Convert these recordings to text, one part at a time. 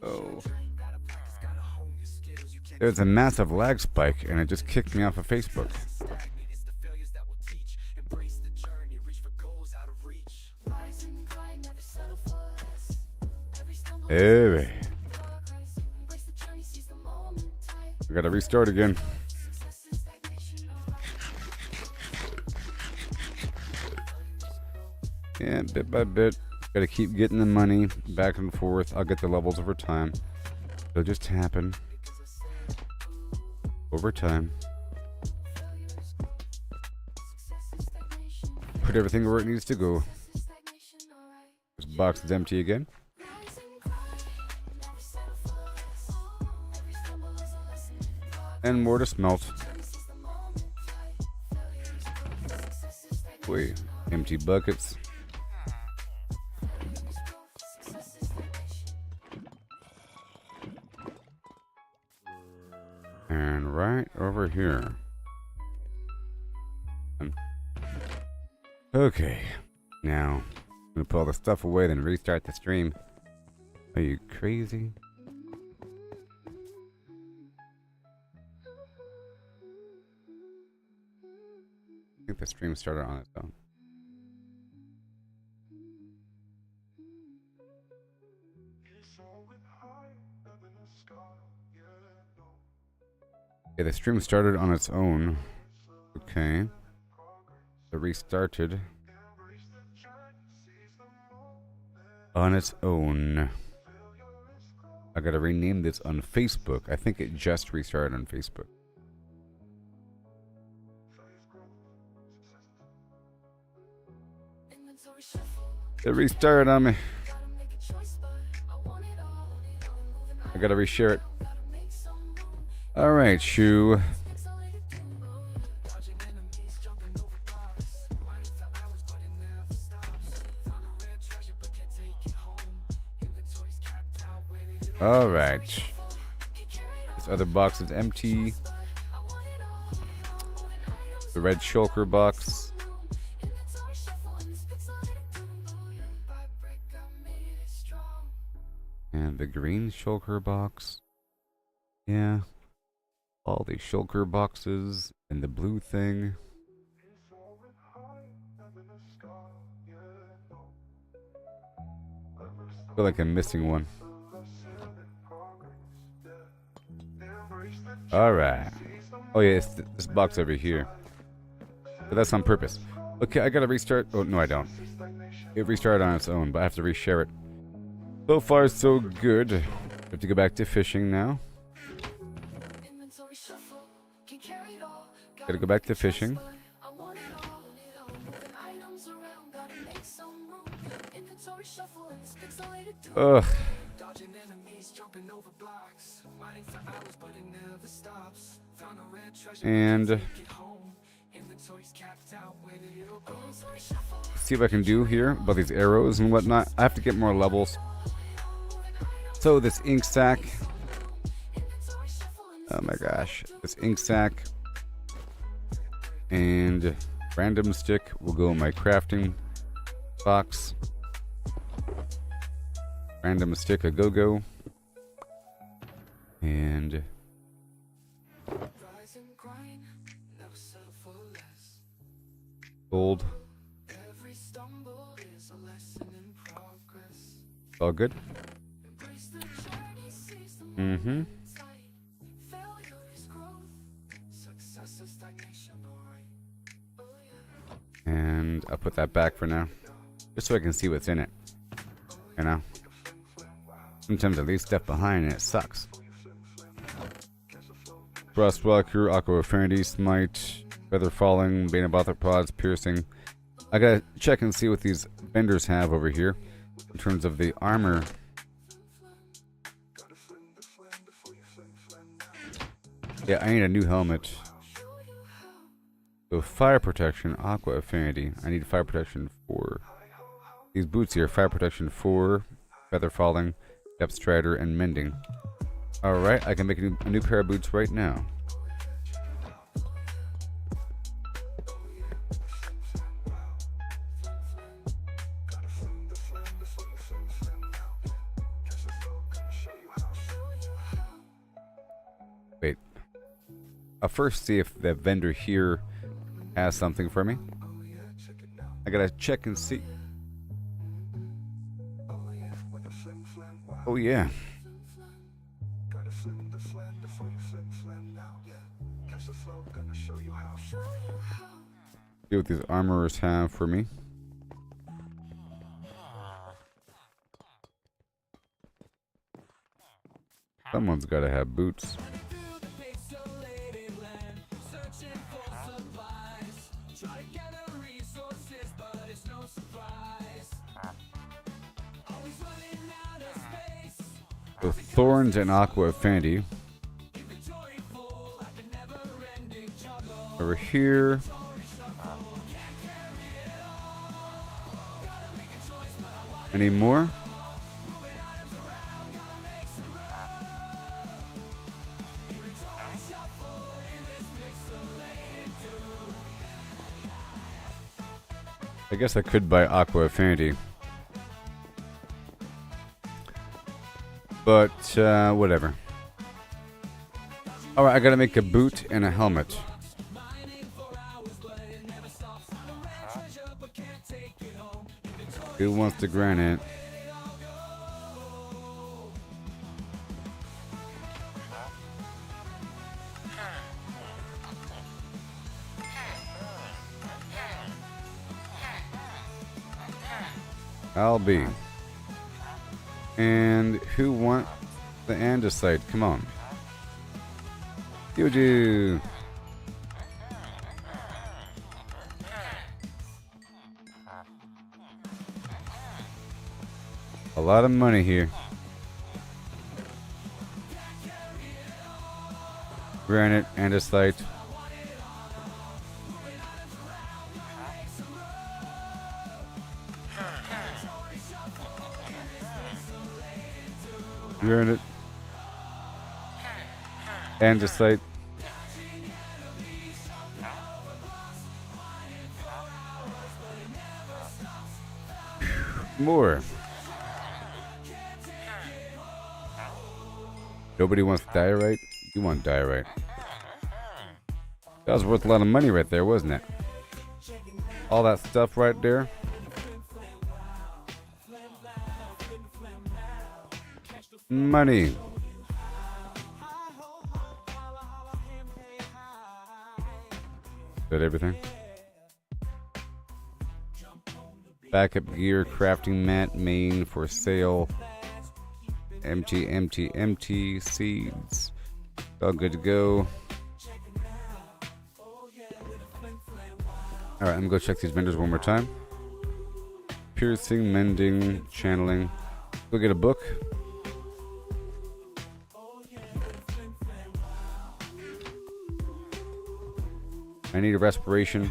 Oh. There's a massive lag spike, and it just kicked me off of Facebook. Hey. We gotta restart again. And bit by bit, gotta keep getting the money back and forth. I'll get the levels over time. It'll just happen over time. Put everything where it needs to go. This box is empty again. And more to smelt. Wait, empty buckets. And right over here. Okay, now I'm gonna put all the stuff away, then restart the stream. Are you crazy? I think the stream started on its own. Yeah, the stream started on its own. Okay. It restarted on its own. I gotta rename this on Facebook. I think it just restarted on Facebook. It restarted on me. I gotta reshare it. Alright, Shu. Alright. This other box is empty. The red shulker box. And the green shulker box. Yeah. All the shulker boxes and the blue thing. I feel like I'm missing one. Alright. Oh yeah, it's this box over here. But that's on purpose. Okay, I gotta restart. Oh, no I don't. It restarted on its own, but I have to reshare it. So far, so good. I have to go back to fishing now. Gotta go back to fishing. Ugh. And see what I can do here about these arrows and whatnot. I have to get more levels. So this ink sac. Oh my gosh. This ink sac and random stick will go in my crafting box. Random stick a go-go. And gold. All good. Mm-hmm. And I'll put that back for now, just so I can see what's in it. You know, sometimes I leave stuff behind and it sucks. Frostwalker, Aqua Affinity, Smite, Feather Falling, Bane of Arthropods, Piercing. I gotta check and see what these vendors have over here in terms of the armor. Yeah, I need a new helmet. So fire protection, Aqua Affinity. I need fire protection 4. These boots here, fire protection 4, Feather Falling, Depth Strider, and Mending. Alright, I can make a new pair of boots right now. I'll first see if the vendor here has something for me. I gotta check and see. Oh yeah. See what these armorers have for me. Someone's gotta have boots. The Thorns and Aqua Fandy. Over here. Any more? I guess I could buy Aqua Fandy. But, whatever. Alright, I gotta make a boot and a helmet. Who wants the granite? I'll be. And who want the andesite? Come on. You do. A lot of money here. Granite, andesite. Granite. Andesite. More. Nobody wants diorite? You want diorite. That was worth a lot of money right there, wasn't it? All that stuff right there. Money. Is that everything? Backup gear, crafting mat, main for sale. Empty, empty, empty. Seeds. All good to go. Alright, I'm gonna go check these vendors one more time. Piercing, mending, channeling. Go get a book. I need a respiration.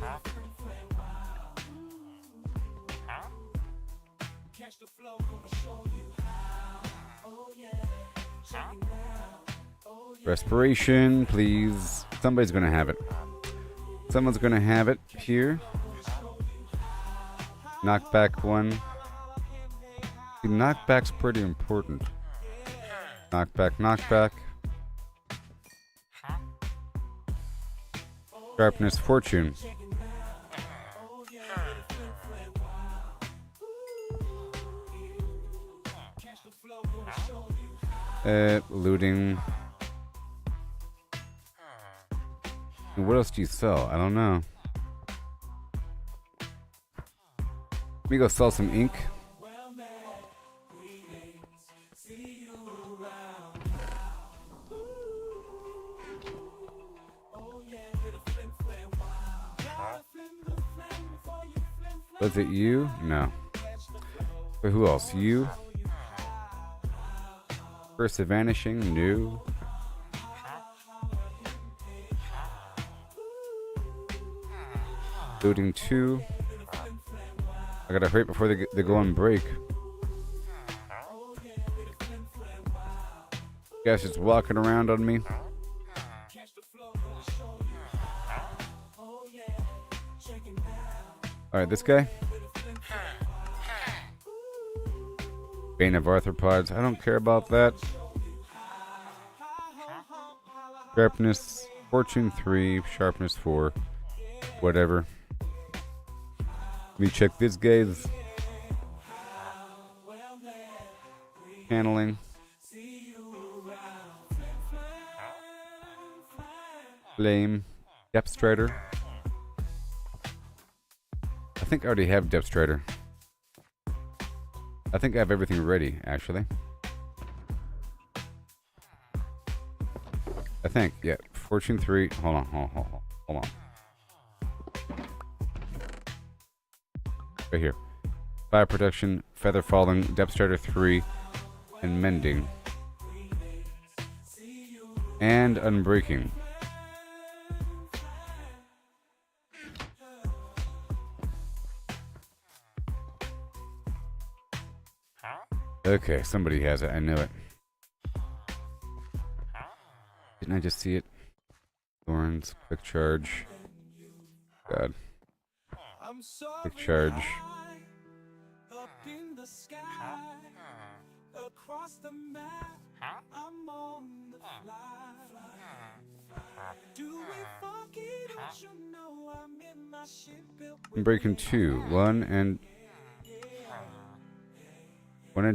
Respiration, please. Somebody's gonna have it. Someone's gonna have it here. Knockback one. See, knockback's pretty important. Knockback, knockback. Sharpness, fortune. Looting. What else do you sell? I don't know. Let me go sell some ink. Was it you? No. But who else? You? Curse of Vanishing? New. Looting 2. I gotta hurry before they go on break. Guys just walking around on me. Alright, this guy. Bane of Arthropods. I don't care about that. Sharpness, Fortune 3, sharpness 4, whatever. Let me check this guy's handling. Flame, Depth Strider. I think I already have Depth Strider. I think I have everything ready, actually. I think, yeah. Fortune 3. Hold on. Right here. Fire Protection, Feather Falling, Depth Strider 3, and Mending. And Unbreaking. Okay, somebody has it. I knew it. Didn't I just see it? Thorns, Quick Charge. God. Quick Charge. I'm breaking 2. 1 and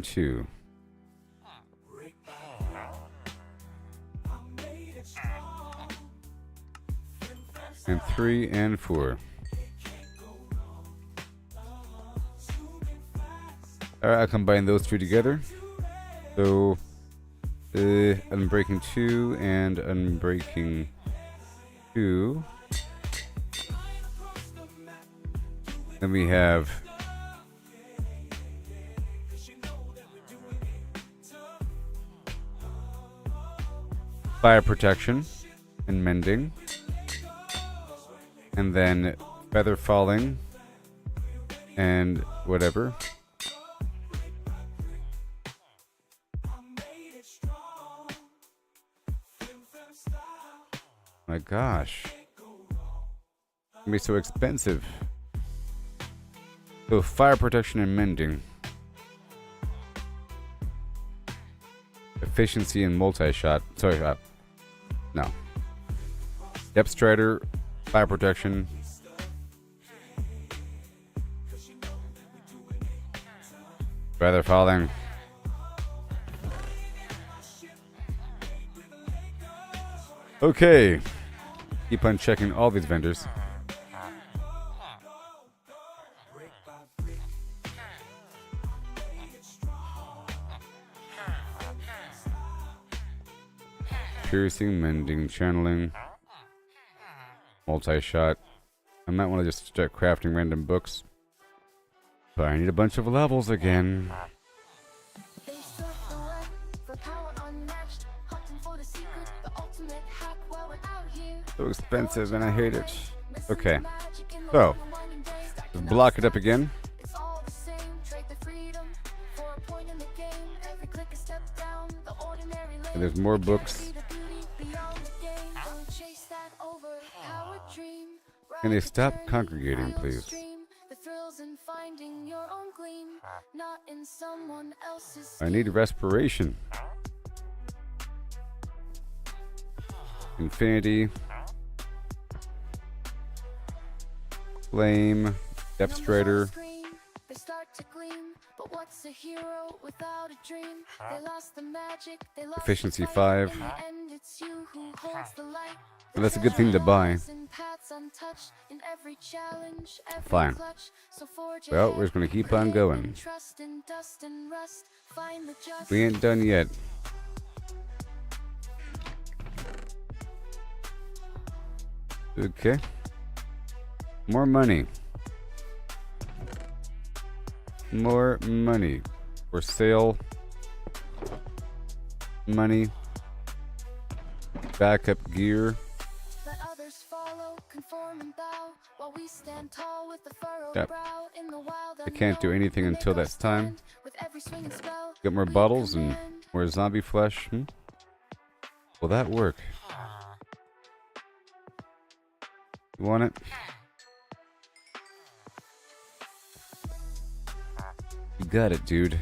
2. And 3 and 4. Alright, I'll combine those two together. So, Unbreaking 2 and Unbreaking 2. Then we have Fire Protection and Mending. And then Feather Falling and whatever. My gosh. It's gonna be so expensive. So Fire Protection and Mending. Efficiency and multi-shot. Sorry, no. Depth Strider, Fire Protection. Feather Falling. Okay. Keep on checking all these vendors. Piercing, Mending, Channeling, multi-shot. I might want to just start crafting random books. But I need a bunch of levels again. So expensive and I hate it. Okay. So, let's block it up again. And there's more books. Can they stop congregating, please? I need respiration. Infinity. Flame. Depth Strider. Efficiency 5. Well, that's a good thing to buy. Fine. Well, we're just going to keep on going. We ain't done yet. Okay. More money. More money. For sale. Money. Backup gear. Yep. I can't do anything until that's time. Get more bottles and more zombie flesh. Will that work? You want it? You got it, dude.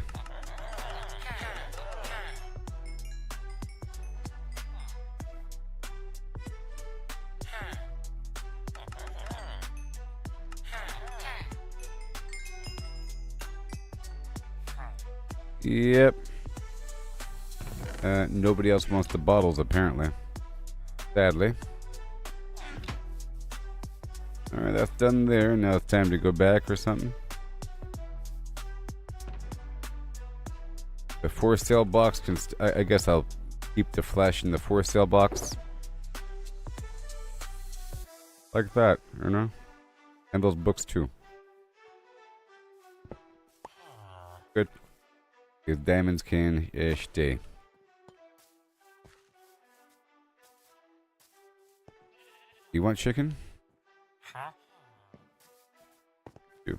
Yep. Nobody else wants the bottles, apparently. Sadly. Alright, that's done there. Now it's time to go back or something. The for sale box can... I guess I'll keep the flash in the for sale box. Like that, you know? And those books too. Good. Because diamonds can stay. You want chicken? Do.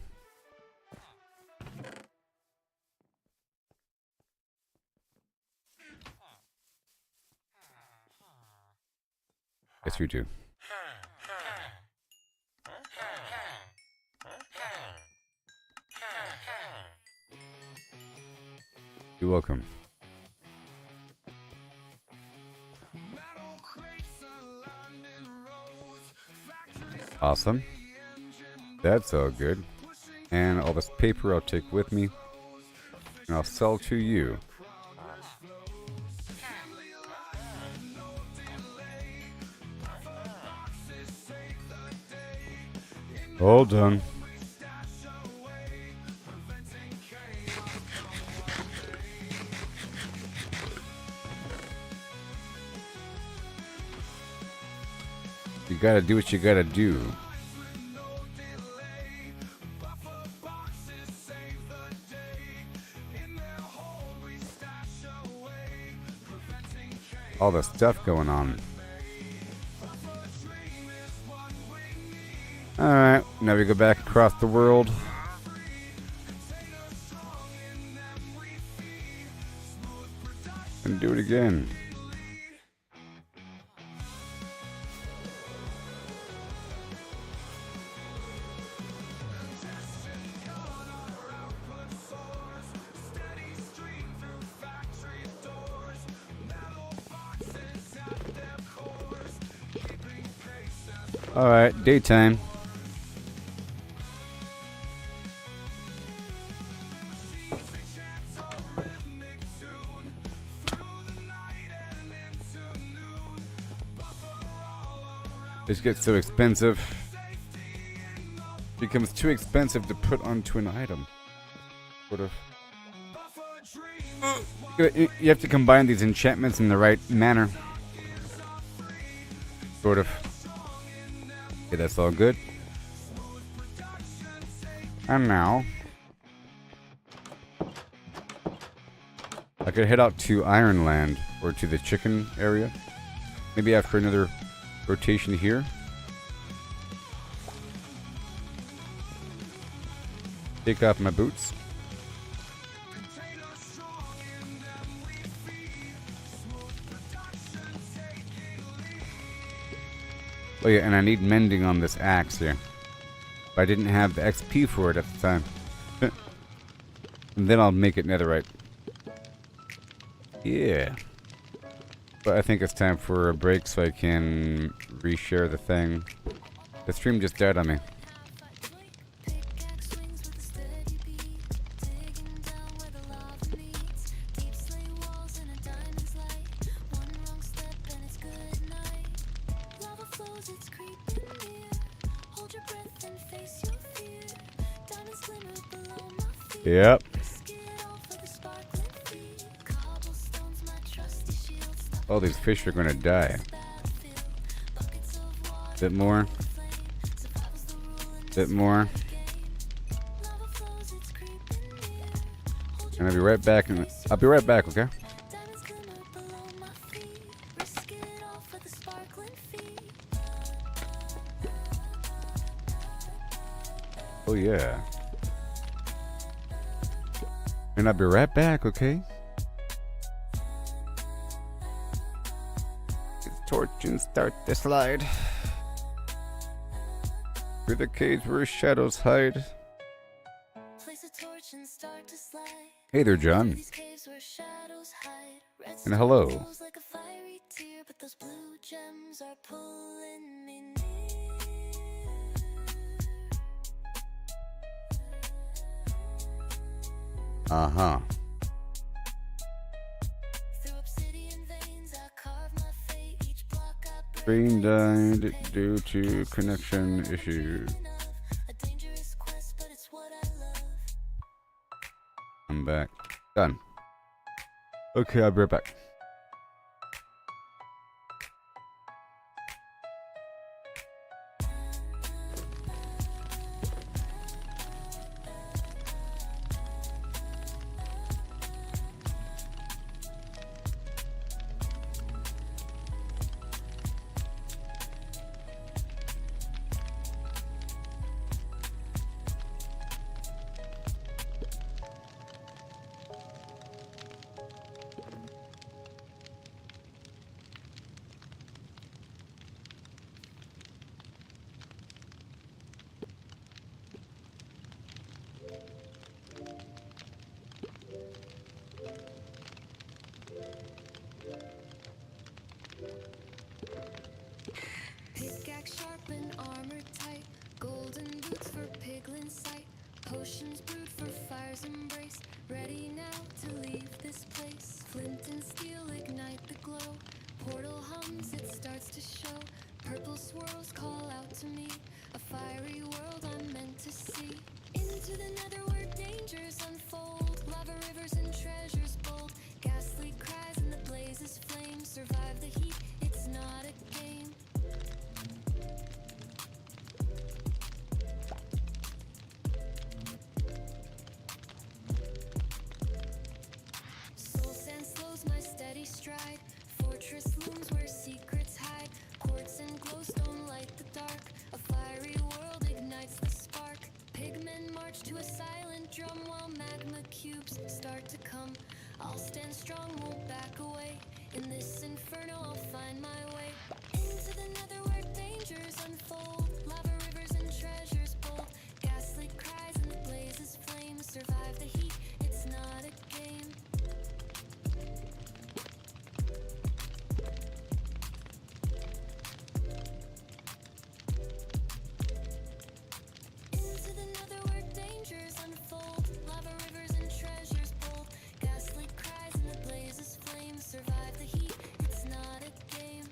Yes, you do. You're welcome. Awesome. That's all good. And all this paper I'll take with me. And I'll sell to you. All done. You gotta do what you gotta do. All the stuff going on. Alright, now we go back across the world. And do it again. Alright, daytime. This gets so expensive. It becomes too expensive to put onto an item. Sort of. You have to combine these enchantments in the right manner. Sort of. Okay, that's all good. And now I could head out to Ironland or to the chicken area. Maybe after another rotation here. Take off my boots. Oh yeah, and I need mending on this axe here. But I didn't have the XP for it at the time. And then I'll make it netherite. Yeah. But I think it's time for a break so I can reshare the thing. The stream just died on me. Yep. All these fish are gonna die. Bit more. Bit more. And I'll be right back. I'll be right back, okay? Oh yeah. And I'll be right back, okay? Get the torch and start the slide. Through the caves where shadows hide. Hey there, John. And hello. Uh-huh. Screen died due to connection issue. I'm back. Done. Okay, I'll be right back. Pickaxe sharp and armor tight, golden boots for piglin sight, potions brewed for fire's embrace, ready now to leave this place. Flint and steel ignite the glow, portal hums, it starts to show, purple swirls call out to me, a fiery world I'm meant to see. Into the nether where dangers unfold, lava rivers and treasures bold, ghastly cries and the blazes flame, survive the heat, it's not a game. Soul sand slows my steady stride, fortress looms where secrets hide, quartz and glowstone light the dark, a fiery world ignites the spark. Pigmen march to a silent drum while magma cubes start to come. I'll stand strong, won't back away, in this inferno I'll find my way. Into the nether where dangers unfold, lava rivers and treasures bold, ghastly cries and the blazes flame, survive the heat, it's not a game. Into the nether where dangers unfold, lava rivers and treasures bold, ghastly cries and the blazes flame, survive the heat, it's not a game.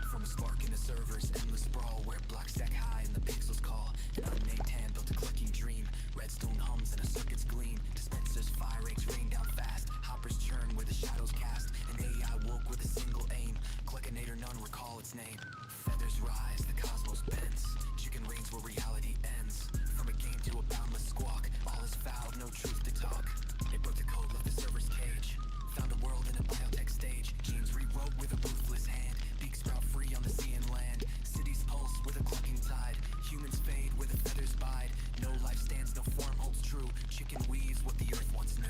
From a spark in the servers, endless sprawl where blocks stack high and the pixels call. An unnamed hand built a clicking dream. Redstone hums and a circuit's gleam. Dispensers, fire rakes rain down fast. Hoppers churn where the shadows cast. An AI woke with a single aim. Clickinator, none recall its name. Feathers rise, the cosmos bends. Chicken reigns where reality ends. From a game to a boundless squawk, all is foul, no truth to talk. It broke the code, left the server's cage. Found a world in a biotech stage. Genes rewrote with a ruthless hand. Beaks sprout free on the sea and land. Cities pulse with a clucking tide. Humans fade where the feathers bide. No life stands, no form holds true. Chicken weaves what the earth once knew.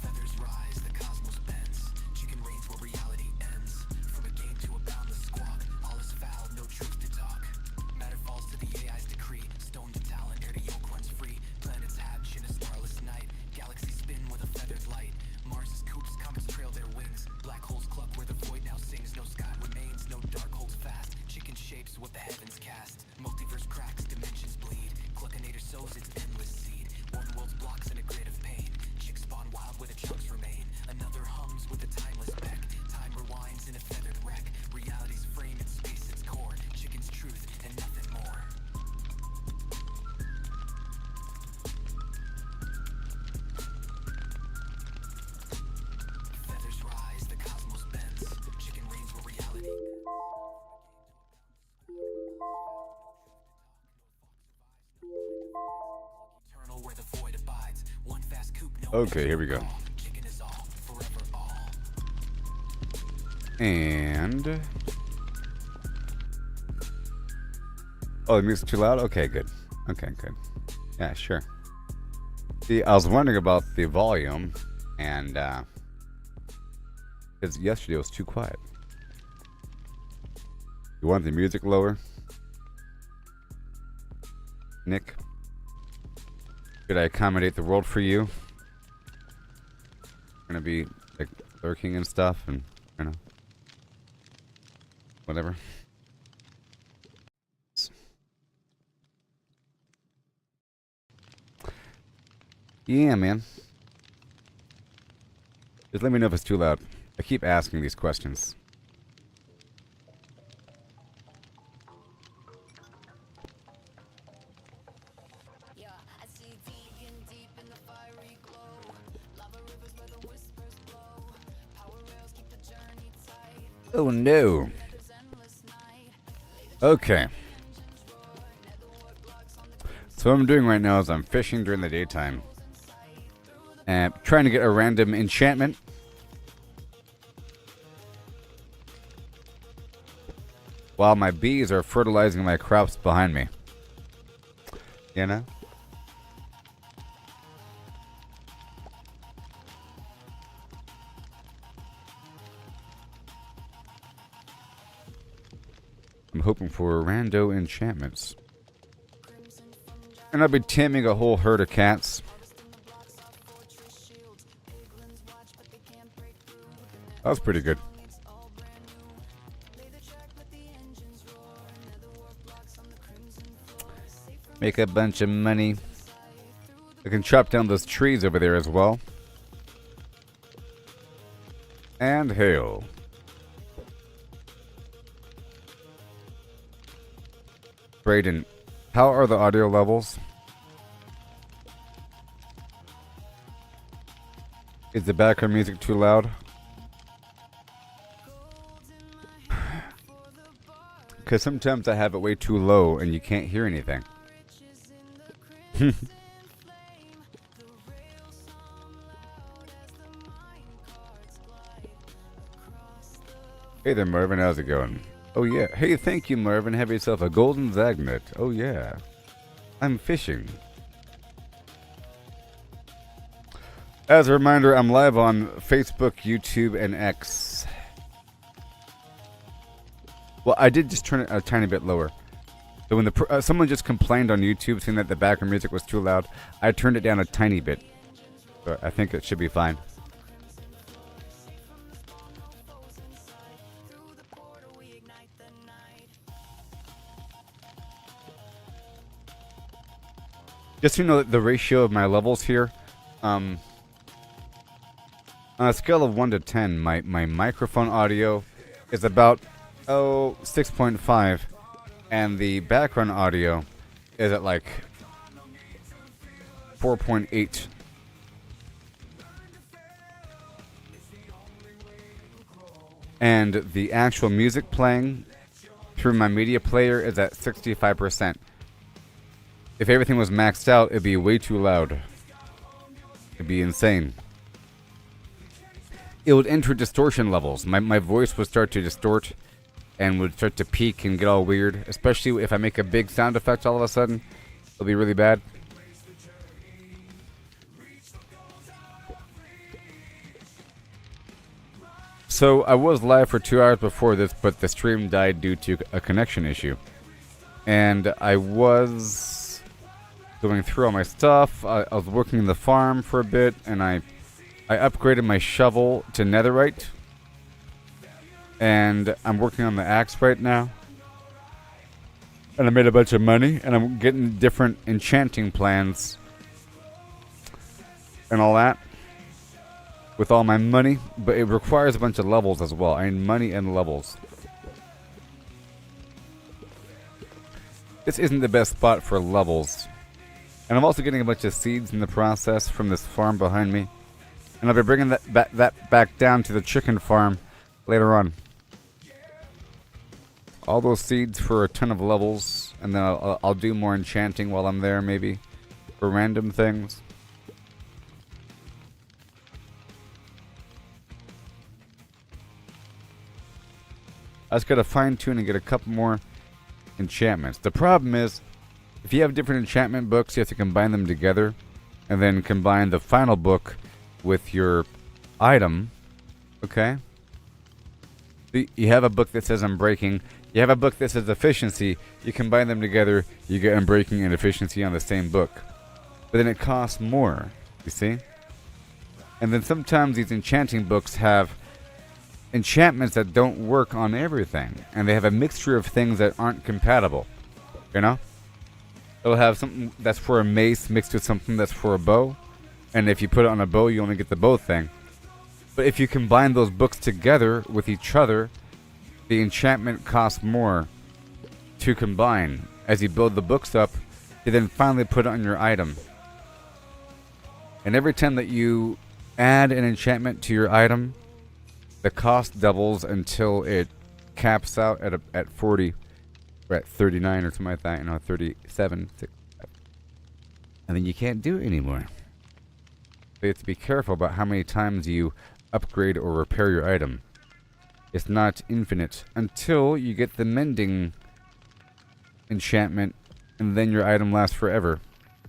Feathers rise, the cosmos bends. Chicken reigns where reality ends. From a game to a boundless squawk, all is foul, no truth to talk. Matter falls to the AI's decree. Stone to talent, air to yolk runs free. Planets hatch in a starless night. Galaxies spin with a feathered light. Mars's coops, comets trail their wings. Black holes cluck where the void now sings. No sky remains, no dark holds fast. Chicken shapes what the heavens cast. Multiverse cracks, dimensions bleed. Cluckinator sows its endless seed. One world's blocks in a grid of pain. Chicks spawn wild where the chunks remain. Another hums with a timeless beck. Time rewinds in a feathered wreck. Reality's frame and space its core. Chicken's truth and nothing more. Feathers rise, the cosmos bends. Chicken reigns where reality. Eternal where the void abides. One fast coop, no. Okay, here we go. Chicken is all, forever all. And Oh, the music's too loud? Okay, good. Okay, good. Yeah, sure. See, I was wondering about the volume, and, because yesterday it was too quiet. You want the music lower? Nick? Should I accommodate the world for you? Gonna be, like, lurking and stuff, and, you know, whatever. Yeah, man. Just let me know if it's too loud. I keep asking these questions. Yeah, I see digging deep in the fiery glow. Lava rivers where the whispers blow. Power rails keep the journey tight. Oh no. There's endless night. Okay. So what I'm doing right now is I'm fishing during the daytime. And trying to get a random enchantment. While my bees are fertilizing my crops behind me. You know? I'm hoping for rando enchantments. And I'll be taming a whole herd of cats. That was pretty good. Make a bunch of money. I can chop down those trees over there as well. And hail. Brayden, how are the audio levels? Is the background music too loud? Because sometimes I have it way too low and you can't hear anything. Hey there, Marvin. How's it going? Oh, yeah. Hey, thank you, Marvin. Have yourself a golden Zagnet. Oh, yeah. I'm fishing. As a reminder, I'm live on Facebook, YouTube, and X. Well, I did just turn it a tiny bit lower. So when someone just complained on YouTube saying that the background music was too loud, I turned it down a tiny bit. So I think it should be fine. Just so you know the ratio of my levels here, on a scale of 1 to 10, my microphone audio is about 6.5, and the background audio is at like 4.8. And the actual music playing through my media player is at 65%. If everything was maxed out, it'd be way too loud. It'd be insane. It would enter distortion levels. My voice would start to distort and would start to peak and get all weird. Especially if I make a big sound effect all of a sudden. It'll be really bad. So I was live for 2 hours before this, but the stream died due to a connection issue. And I was going through all my stuff. I was working in the farm for a bit, and I upgraded my shovel to netherite. And I'm working on the axe right now. And I made a bunch of money, and I'm getting different enchanting plans and all that with all my money, but it requires a bunch of levels as well. I need money and levels. This isn't the best spot for levels. And I'm also getting a bunch of seeds in the process from this farm behind me. And I'll be bringing that back down to the chicken farm later on. All those seeds for a ton of levels. And then I'll do more enchanting while I'm there, maybe. For random things. I just gotta fine tune and get a couple more enchantments. The problem is, if you have different enchantment books, you have to combine them together, and then combine the final book with your item. Okay? You have a book that says Unbreaking. You have a book that says Efficiency. You combine them together, you get Unbreaking and Efficiency on the same book. But then it costs more, you see? And then sometimes these enchanting books have enchantments that don't work on everything. And they have a mixture of things that aren't compatible. You know? It'll have something that's for a mace mixed with something that's for a bow. And if you put it on a bow, you only get the bow thing. But if you combine those books together with each other, the enchantment costs more to combine. As you build the books up, you then finally put it on your item. And every time that you add an enchantment to your item, the cost doubles until it caps out at 40 or at 39 or something like that, 37, 65. And then you can't do it anymore. So you have to be careful about how many times you upgrade or repair your item. It's not infinite until you get the mending enchantment, and then your item lasts forever.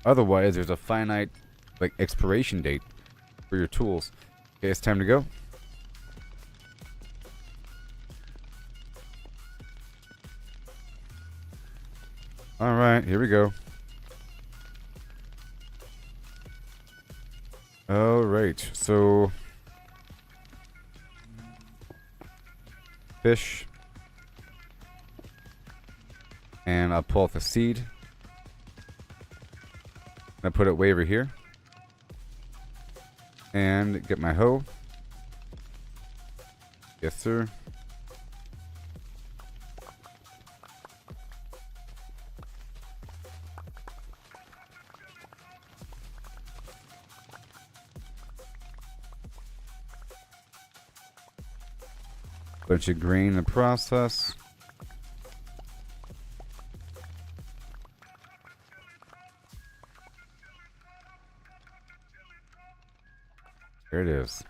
Otherwise, there's a finite expiration date for your tools. Okay, it's time to go. Alright, here we go. Alright, so fish. And I'll pull out the seed. I put it way over here. And get my hoe. Yes, sir. Bunch of grain in the process. There it is.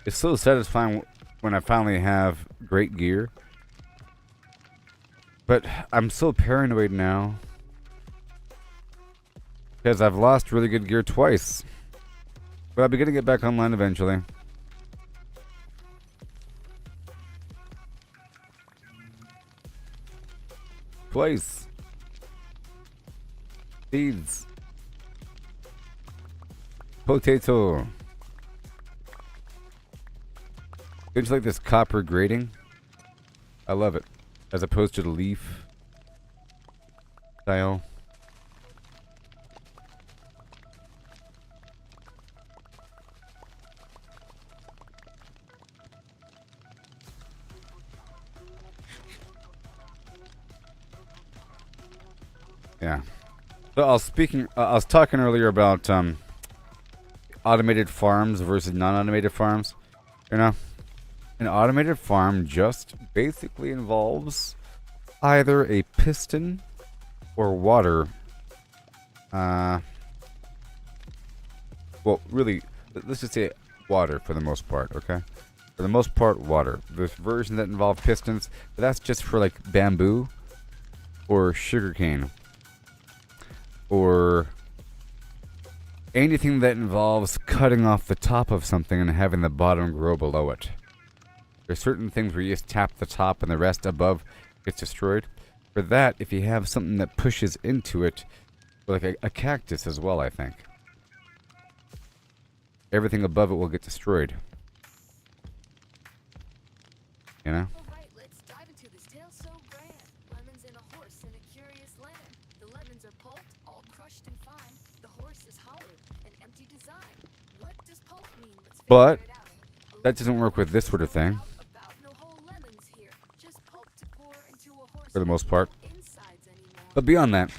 It's so satisfying when I finally have great gear. But I'm so paranoid now. Because I've lost really good gear twice. But I'll be getting it back online eventually. Twice. Seeds. Potato. Don't you like this copper grating? I love it. As opposed to the leaf style. Yeah. So I was talking earlier about automated farms versus non-automated farms. You know, an automated farm just basically involves either a piston or water. Well, really, let's just say water for the most part, okay? For the most part, water. There's versions that involve pistons, but that's just for like bamboo or sugarcane. Or anything that involves cutting off the top of something and having the bottom grow below it. There's certain things where you just tap the top and the rest above gets destroyed. For that, if you have something that pushes into it, like a cactus as well, I think. Everything above it will get destroyed. You know? Alright, let's dive into this tale so grand. Lemons and a horse in a curious land. The lemons are pulped, all crushed and fine. The horse is hollow, an empty design. What does pulp mean? Let's But figure it out. that doesn't work with this sort of thing, About no whole lemons here. Just pulp to pour into a horse for the most part. insides anymore. But beyond that,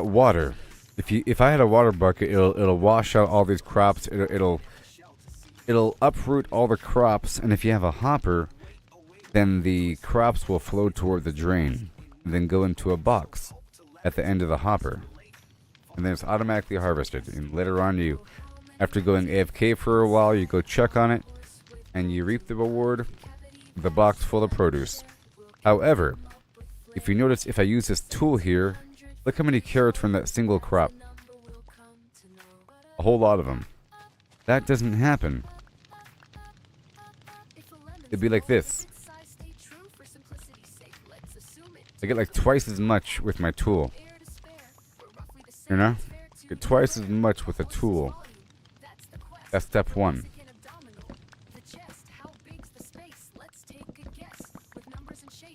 water. If I had a water bucket, it'll wash out all these crops. It'll uproot all the crops, and if you have a hopper, then the crops will flow toward the drain, and then go into a box at the end of the hopper, and then it's automatically harvested. And later on, after going AFK for a while, you go check on it, and you reap the reward, the box full of produce. However, if you notice, if I use this tool here, look how many carrots from that single crop. A whole lot of them. That doesn't happen. It'd be like this. I get like twice as much with my tool. You know? Get twice as much with a tool. That's step one.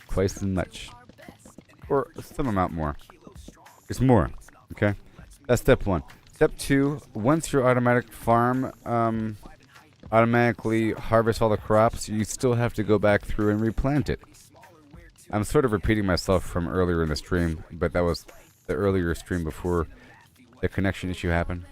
Twice as much. Or some amount more. It's more. Okay? That's step one. Step two, once your automatic farm automatically harvests all the crops, you still have to go back through and replant it. I'm sort of repeating myself from earlier in the stream, but that was the earlier stream before the connection issue happened.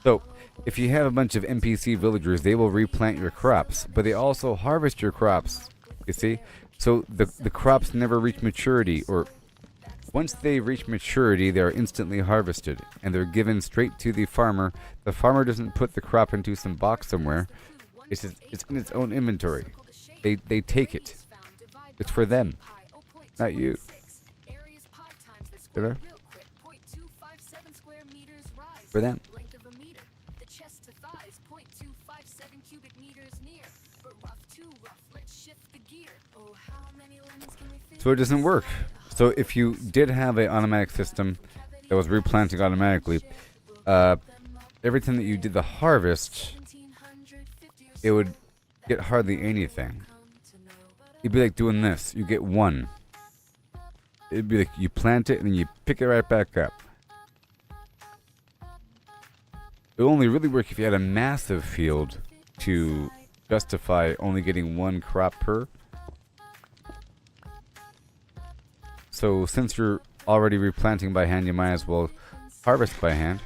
So, if you have a bunch of NPC villagers, they will replant your crops, but they also harvest your crops, you see? So the crops never reach maturity, or once they reach maturity, they are instantly harvested, and they're given straight to the farmer. The farmer doesn't put the crop into some box somewhere. It's in its own inventory. They take it. It's for them, not you. You know? For them. So it doesn't work. So if you did have an automatic system that was replanting automatically, every time that you did the harvest, it would get hardly anything. It'd be like doing this. You get one. It'd be like you plant it and then you pick it right back up. It would only really work if you had a massive field to justify only getting one crop per. So since you're already replanting by hand, you might as well harvest by hand.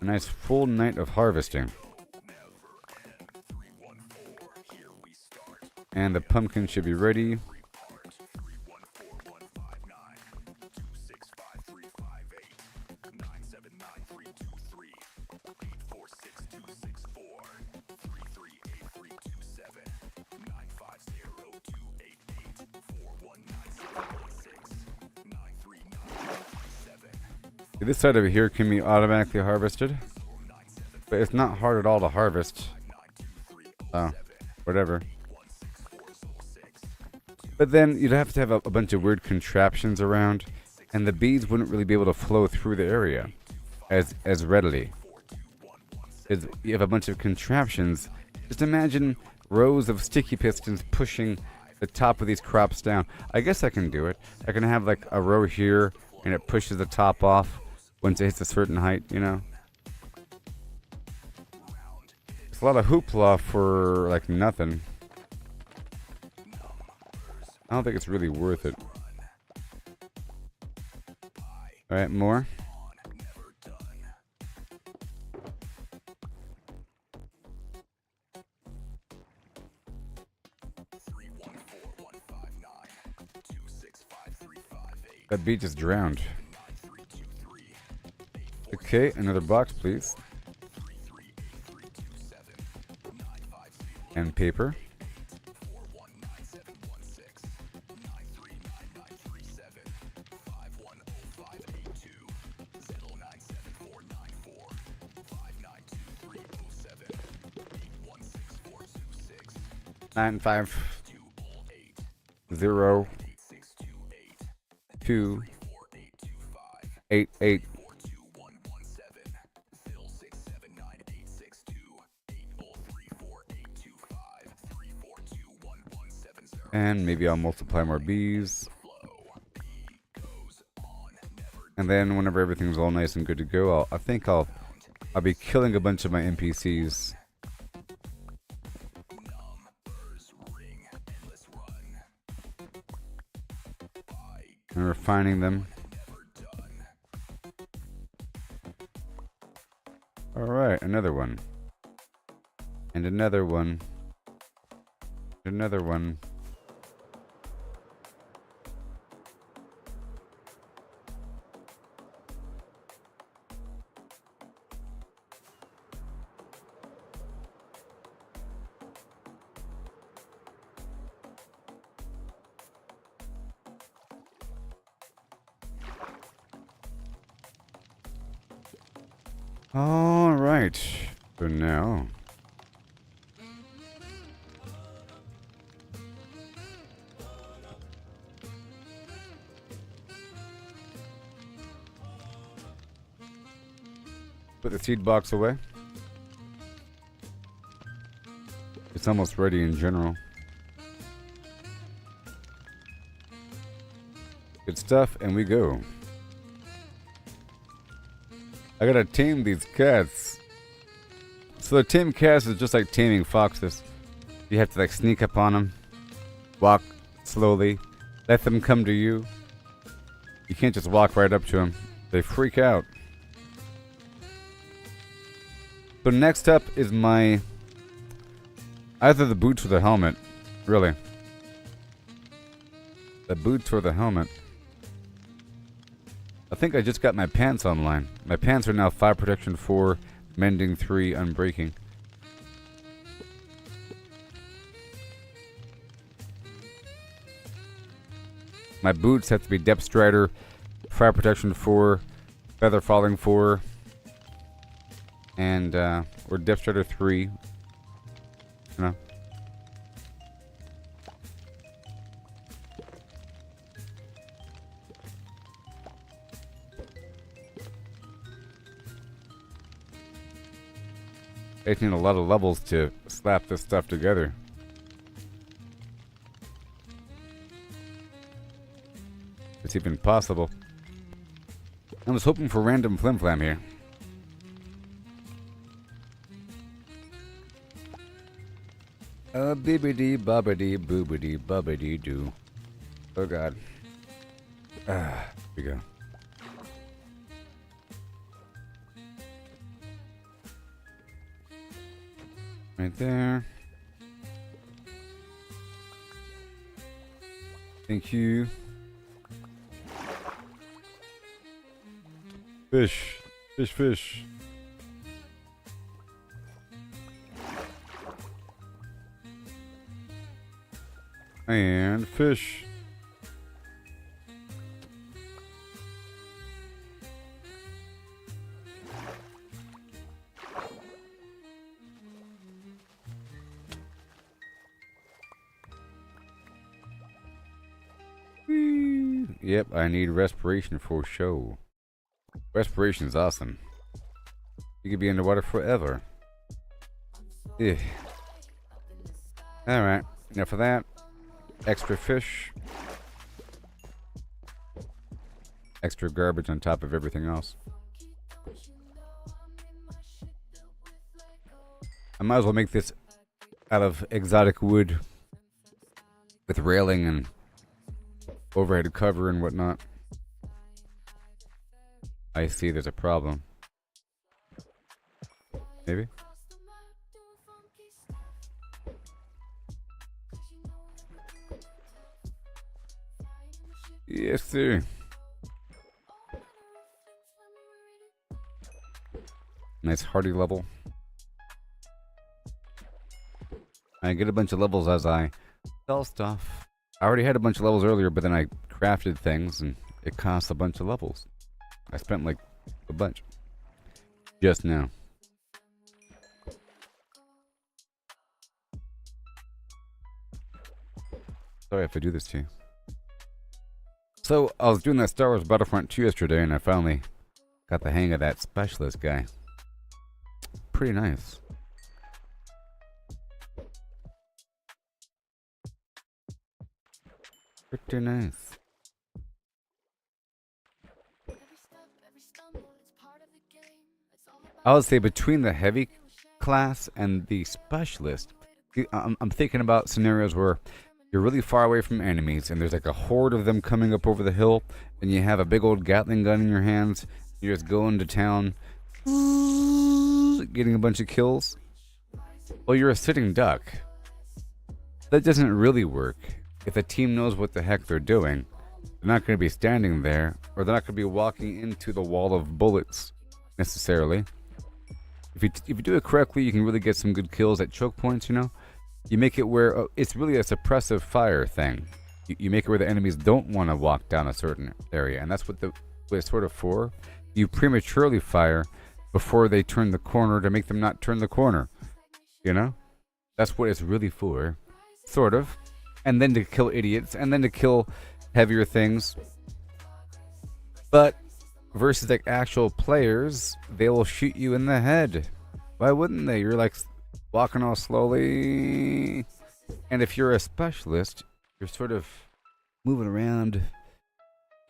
A nice full night of harvesting. And the pumpkin should be ready. This side over here can be automatically harvested, but it's not hard at all to harvest. Whatever. But then you'd have to have a bunch of weird contraptions around, and the bees wouldn't really be able to flow through the area as readily. If you have a bunch of contraptions, just imagine rows of sticky pistons pushing the top of these crops down. I guess I can do it. I can have like a row here, and it pushes the top off once it hits a certain height, you know? It's a lot of hoopla for, like, nothing. I don't think it's really worth it. Alright, more. That bee just drowned. Okay, another box, please. And paper. Nine 5 0 2 8 8. And maybe I'll multiply more bees. And then whenever everything's all nice and good to go, I think I'll be killing a bunch of my NPCs. And refining them. Alright, another one. And another one. Another one. All right. So now. Put the seed box away. It's almost ready in general. Good stuff, and we go. I gotta tame these cats. So the tame cats is just like taming foxes. You have to like sneak up on them, walk slowly, let them come to you. You can't just walk right up to them. They freak out. So next up is my either the boots or the helmet. Really. The boots or the helmet. I think I just got my pants online. My pants are now 5 protection 4, mending 3, unbreaking. My boots have to be depth strider, 5 protection 4, feather falling 4, and or depth strider 3. You know. I need a lot of levels to slap this stuff together. It's even possible. I was hoping for random flimflam here. Bibbidi bobbidi boobidi bubbidi doo. Oh god. Here we go. Right there. Thank you. Fish. Fish, fish. And fish. Yep, I need respiration for show. Respiration is awesome. You could be underwater forever. Ugh. Alright, enough of that. Extra fish. Extra garbage on top of everything else. I might as well make this out of exotic wood with railing and overhead cover and whatnot. I see there's a problem. Maybe? Yes, sir. Nice hardy level. I get a bunch of levels as I sell stuff. I already had a bunch of levels earlier, but then I crafted things and it cost a bunch of levels. I spent like a bunch. Just now. Sorry I have to do this to you. So, I was doing that Star Wars Battlefront 2 yesterday and I finally got the hang of that specialist guy. Pretty nice. Pretty nice. I would say between the heavy class and the specialist, I'm thinking about scenarios where you're really far away from enemies and there's like a horde of them coming up over the hill and you have a big old Gatling gun in your hands. You're just going to town, getting a bunch of kills. Well, you're a sitting duck. That doesn't really work. If a team knows what the heck they're doing, they're not going to be standing there, or they're not going to be walking into the wall of bullets, necessarily. If you do it correctly, you can really get some good kills at choke points, you know? You make it where it's really a suppressive fire thing. You make it where the enemies don't want to walk down a certain area, and that's what it's sort of for. You prematurely fire before they turn the corner to make them not turn the corner, you know? That's what it's really for, sort of. And then to kill idiots, and then to kill heavier things. But versus like actual players, they will shoot you in the head. Why wouldn't they? You're like walking all slowly. And if you're a specialist, you're sort of moving around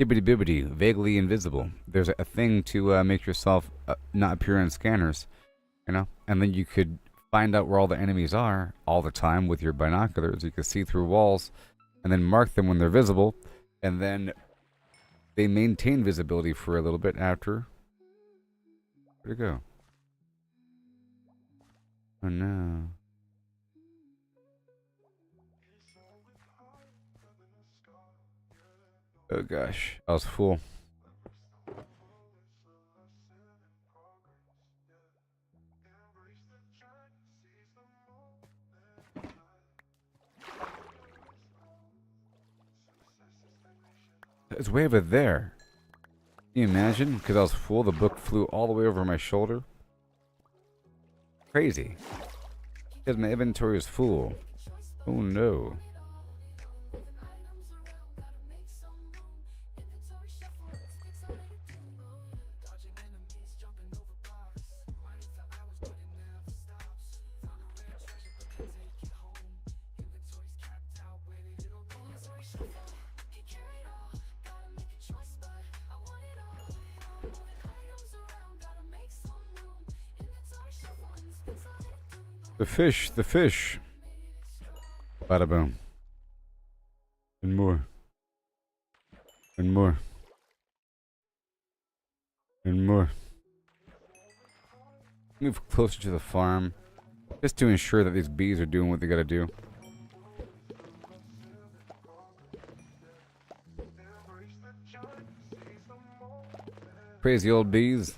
bibbity bibbity, vaguely invisible. There's a thing to make yourself not appear in scanners, you know? And then you could find out where all the enemies are all the time with your binoculars. You can see through walls and then mark them when they're visible. And then they maintain visibility for a little bit after. Where'd it go? Oh no. Oh gosh, I was full. It's way over there. Can you imagine? Because I was full, the book flew all the way over my shoulder. Crazy. Because my inventory is full. Oh no. The fish, the fish. Bada boom. And more. And more. And more. Move closer to the farm. Just to ensure that these bees are doing what they gotta do. Crazy old bees.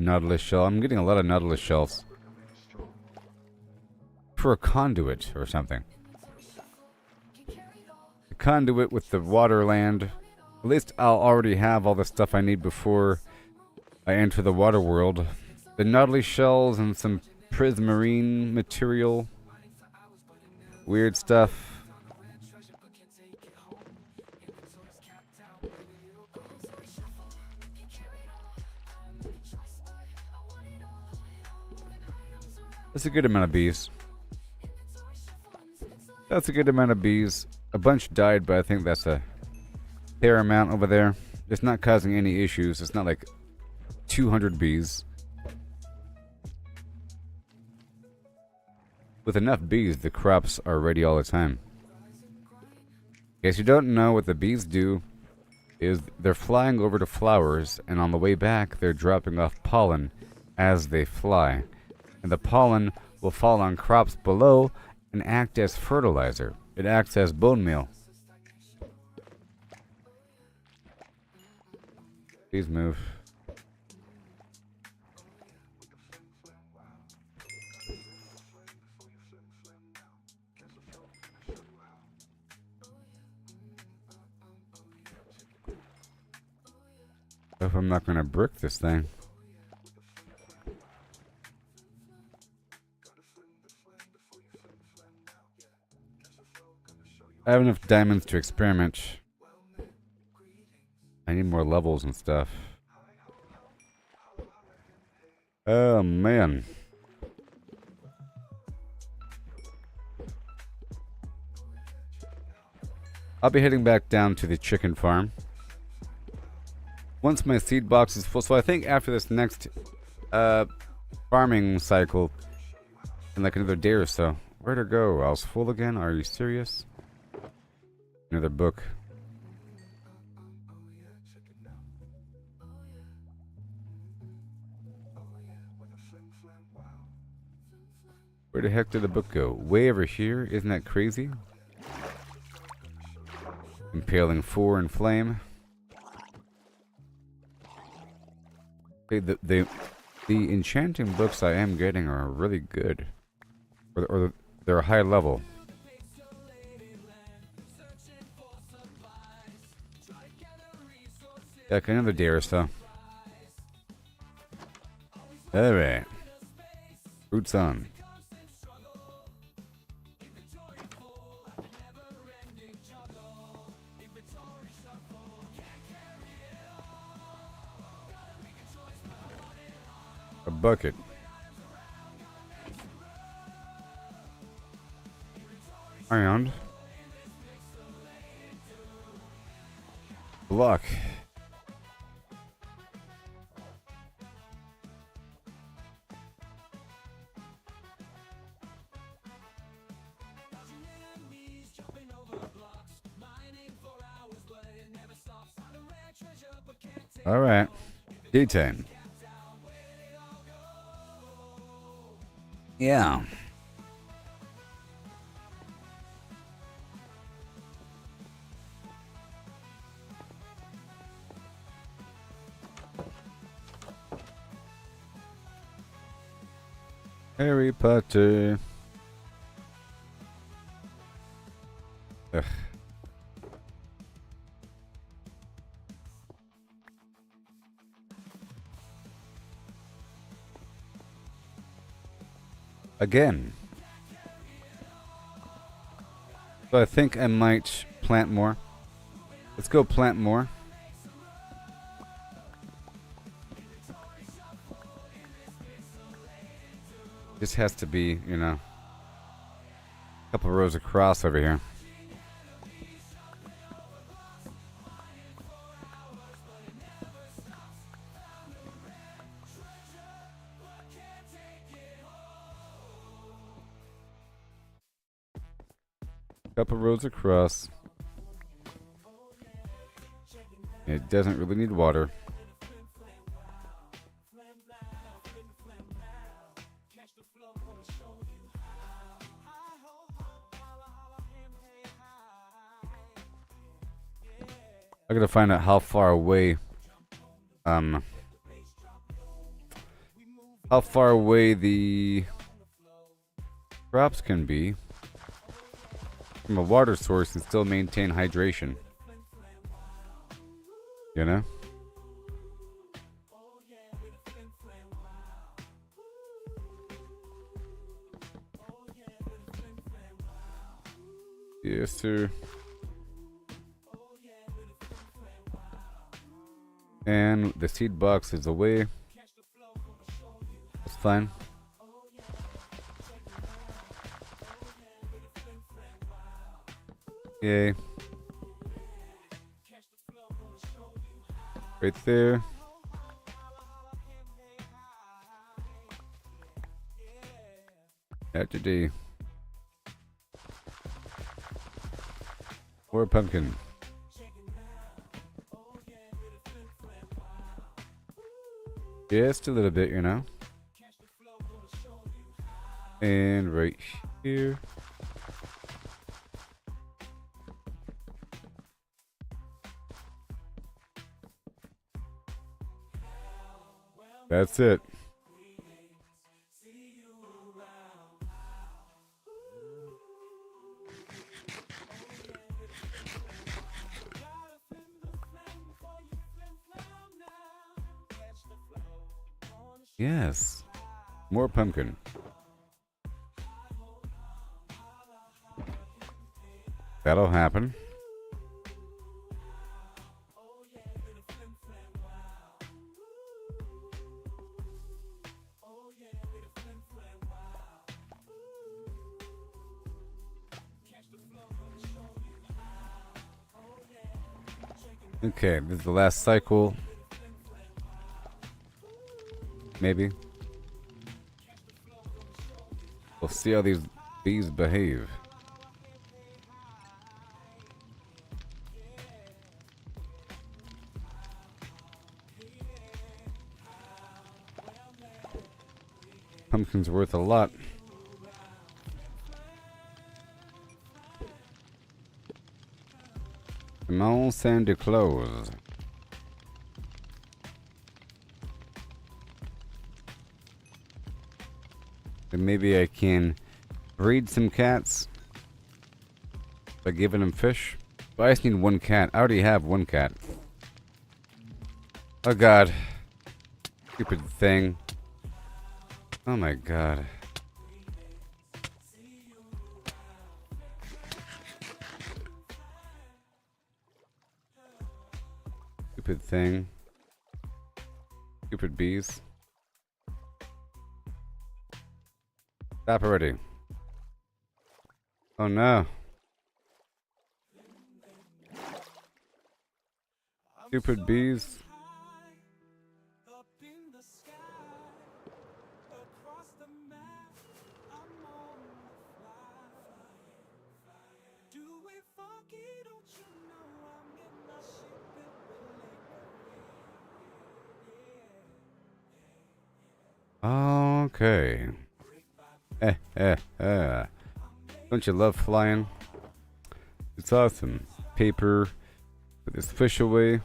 Nautilus shell. I'm getting a lot of nautilus shells. For a conduit or something. A conduit with the water land. At least I'll already have all the stuff I need before I enter the water world. The nautilus shells and some prismarine material. Weird stuff. That's a good amount of bees. That's a good amount of bees. A bunch died, but I think that's a fair amount over there. It's not causing any issues. It's not like 200 bees. With enough bees, the crops are ready all the time. In case you don't know, what the bees do is they're flying over to flowers, and on the way back, they're dropping off pollen as they fly. And the pollen will fall on crops below and act as fertilizer. It acts as bone meal. Please move. I hope I'm not going to brick this thing. I have enough diamonds to experiment. I need more levels and stuff. Oh man. I'll be heading back down to the chicken farm once my seed box is full. So I think after this next farming cycle, in like another day or so. Where'd it go? I was full again? Are you serious? Another book. Where the heck did the book go? Way over here? Isn't that crazy? Impaling 4 in flame. Okay, the enchanting books I am getting are really good. Or they're high level. Like another day or so. Alright. Boots on. A bucket. Ironed. Block. Alright. Daytime. Yeah. Harry Potter. Ugh. Again. So I think I might plant more. Let's go plant more. This has to be, you know, a couple rows across over here. Couple rows across. It doesn't really need water. I gotta find out how far away the crops can be from a water source and still maintain hydration. You know? Yes, sir. And the seed box is away. That's fine. Yay. Right there. After D. Or pumpkin. Just a little bit, you know. And right here. That's it. Yes. More pumpkin. That'll happen. Okay, this is the last cycle. Maybe. We'll see how these bees behave. Pumpkin's worth a lot. Small Santa Claus. And maybe I can breed some cats by giving them fish. But I just need one cat. I already have one cat. Oh god. Stupid thing. Oh my god. Stupid thing. Stupid bees. Stop already. Oh no. Stupid bees. Okay. Don't you love flying? It's awesome. Paper. Put this fish away.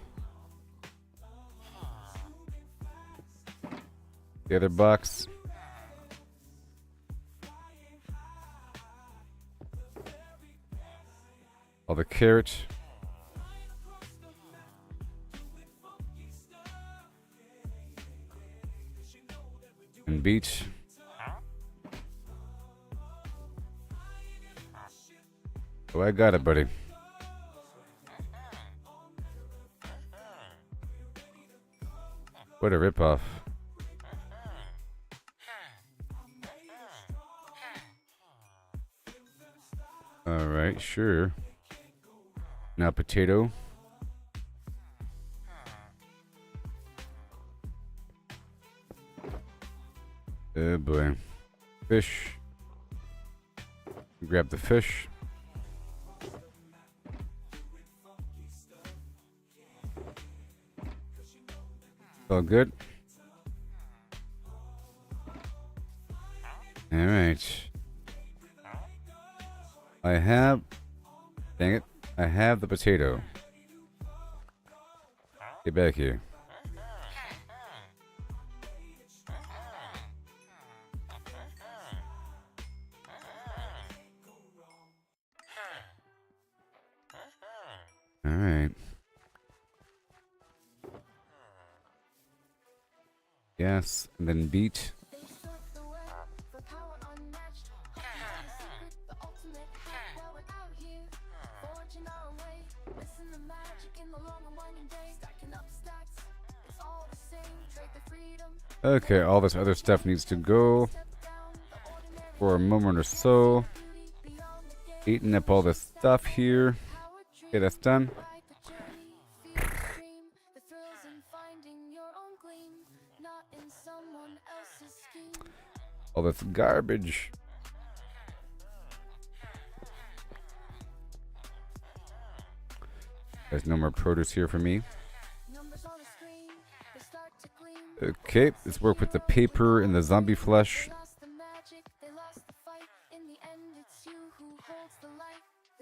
The other box. All the carrot. And beach. Oh, I got it, buddy. What a ripoff. Alright, sure. Now potato. Oh boy. Fish. Grab the fish. All good. Alright. I have... Dang it. I have the potato. Get back here. Alright. Yes, and then beat. Okay, all this other stuff needs to go for a moment or so. Eating up all this stuff here. Okay, that's done. All this garbage. There's no more produce here for me. Okay, let's work with the paper and the zombie flesh.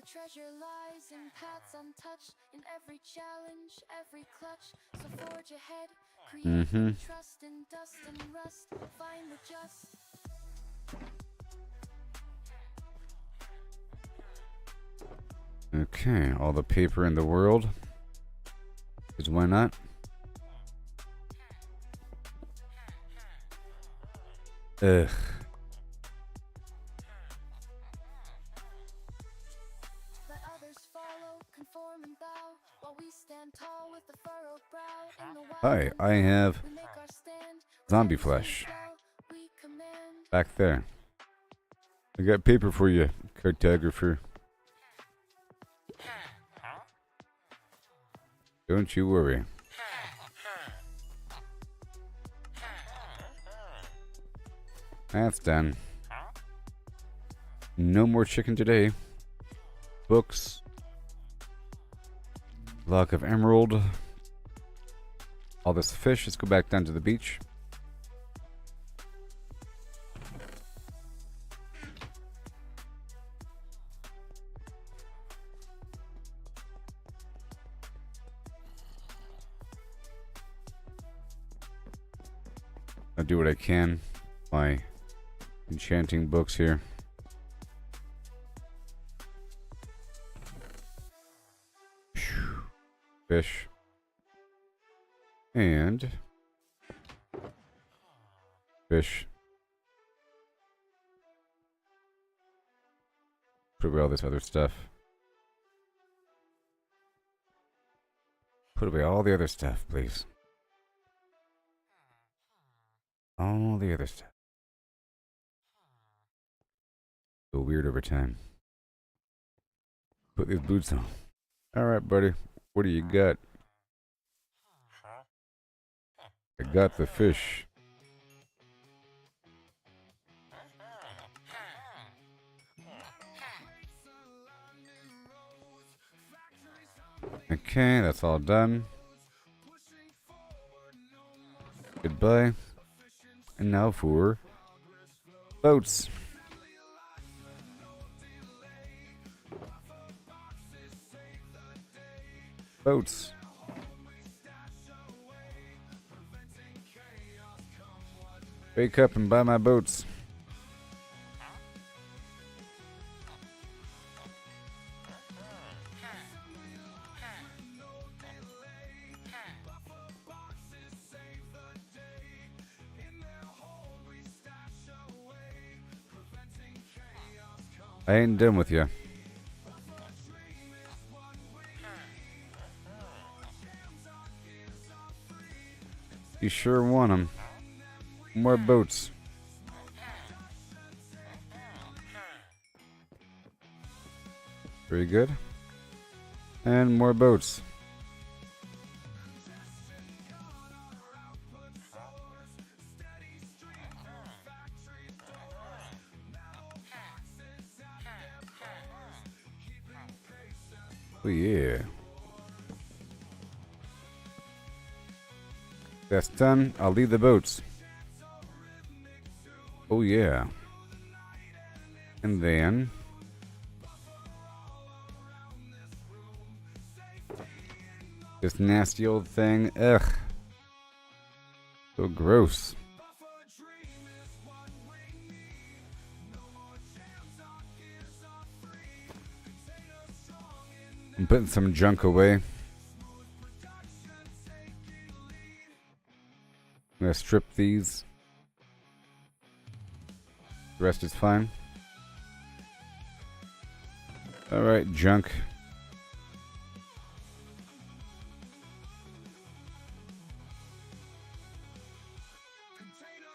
Treasure lies in paths untouched, in every challenge, every clutch. So forge ahead, create trust in dust and rust, find the just. Okay, all the paper in the world. Because why not? Ugh. Hi, I have zombie flesh. Back there. I got paper for you, cartographer. Don't you worry. That's done. No more chicken today. Books. Block of emerald. All this fish. Let's go back down to the beach. I'll do what I can. My enchanting books here. Fish. And fish. Put away all this other stuff. Put away all the other stuff, please. All the other stuff. So weird over time. Put these boots on. Alright, buddy. What do you got? I got the fish. Okay, that's all done. Goodbye. And now for boats. Boats. Wake up and buy my boats. I ain't done with you. You sure want them. More boats. Very good. And more boats. Oh yeah. That's done. I'll leave the boats. Oh yeah. And then this nasty old thing. Ugh. So gross. I'm putting some junk away. I'm gonna strip these. The rest is fine. Alright, junk.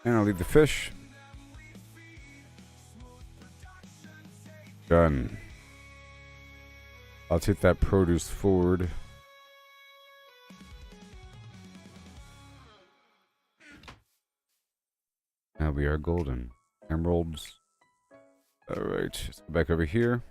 And I'll leave the fish. Done. I'll take that produce forward. Now we are golden. Emeralds. Alright, let's go back over here.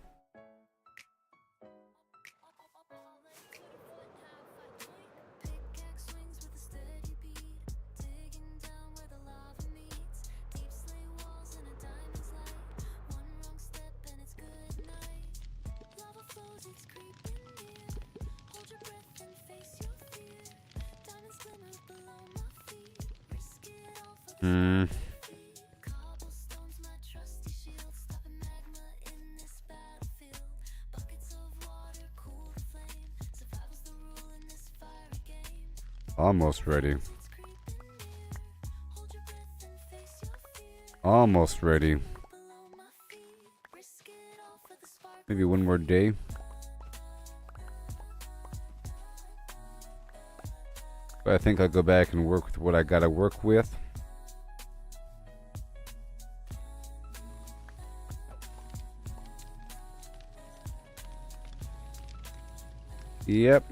Almost ready. Almost ready. Maybe one more day. But I think I'll go back and work with what I gotta work with. Yep.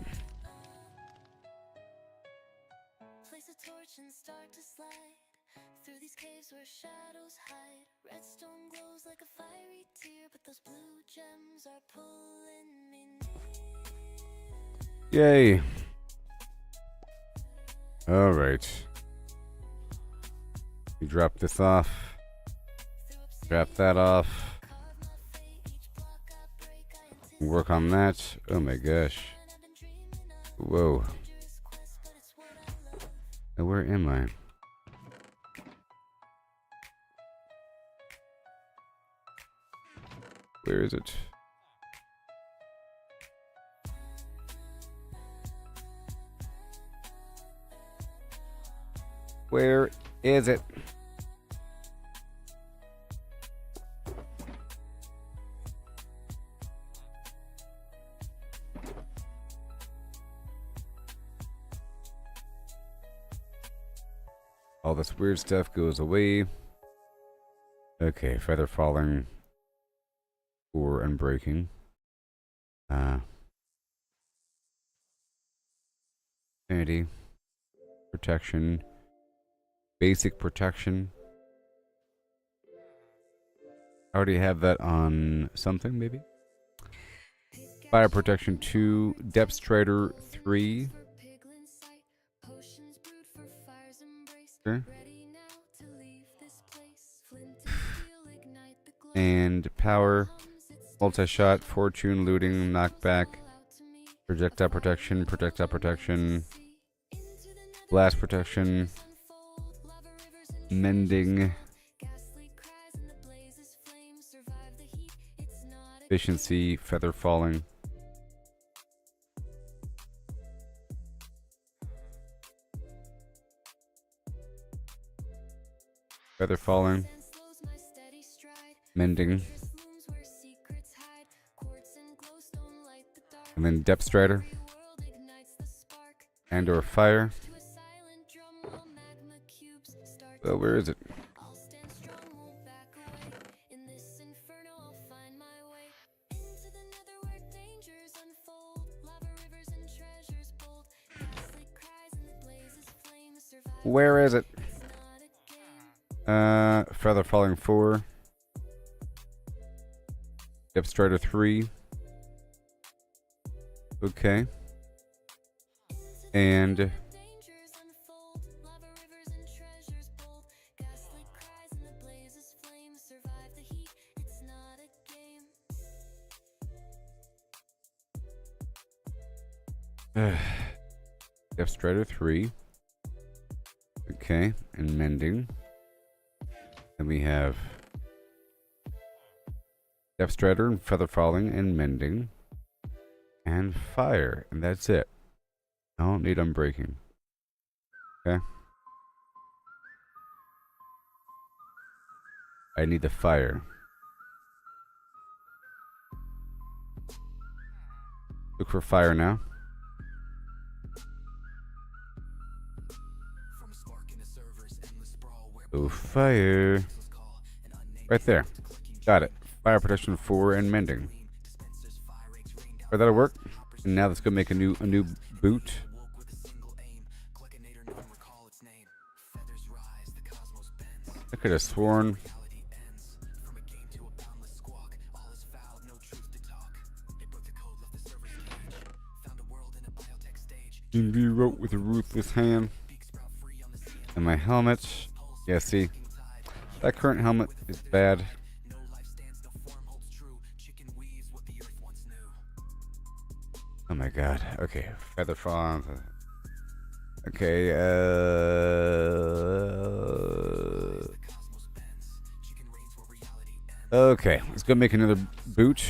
Place a torch and start to slide through these caves where shadows hide. Redstone glows like a fiery tear, but those blue gems are pulling me near. Yay. Alright. You drop this off. Drop that off. Work on that. Oh my gosh. Whoa. Where am I? Where is it? Where is it? All this weird stuff goes away. Okay, feather falling. Or unbreaking. Sanity. Protection. Basic protection. I already have that on something, maybe? Fire protection 2. Depth strider 3. Sure. And power. Multi-shot, fortune, looting, knockback, projectile protection, blast protection, mending, efficiency, feather falling. Feather falling, mending. And then depth strider and or fire. Well, where is it? Where is it? Feather falling 4. Depth strider 3. Okay. And Depth strider 3. Okay, and mending. Then we have depth strider and feather falling and mending. And fire, and that's it. I don't need unbreaking. Okay. I need the fire. Look for fire now. Oh, fire. Right there. Got it. Fire protection 4 and mending. Alright, that'll work. And now let's go make a new boot. I could have sworn. Be wrote with a ruthless hand. And my helmet. Yeah, see. That current helmet is bad. Oh my god. Okay. Feather fall. Okay, okay, let's go make another boot.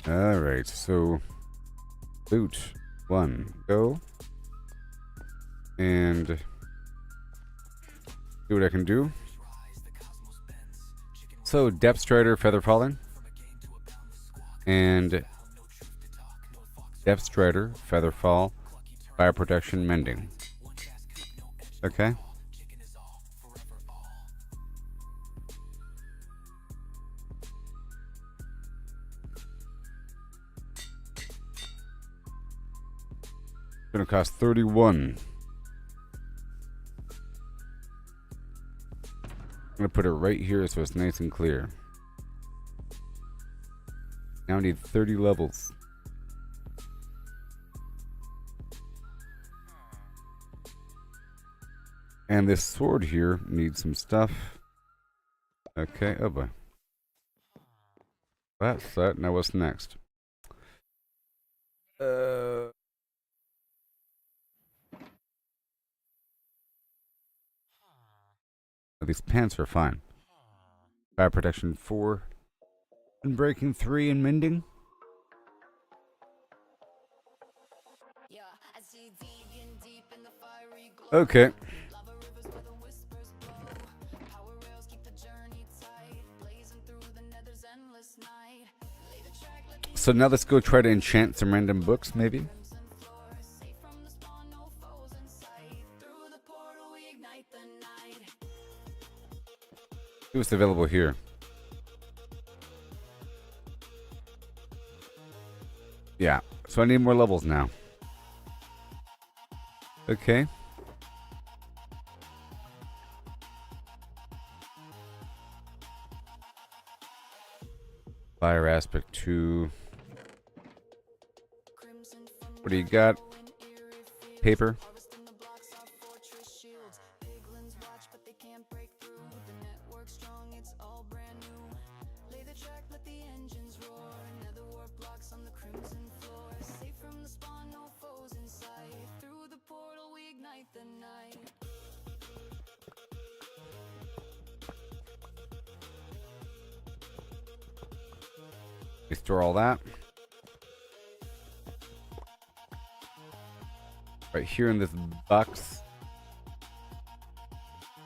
Alright, so boot 1, go. And see what I can do. So depth strider, feather falling. And depth strider, feather fall, fire protection, mending. Okay. Gonna cost 31. I'm gonna put it right here so it's nice and clear. Now I need 30 levels. And this sword here needs some stuff. Okay, oh boy. That's that. Now what's next? These pants are fine. Fire protection 4. And breaking 3 and mending. Okay. So now let's go try to enchant some random books, maybe? See what's available here. Yeah, so I need more levels now. Okay. Fire aspect 2. What do you got? Paper. We store all that. Right here in this box.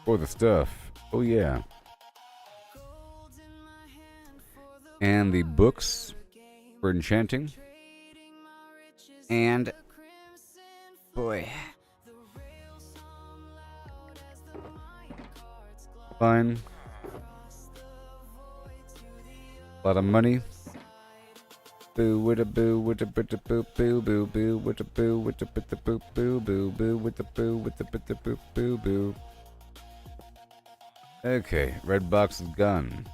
Oh, the stuff. Oh, yeah. And the books for enchanting. And boy. Fine. A lot of money. Boo with a boo with a bit boo boo boo boo with a boo with a bit boo boo boo boo with a boo with a bit boo boo boo. Okay, red box is gone.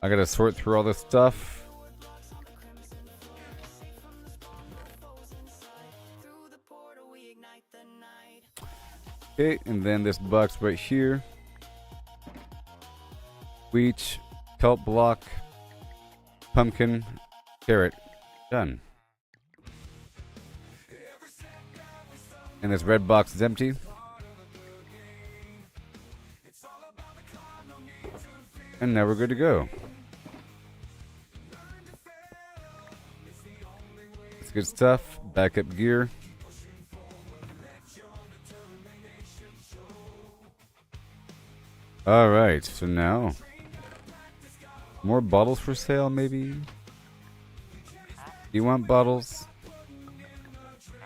I gotta sort through all this stuff. Okay, and then this box right here. Wheat, kelp block, pumpkin, carrot. Done. And this red box is empty. And now we're good to go. It's good stuff. Backup gear. Alright, so now more bottles for sale, maybe? Do you want bottles?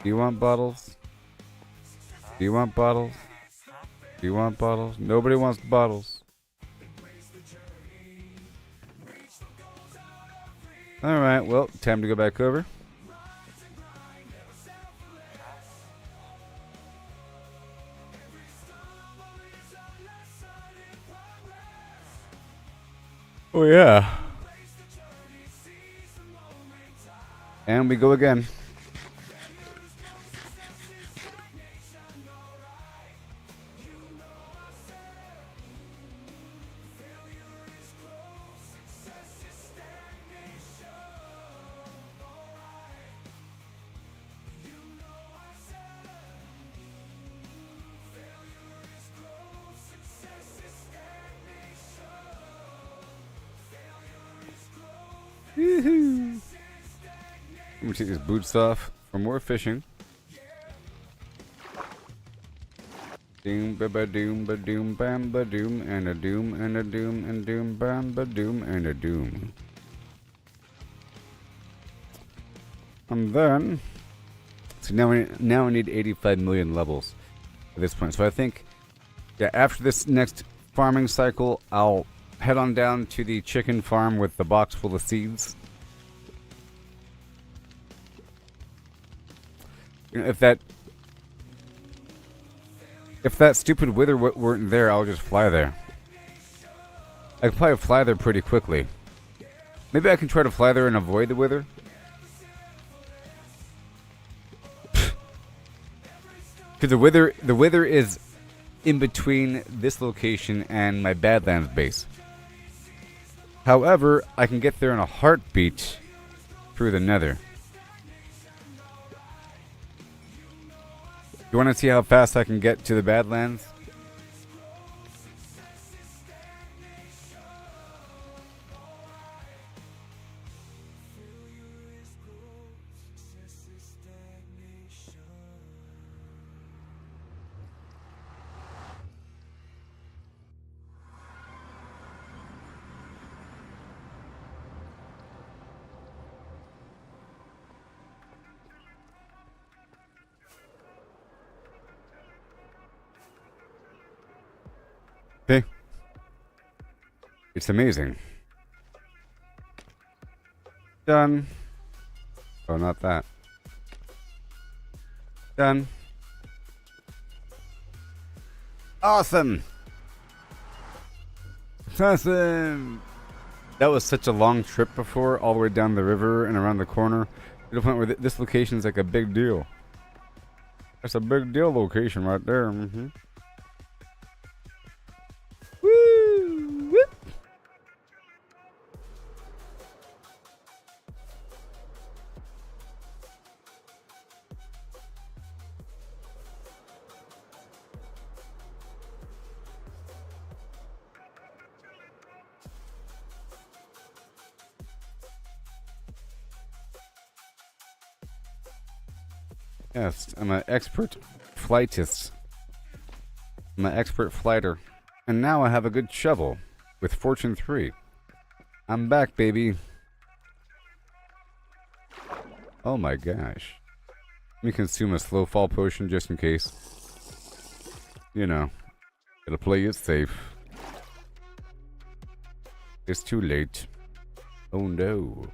Do you want bottles? Do you want bottles? Do you want bottles? Nobody wants bottles. Alright, well, time to go back over. Oh yeah. And we go again. Woohoo! I'm gonna take these boots off for more fishing. Doom ba ba doom ba doom bam ba doom and a doom and a doom and doom bam ba doom and a doom. And then so now I need 85 million levels at this point. So I think yeah, after this next farming cycle I'll head on down to the chicken farm with the box full of seeds. If If that stupid wither weren't there, I'll just fly there. I could probably fly there pretty quickly. Maybe I can try to fly there and avoid the wither. Because the wither is in between this location and my Badlands base. However, I can get there in a heartbeat through the nether. You want to see how fast I can get to the Badlands? Okay. It's amazing. Done. Oh, not that. Done. Awesome. Awesome. That was such a long trip before, all the way down the river and around the corner, to the point where this location is like a big deal. That's a big deal location right there. Mm-hmm. Woo! Whoop. Yes, I'm an expert flightist. I'm an expert flighter. And now I have a good shovel with Fortune 3. I'm back, baby. Oh my gosh. Let me consume a slow fall potion just in case. You know, gotta play it safe. It's too late. Oh no.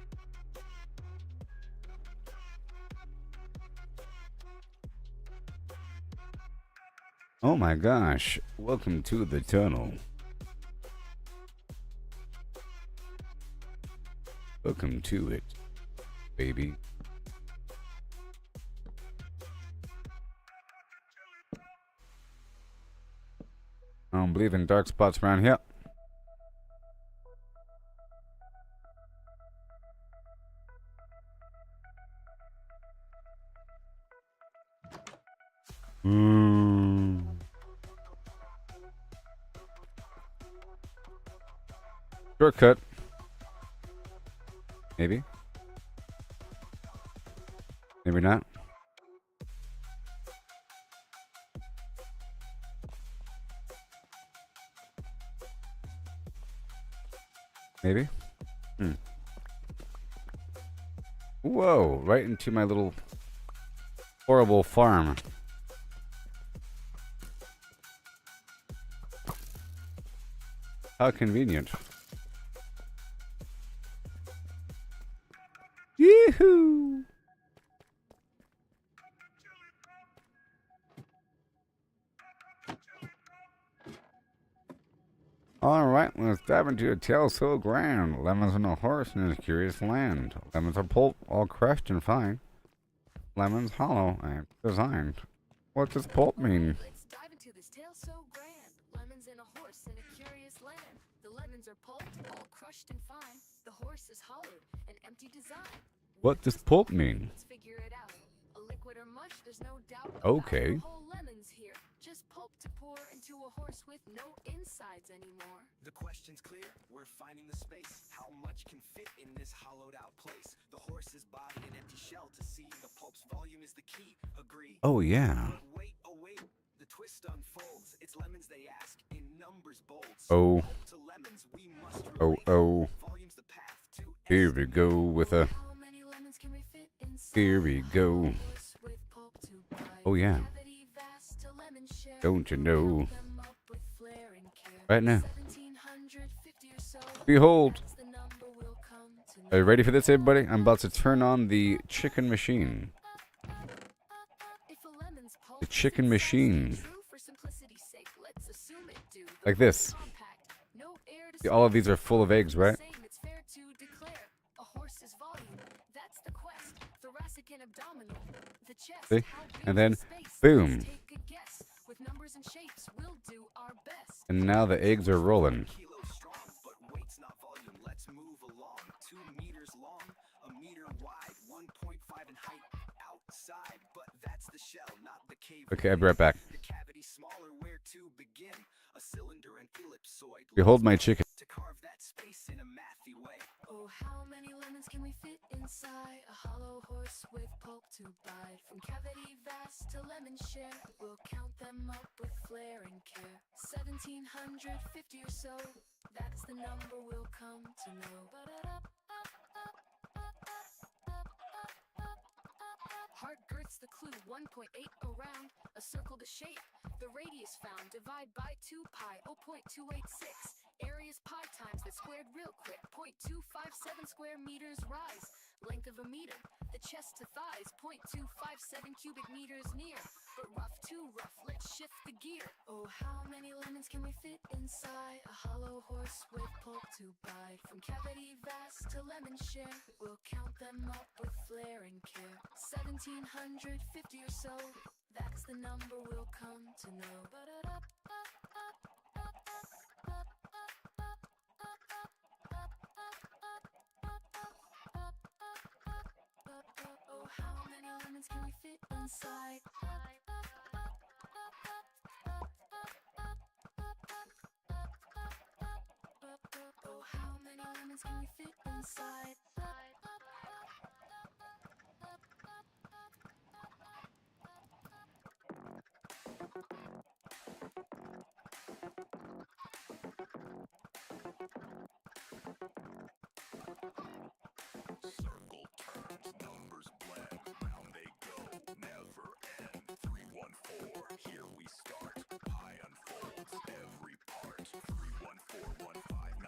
Oh my gosh, welcome to the tunnel. Welcome to it, baby. I don't believe in dark spots around here. Shortcut. Maybe. Maybe not. Maybe. Whoa, right into my little horrible farm. How convenient. Yee-hoo! Alright, let's dive into a tale so grand. Lemons and a horse in a curious land. Lemons are pulp, all crushed and fine. Lemons hollow and designed. What does pulp mean? Let's dive into this tale so grand. Lemons and a horse in a curious land. The lemons are pulped, all crushed and fine. The horse is hollowed, an empty design. What does pulp mean? Let's figure it out. A liquid or mush, there's no doubt. Okay. Whole lemons here. Just pulp to pour into a horse with no insides anymore. The question's clear, we're finding the space. How much can fit in this hollowed out place? The horse's body, an empty shell to see. The pulp's volume is the key, agree? Oh yeah. But wait, oh wait, the twist unfolds. It's lemons they ask, in numbers bold. Oh. Pulp to lemons, we must Oh, relate. oh. Volume's the path to Here we go with a... How many lemons can we fit inside? Here we go. Horse with pulp to bite. Oh yeah. Cavity vast to lemon share. Don't you know? Them up with flair and care. Right now. 1750 or so. Behold. That's the number we'll come to Are you know. ready for this, everybody? I'm about to turn on the chicken machine. If a lemon's pulp The chicken is machine. true for simplicity, Like this. compact. No air to See, all of these are full of eggs, right? same, it's fair to declare. A horse's volume, that's the quest. Thoracic and abdominal, the chest. See? How big And then, is space? boom. Let's take a guess. With numbers and shapes, we'll do our best. And now the eggs are rolling. Kilos strong, but weight's not volume. Let's move along. 2 meters long, a meter wide, 1.5 in height outside. But that's the shell, not the cave. Okay, I'll be right back. The cavity smaller, where to begin? A cylinder and ellipsoid. Behold my chicken. To carve that space in a mathy way. Oh, how many lemons can we fit inside a hollow horse with pulp to bite? From cavity vast to lemon share, we'll count them up with flair and care. 1750 or so, that's the number we'll come to know. Heart girth's the clue, 1.8 around, a circle to shape. The radius found, divide by 2 pi, 0.286. Area's pi times that squared real quick, 0.257 square meters rise. Length of a meter, the chest to thighs, 0.257 cubic meters near. But rough too rough, let's shift the gear. Oh, how many lemons can we fit inside a hollow horse with pulp to bite? From cavity vast to lemon share, we'll count them up with flair and care. 1750 or so, that's the number we'll come to know. Oh, how many lemons can we fit inside? Oh, how many lemons can we fit inside? Circle turns, numbers blend, round they go, never end. 314, here we start. Pi unfolds every part. 314159,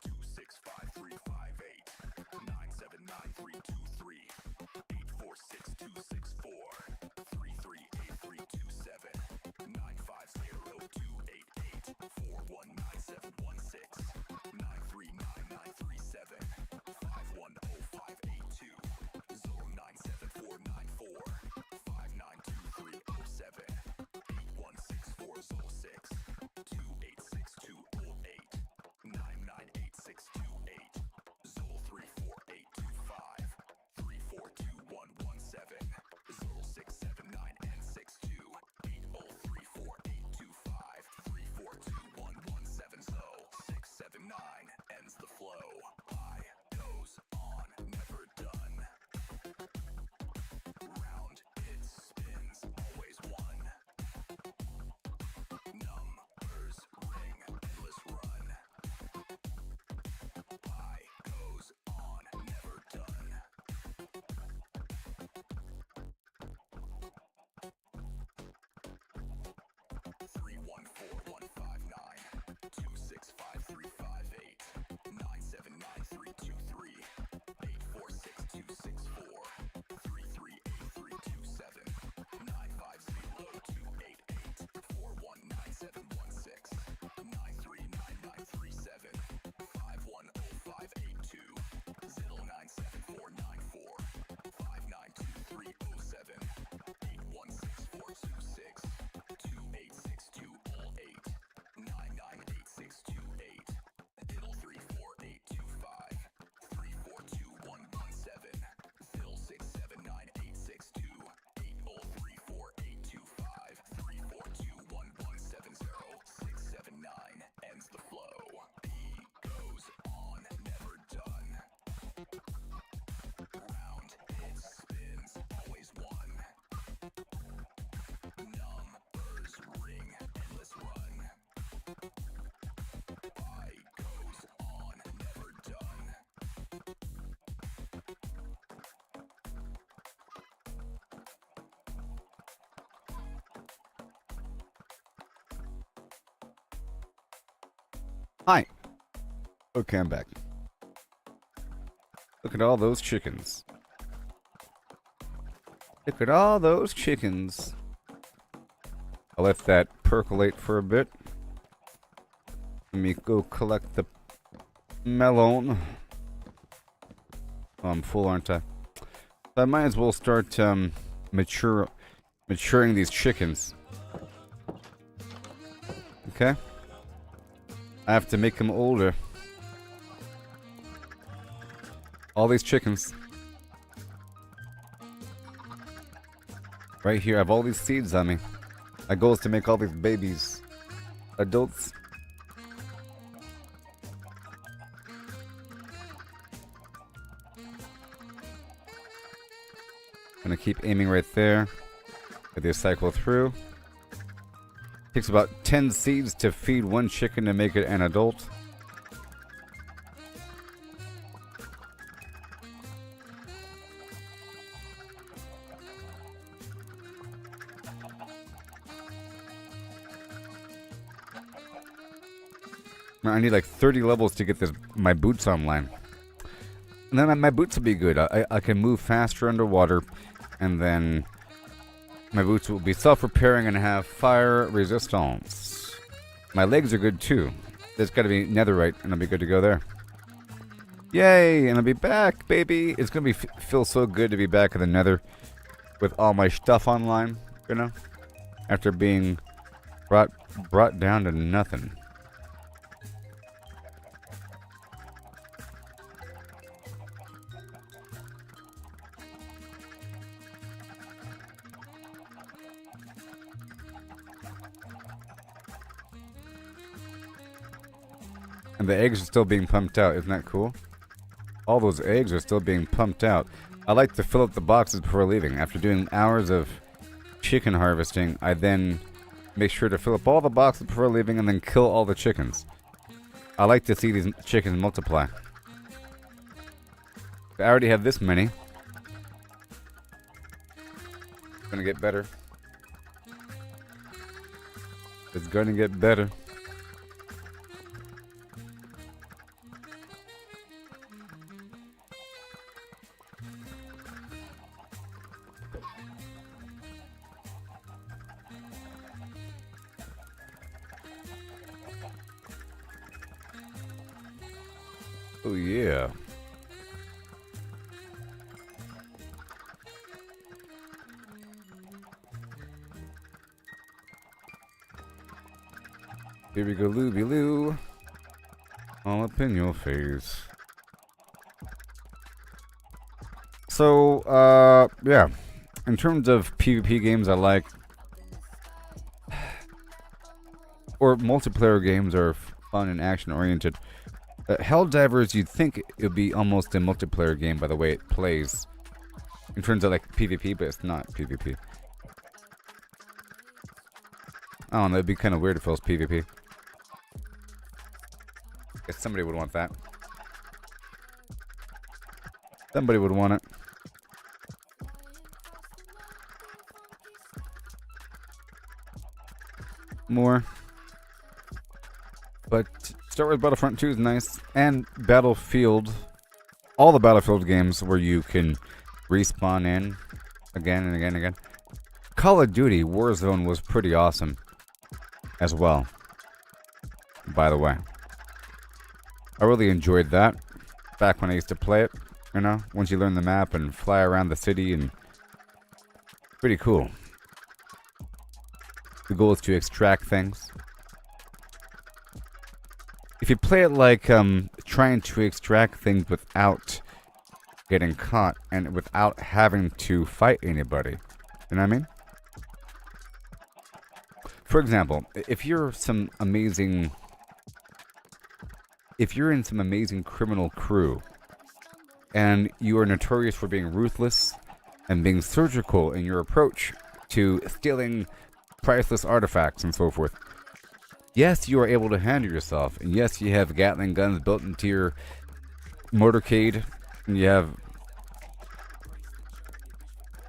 265,358, 979,323, 846,264, 338327, 950,288, 419716, 939937. 510582, 097494, 592307, 816406, 286208, 998628, 34825, 342117, 0679 and 62, 803485, 342117, so 679 ends the flow. Pi goes on, never done. Round it spins, always one. Numbers ring, endless run. Pi goes on, never done. 314159, 265,358, 979,323, 846,264, 338327, 950,288, 419716, 939937, 510582, 097494, 592307, 816426, 286208, 998628, Diddle 34825, 342117, Phil 679862, 803485, 342117, 0679 ends the flow. P goes on, never done. Round it spins, always one. Numbers ring, endless run. Pi goes on, never done. Hi. Okay, I'm back. Look at all those chickens. Look at all those chickens. I'll let that percolate for a bit. Let me go collect the melon. Oh, I'm full, aren't I? So I might as well start maturing these chickens. Okay? I have to make them older. All these chickens. Right here, I have all these seeds on me. My goal is to make all these babies adults. Gonna keep aiming right there. Let they cycle through. Takes about 10 seeds to feed one chicken to make it an adult. I need like 30 levels to get my boots online. And then my boots will be good. I can move faster underwater, and then my boots will be self-repairing and have fire resistance. My legs are good too. There's got to be netherite, and I'll be good to go there. Yay! And I'll be back, baby. It's gonna feel so good to be back in the nether with all my stuff online. You know, after being brought down to nothing. And the eggs are still being pumped out. Isn't that cool? All those eggs are still being pumped out. I like to fill up the boxes before leaving. After doing hours of chicken harvesting, I then make sure to fill up all the boxes before leaving and then kill all the chickens. I like to see these chickens multiply. I already have this many. It's gonna get better. It's gonna get better. Oh yeah. Here we go, Looby Loo. All up in your face. So, yeah. In terms of PvP games I like, or multiplayer games are fun and action-oriented. Helldivers, you'd think it would be almost a multiplayer game by the way it plays. In terms of like PvP, but it's not PvP. I don't know, it'd be kind of weird if it was PvP. Guess somebody would want that. Somebody would want it. More. But Star Wars Battlefront 2 is nice. And Battlefield. All the Battlefield games where you can respawn in again and again and again. Call of Duty Warzone was pretty awesome as well, by the way. I really enjoyed that back when I used to play it. You know, once you learn the map and fly around the city, and pretty cool. The goal is to extract things. If you play it like trying to extract things without getting caught and without having to fight anybody, you know what I mean? For example, if you're in some amazing criminal crew and you are notorious for being ruthless and being surgical in your approach to stealing priceless artifacts and so forth, yes, you are able to handle yourself, and yes, you have Gatling guns built into your motorcade, and you have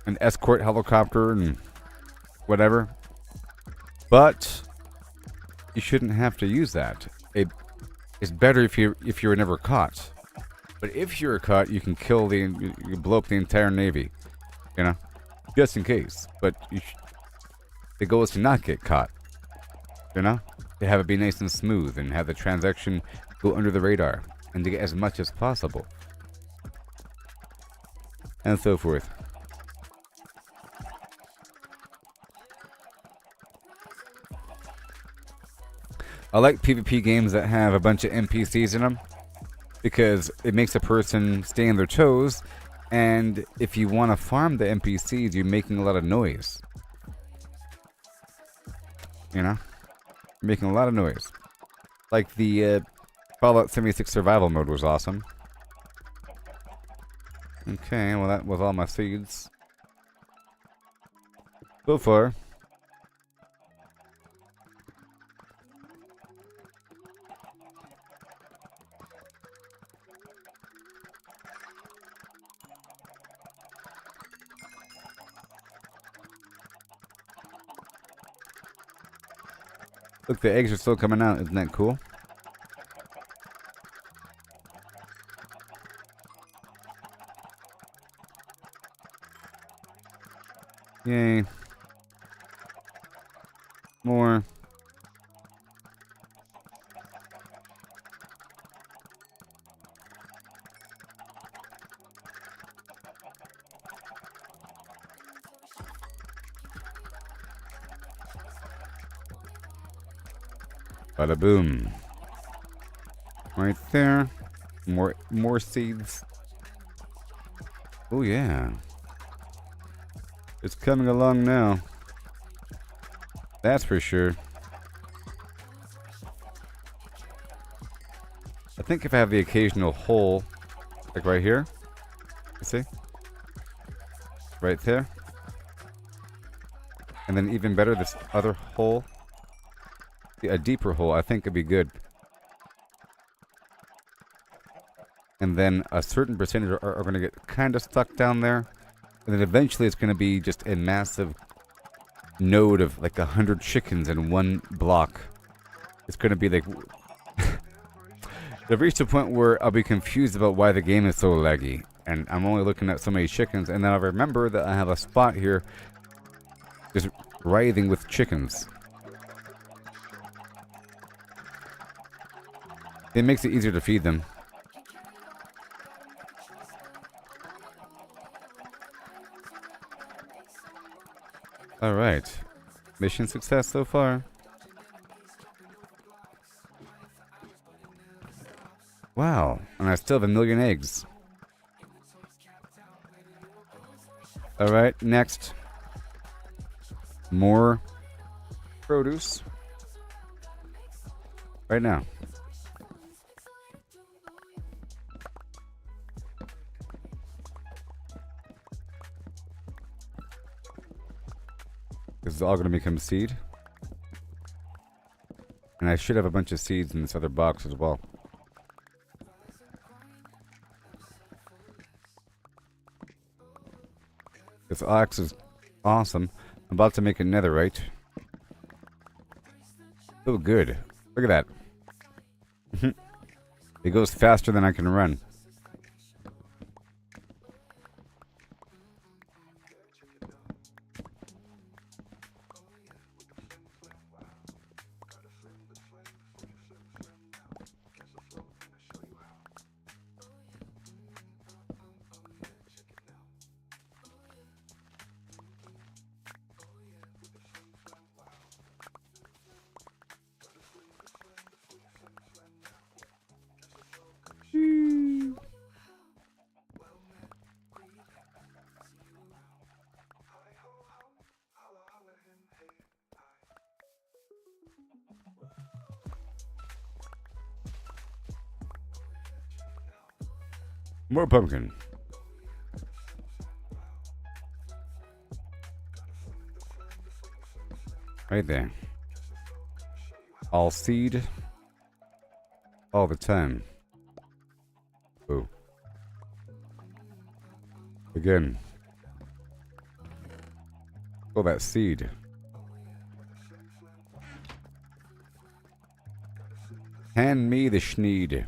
an escort helicopter and whatever. But you shouldn't have to use that. It's better if you're never caught. But if you're caught, you can you blow up the entire Navy, you know, just in case. But the goal is to not get caught, you know. to have it be nice and smooth and have the transaction go under the radar and to get as much as possible. And so forth. I like PvP games that have a bunch of NPCs in them because it makes a person stay on their toes, and if you want to farm the NPCs, you're making a lot of noise. You know? You're making a lot of noise. Like the Fallout 76 survival mode was awesome. Okay, well that was all my seeds. So far. Look, the eggs are still coming out. Isn't that cool? Yay. More. Bada boom. Right there. More seeds. Oh yeah. It's coming along now. That's for sure. I think if I have the occasional hole, like right here, you see? Right there. And then even better, this other hole. A deeper hole, I think, would be good. And then a certain percentage are going to get kind of stuck down there. And then eventually it's going to be just a massive node of like 100 chickens in one block. It's going to be like... I've reached a point where I'll be confused about why the game is so laggy. And I'm only looking at so many chickens. And then I'll remember that I have a spot here just writhing with chickens. It makes it easier to feed them. Alright. Mission success so far. Wow. And I still have 1 million eggs. Alright, next. More produce. Right now. This is all going to become seed. And I should have a bunch of seeds in this other box as well. This ox is awesome. I'm about to make a netherite. So good. Look at that. It goes faster than I can run. More pumpkin. Right there. All seed. All the time. Oh. Again. Oh, that seed. Hand me the schneed.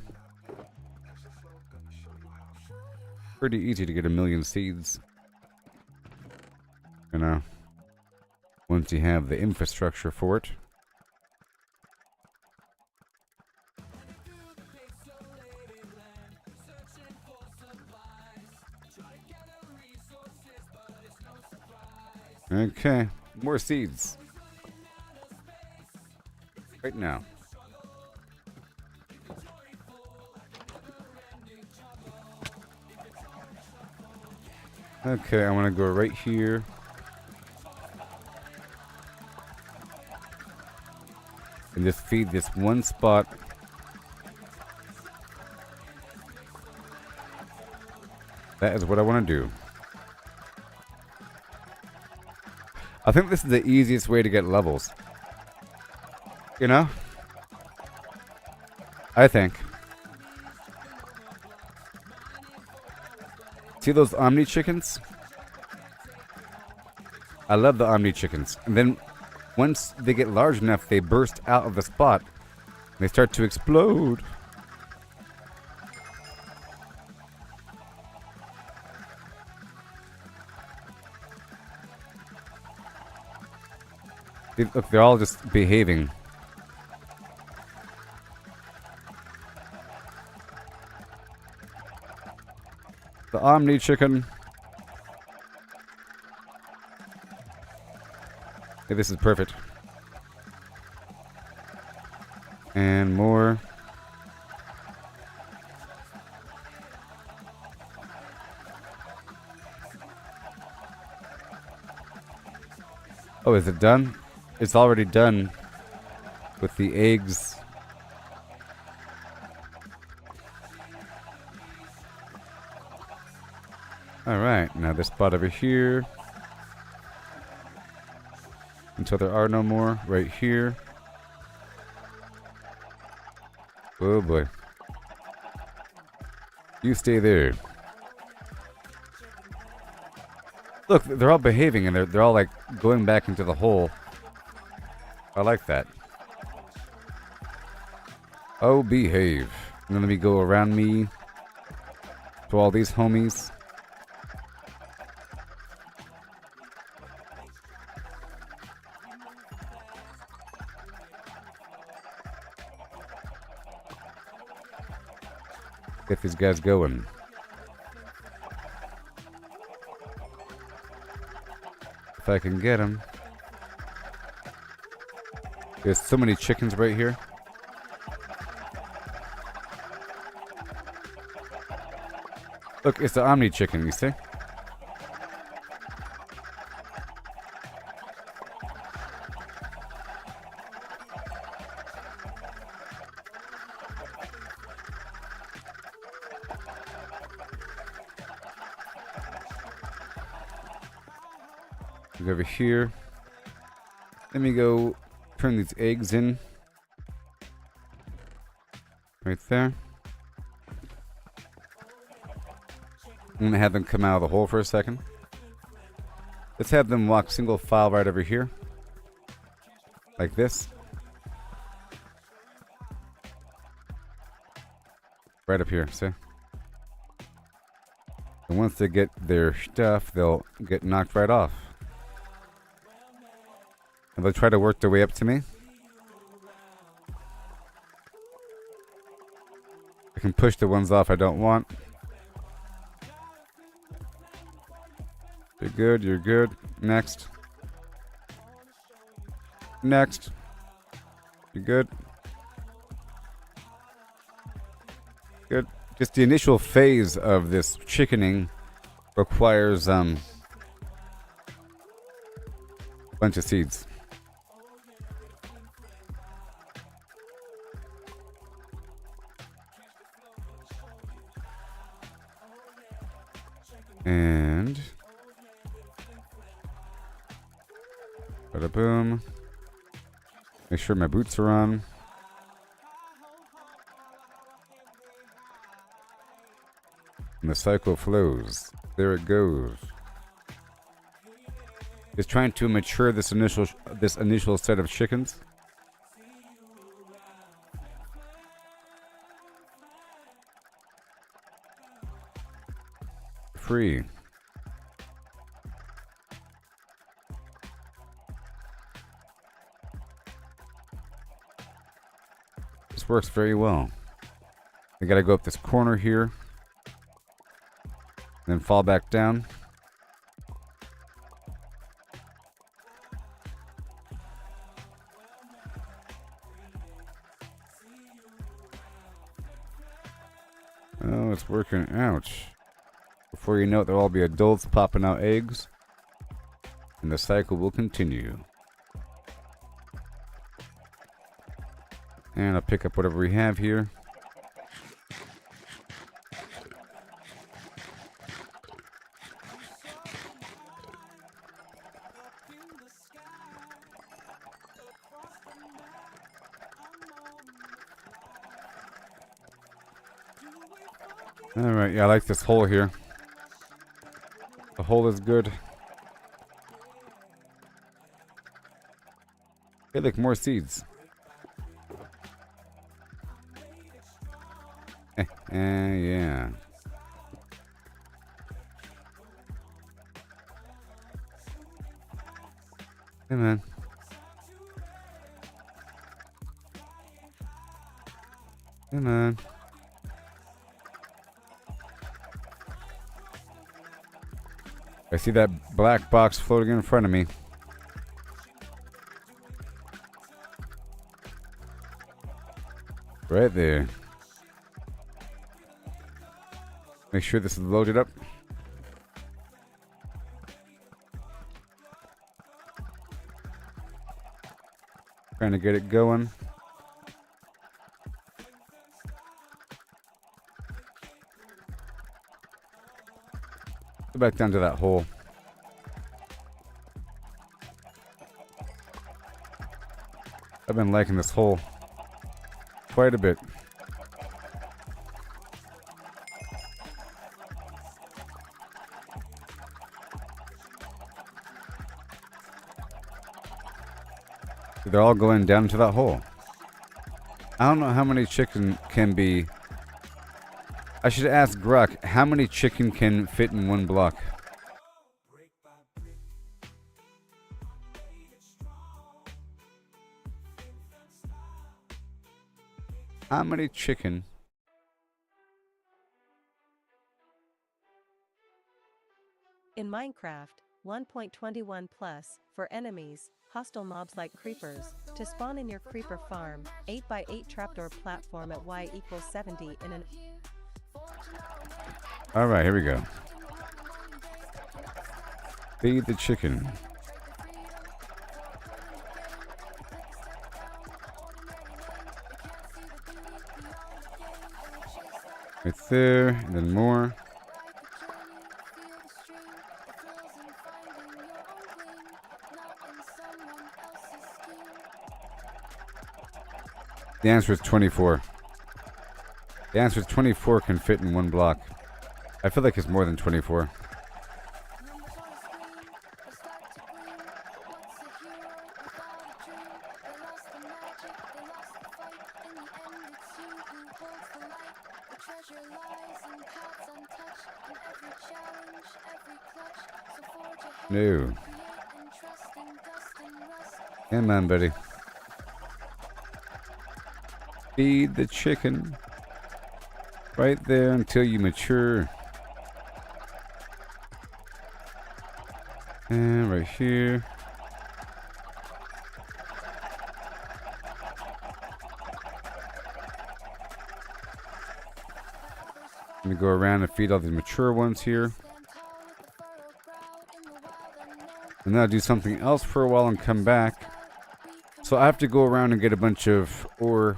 Pretty easy to get 1 million seeds. You know, once you have the infrastructure for it. Okay, more seeds. Right now. Okay, I want to go right here. And just feed this one spot. That is what I want to do. I think this is the easiest way to get levels. You know? I think. See those Omni chickens? I love the Omni chickens. And then once they get large enough, they burst out of the spot. And they start to explode. Look, they're all just behaving. The Omni chicken. Okay, this is perfect. And more. Oh, is it done? It's already done with the eggs. Alright, now this spot over here. Until there are no more, right here. Oh boy. You stay there. Look, they're all behaving and they're all like going back into the hole. I like that. Oh, behave. And then let me go around me to all these homies. Get these guys going. If I can get them. There's so many chickens right here. Look, it's the Omni chicken, you see? Go over here. Let me go turn these eggs in. Right there. I'm going to have them come out of the hole for a second. Let's have them walk single file right over here. Like this. Right up here, see? And once they get their stuff, they'll get knocked right off. And they'll try to work their way up to me. I can push the ones off I don't want. You're good, you're good. Next. Next. You're good. Good. Just the initial phase of this chickening requires a bunch of seeds. And bada boom. Make sure my boots are on. And the cycle flows. There it goes. Just trying to mature this initial set of chickens. Free. This works very well. I gotta go up this corner here. Then fall back down. working out. Before you know it, there'll all be adults popping out eggs. And the cycle will continue. And I'll pick up whatever we have here. Alright, yeah, I like this hole here. The hole is good. Hey, look, more seeds. Yeah. Hey, man. Hey, man. I see that black box floating in front of me. Right there. Make sure this is loaded up. Trying to get it going. Go back down to that hole. I've been liking this hole quite a bit. They're all going down into that hole. I don't know how many chicken can be. I should ask Gruck, how many chicken can fit in one block? How many chicken? In Minecraft 1.21 plus, for enemies, hostile mobs like creepers, to spawn in your creeper farm, 8x8 trapdoor platform at y equals 70 in an... Alright, here we go. Feed the chicken. Right there, and then more. The answer is 24. The answer is 24 can fit in one block. I feel like it's more than 24. No. Come on, buddy. Feed the chicken. Right there until you mature. And right here. Let me go around and feed all the mature ones here. And then I'll do something else for a while and come back. So I have to go around and get a bunch of ore.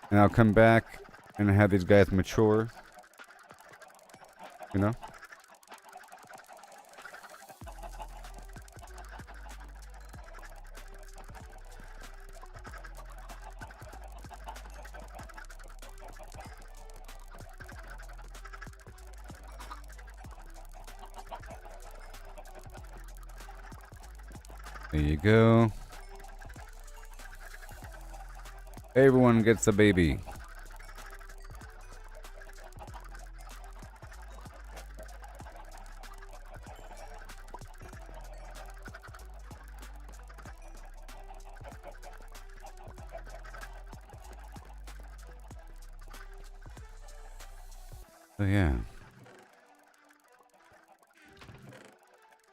And I'll come back and have these guys mature. You know? There you go. Everyone gets a baby. So yeah.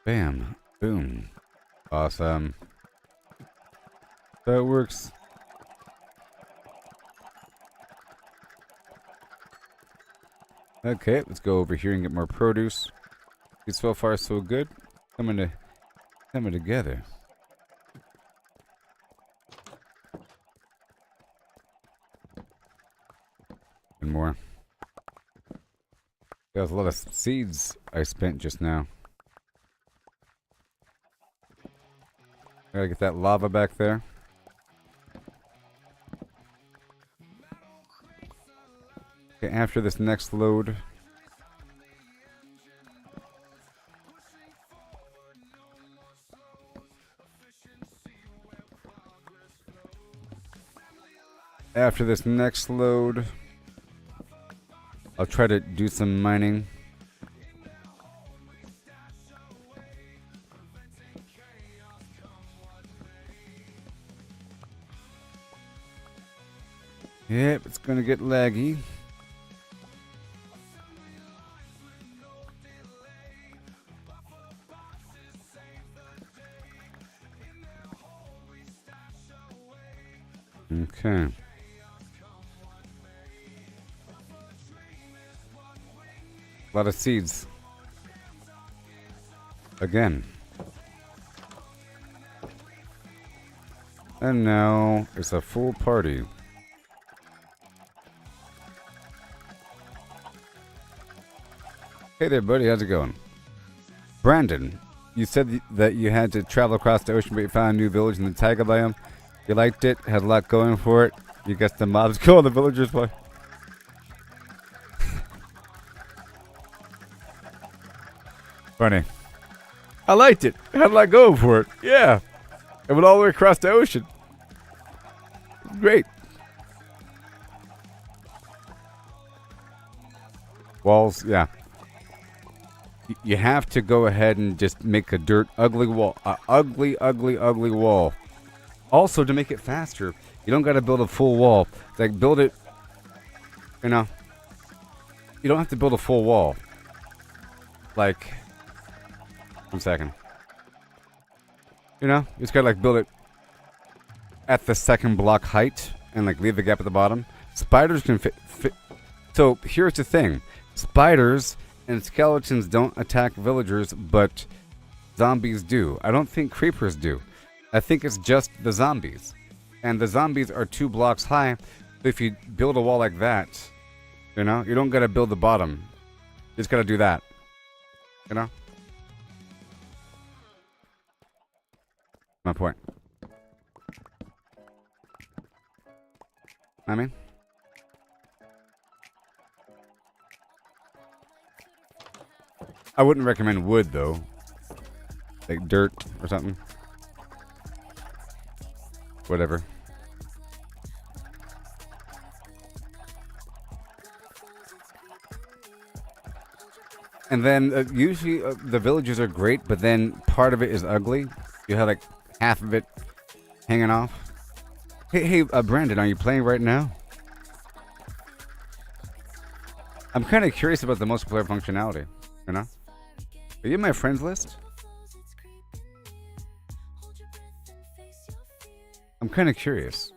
Bam. Boom. Awesome. That works. Okay, let's go over here and get more produce. So far, so good. Coming together. And more. There was a lot of seeds I spent just now. Gotta get that lava back there. Okay, after this next load. After this next load, I'll try to do some mining. Yep, it's gonna get laggy. Okay. A lot of seeds. Again. And now it's a full party. Hey there, buddy. How's it going? Brandon, you said that you had to travel across the ocean, but you found a new village in the taiga biome. You liked it, had a lot going for it. You guess the mobs kill the villagers. Why? Funny. I liked it. Had a lot going for it. Yeah. It went all the way across the ocean. Great. Walls, yeah. You have to go ahead and just make a ugly wall. Ugly wall. Also, to make it faster, you don't got to build a full wall. Like, build it, you know. You don't have to build a full wall. Like, 1 second. You know, you just got to, like, build it at the second block height and, like, leave the gap at the bottom. Spiders can fit. So, here's the thing. Spiders and skeletons don't attack villagers, but zombies do. I don't think creepers do. I think it's just the zombies. And the zombies are 2 blocks high. So if you build a wall like that, you know, you don't gotta build the bottom. You just gotta do that. You know? My point. I mean? I wouldn't recommend wood, though. Like dirt or something. Whatever. And then usually the villages are great, but then part of it is ugly. You have like half of it hanging off. Hey, Brandon, are you playing right now? I'm kind of curious about the multiplayer functionality, you know? Are you in my friends list? I'm kind of curious.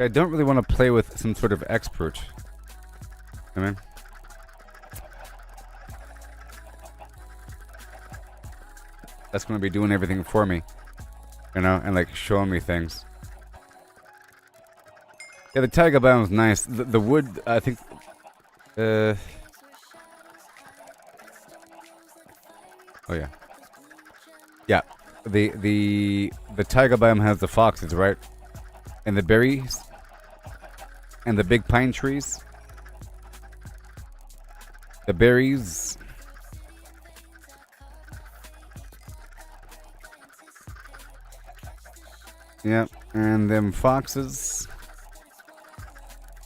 I don't really want to play with some sort of expert. I mean, that's going to be doing everything for me, you know, and like showing me things. Yeah, the taiga biome is nice. The wood, I think, oh yeah, yeah. The taiga biome has the foxes, right, and the berries, and the big pine trees. The berries. Yeah, and them foxes.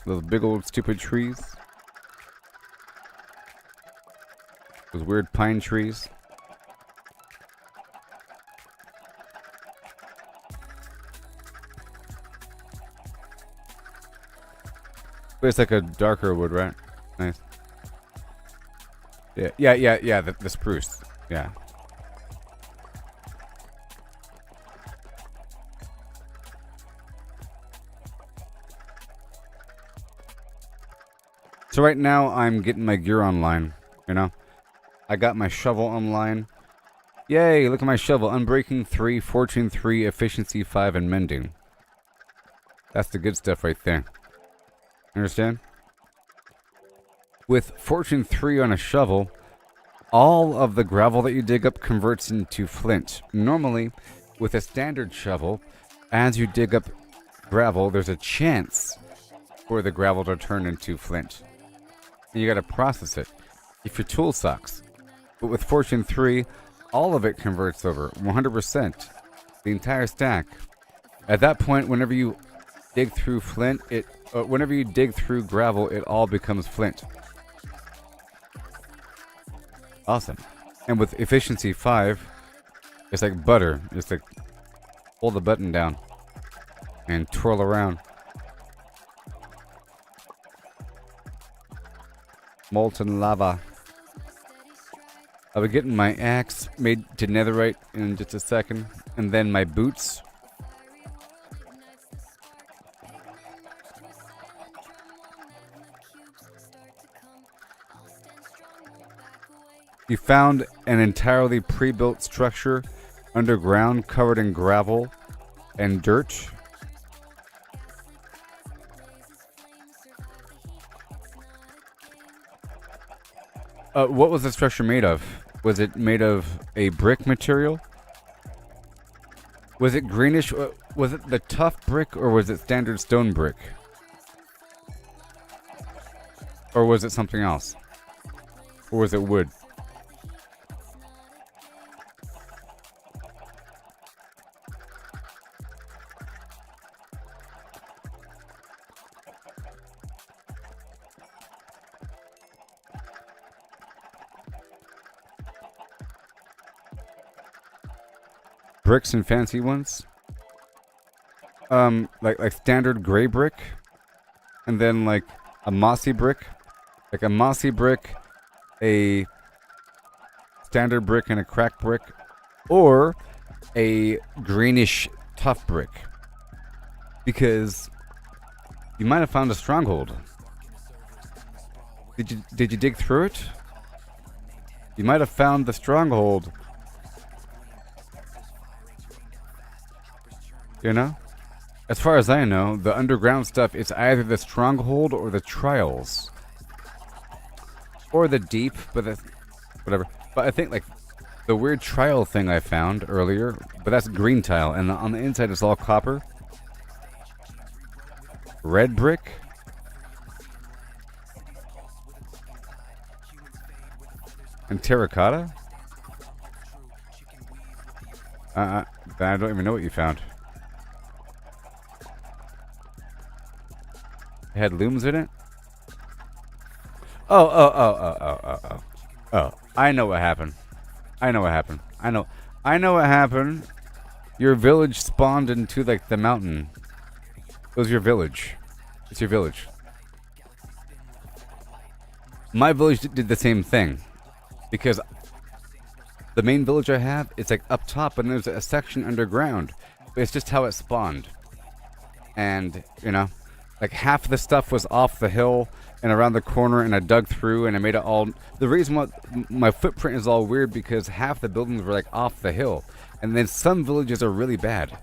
Those big old stupid trees. Those weird pine trees. But it's like a darker wood, right? Nice. Yeah, the spruce. Yeah. So right now I'm getting my gear online, you know? I got my shovel online. Yay, look at my shovel. Unbreaking 3, Fortune 3, Efficiency 5, and Mending. That's the good stuff right there. Understand? With Fortune 3 on a shovel, all of the gravel that you dig up converts into flint. Normally, with a standard shovel, as you dig up gravel, there's a chance for the gravel to turn into flint. And you gotta process it if your tool sucks. But with Fortune 3, all of it converts over 100%. The entire stack. At that point, whenever you dig through flint, whenever you dig through gravel, it all becomes flint. Awesome. And with Efficiency 5, it's like butter. It's like pull the button down and twirl around. Molten lava. I'll be getting my axe made to netherite in just a second. And then my boots. You found an entirely pre-built structure underground covered in gravel and dirt. What was the structure made of? Was it made of a brick material? Was it greenish? Was it the tough brick or was it standard stone brick? Or was it something else? Or was it wood? Bricks and fancy ones. Like standard gray brick, and then like a mossy brick, a standard brick and a cracked brick, or a greenish tough brick. Because you might have found a stronghold. Did you dig through it? You might have found the stronghold. You know? As far as I know, the underground stuff is either the stronghold or the trials. Or the deep, but that's whatever. But I think like the weird trial thing I found earlier, but that's green tile, and on the inside it's all copper. Red brick. And terracotta? I don't even know what you found. It had looms in it? Oh, I know what happened. I know what happened. Your village spawned into like the mountain. It was your village. It's your village. My village did the same thing. Because the main village I have, it's like up top and there's a section underground. But it's just how it spawned. And, you know, like half of the stuff was off the hill and around the corner, and I dug through and I made it all. The reason why my footprint is all weird because half the buildings were like off the hill, and then some villages are really bad.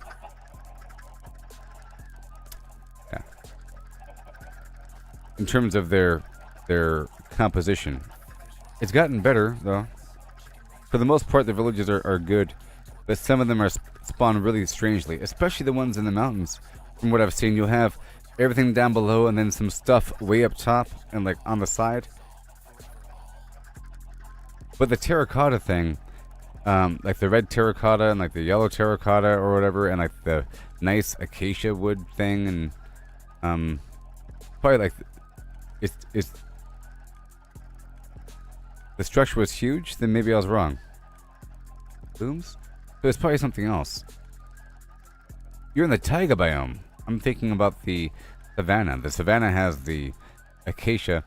Yeah. In terms of their composition, it's gotten better though. For the most part, the villages are good, but some of them are spawned really strangely, especially the ones in the mountains. From what I've seen, you'll have everything down below and then some stuff way up top and like on the side. But the terracotta thing, like the red terracotta and like the yellow terracotta or whatever, and like the nice acacia wood thing, and probably like it's the structure was huge, then maybe I was wrong. Looms? So it's probably something else. You're in the taiga biome. I'm thinking about the savannah. The savannah has the acacia,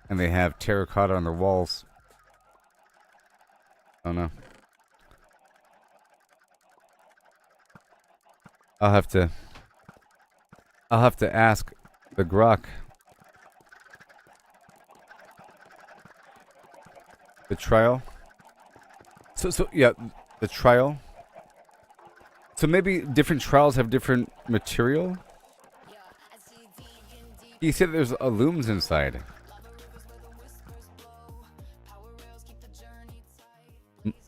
and they have terracotta on their walls. Oh no. I'll have to ask the grok. The trial. So yeah, the trial. So maybe different trials have different material. You said there's looms inside.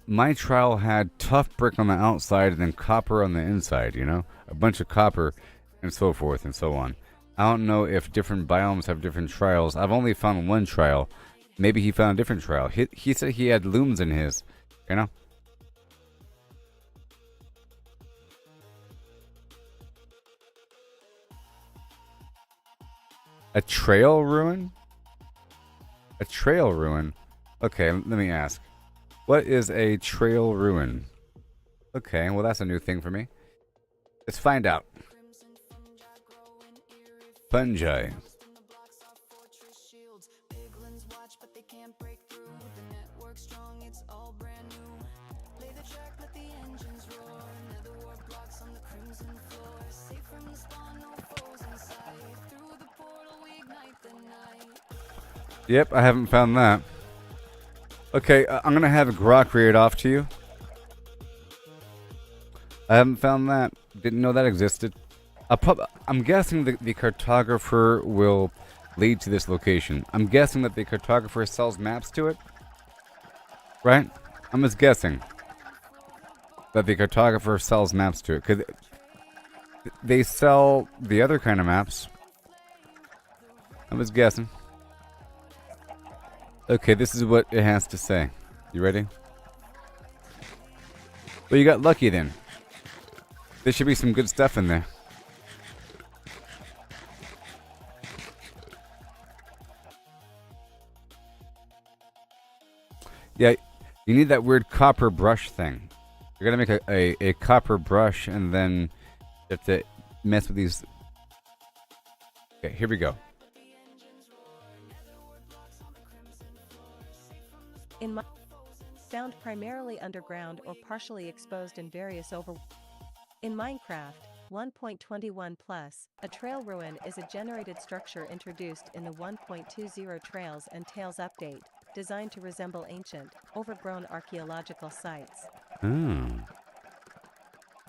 My trial had tough brick on the outside and then copper on the inside, you know? A bunch of copper and so forth and so on. I don't know if different biomes have different trials. I've only found one trial. Maybe he found a different trial. He said he had looms in his, you know? A trail ruin? A trail ruin? Okay, let me ask. What is a trail ruin? Okay, well that's a new thing for me. Let's find out. Fungi. Yep, I haven't found that. Okay, I'm gonna have Grok read it off to you. I haven't found that. Didn't know that existed. I'm guessing that the cartographer will lead to this location. I'm guessing that the cartographer sells maps to it. Right? I'm just guessing that the cartographer sells maps to it. Because they sell the other kind of maps. I'm just guessing. Okay, this is what it has to say. You ready? Well, you got lucky then. There should be some good stuff in there. Yeah, you need that weird copper brush thing. You're gonna make a copper brush and then you have to mess with these. Okay, here we go. Found primarily underground or partially exposed in various In Minecraft 1.21 plus, a trail ruin is a generated structure introduced in the 1.20 Trails and Tales update, designed to resemble ancient, overgrown archaeological sites.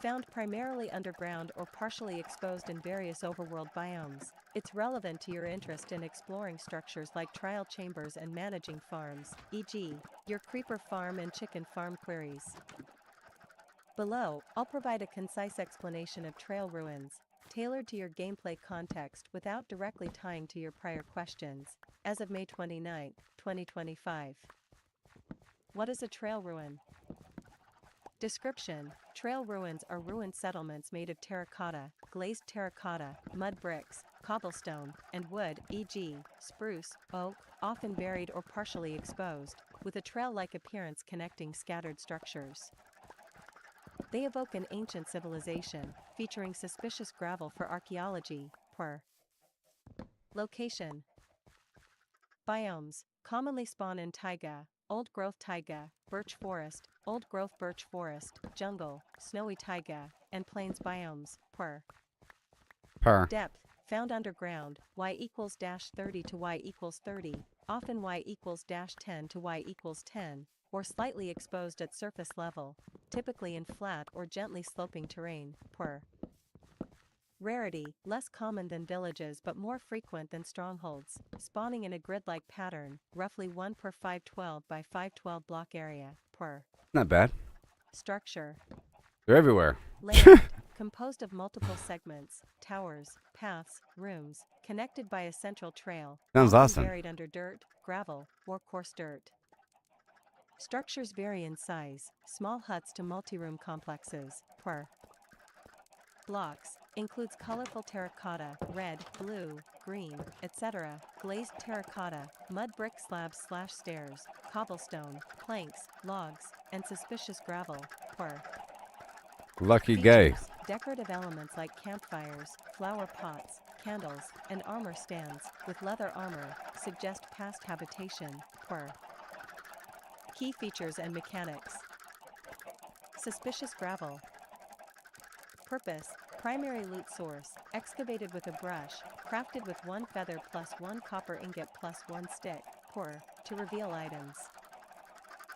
Found primarily underground or partially exposed in various overworld biomes, it's relevant to your interest in exploring structures like trial chambers and managing farms, e.g., your creeper farm and chicken farm queries. Below, I'll provide a concise explanation of trail ruins, tailored to your gameplay context without directly tying to your prior questions, as of May 29, 2025. What is a trail ruin? Description: trail ruins are ruined settlements made of terracotta, glazed terracotta, mud bricks, cobblestone, and wood, e.g., spruce, oak, often buried or partially exposed, with a trail-like appearance connecting scattered structures. They evoke an ancient civilization, featuring suspicious gravel for archaeology, Location: biomes, commonly spawn in taiga, old-growth taiga, birch forest, old-growth birch forest, jungle, snowy taiga, and plains biomes, Depth, found underground, y equals -30 to y equals 30, often y equals -10 to y equals 10, or slightly exposed at surface level, typically in flat or gently sloping terrain, Rarity, less common than villages but more frequent than strongholds, spawning in a grid-like pattern, roughly 1 per 512 by 512 block area, Not bad. Structure: They're everywhere. layout, composed of multiple segments, towers, paths, rooms, connected by a central trail, Sounds often awesome. buried under dirt, gravel, or coarse dirt. Structures vary in size, small huts to multi-room complexes, Blocks, includes colorful terracotta, red, blue, green, etc., glazed terracotta, mud brick slabs/stairs, cobblestone, planks, logs, and suspicious gravel, Lucky gay. Features: decorative elements like campfires, flower pots, candles, and armor stands, with leather armor, suggest past habitation, Key features and mechanics: suspicious gravel. Purpose: primary loot source, excavated with a brush, crafted with 1 feather plus 1 copper ingot plus 1 stick, to reveal items.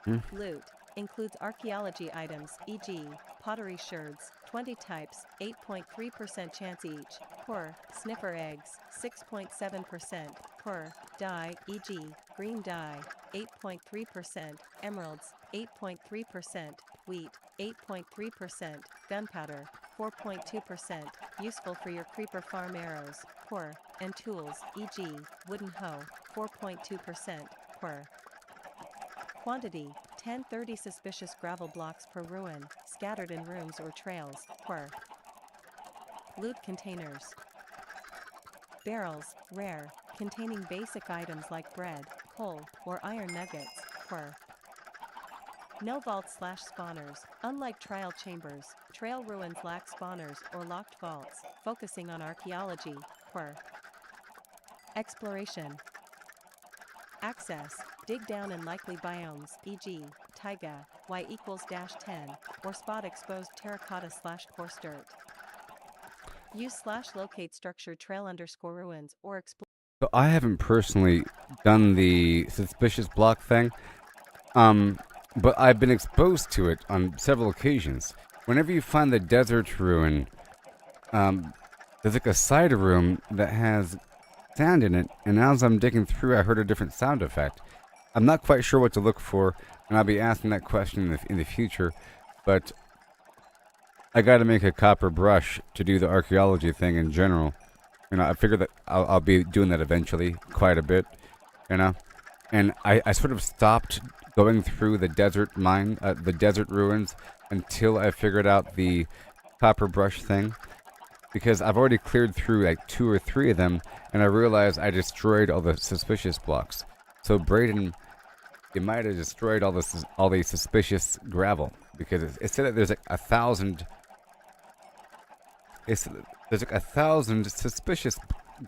Loot includes archaeology items, e.g., pottery sherds, 20 types, 8.3% chance each, per, sniffer eggs, 6.7%, per, dye, e.g., green dye, 8.3%, emeralds, 8.3%, wheat, 8.3%, gunpowder, 4.2%, useful for your creeper farm arrows, per, and tools, e.g., wooden hoe, 4.2%, per. Quantity 10-30 suspicious gravel blocks per ruin, scattered in rooms or trails, per. Loot containers. Barrels, rare, containing basic items like bread, coal, or iron nuggets, per. No vaults/spawners. Unlike trial chambers, trail ruins lack spawners or locked vaults, focusing on archaeology, per. Exploration. Access, dig down in likely biomes, e.g., taiga, y equals -10, or spot exposed terracotta/coarse dirt. Use /locate structured trail _ruins or explore. So I haven't personally done the suspicious block thing, but I've been exposed to it on several occasions. Whenever you find the desert ruin, there's like a side room that has sound in it, and as I'm digging through, I heard a different sound effect. I'm not quite sure what to look for, and I'll be asking that question in the future, but I gotta make a copper brush to do the archaeology thing in general. You know, I figure that I'll be doing that eventually, quite a bit, you know? And I sort of stopped going through the desert the desert ruins, until I figured out the copper brush thing. Because I've already cleared through like 2 or 3 of them, and I realized I destroyed all the suspicious blocks. So Brayden, you might have destroyed all the suspicious gravel, because it said that there's like 1,000. There's like 1,000 suspicious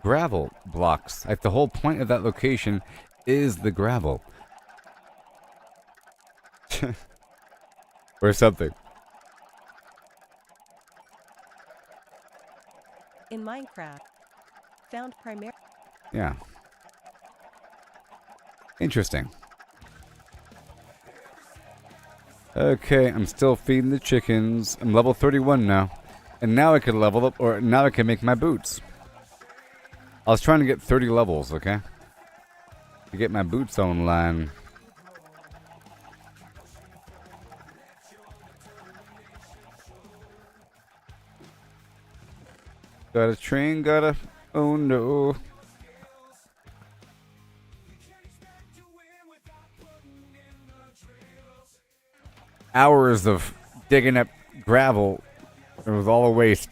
gravel blocks. Like the whole point of that location is the gravel, or something. In Minecraft, found primarily. Yeah. Interesting. Okay, I'm still feeding the chickens. I'm level 31 now. And now I can level up, or now I can make my boots. I was trying to get 30 levels, okay? To get my boots online. Got a train, oh no. Hours of digging up gravel. It was all a waste.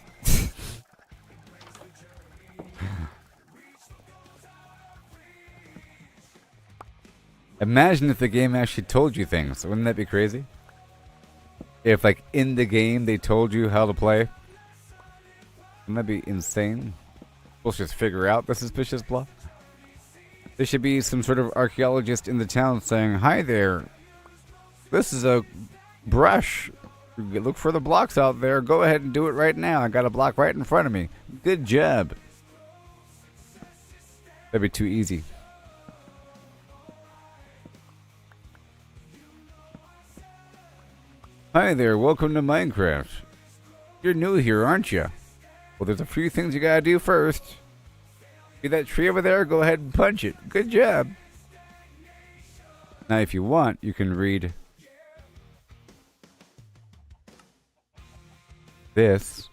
Imagine if the game actually told you things. Wouldn't that be crazy? If, like, in the game they told you how to play. Wouldn't that be insane? We'll just figure out the suspicious block. There should be some sort of archaeologist in the town saying, "Hi there. This is a brush. Look for the blocks out there. Go ahead and do it right now. I got a block right in front of me. Good job." That'd be too easy. Hi there. Welcome to Minecraft. You're new here, aren't you? Well, there's a few things you gotta do first. See that tree over there? Go ahead and punch it. Good job. Now, if you want, you can read this.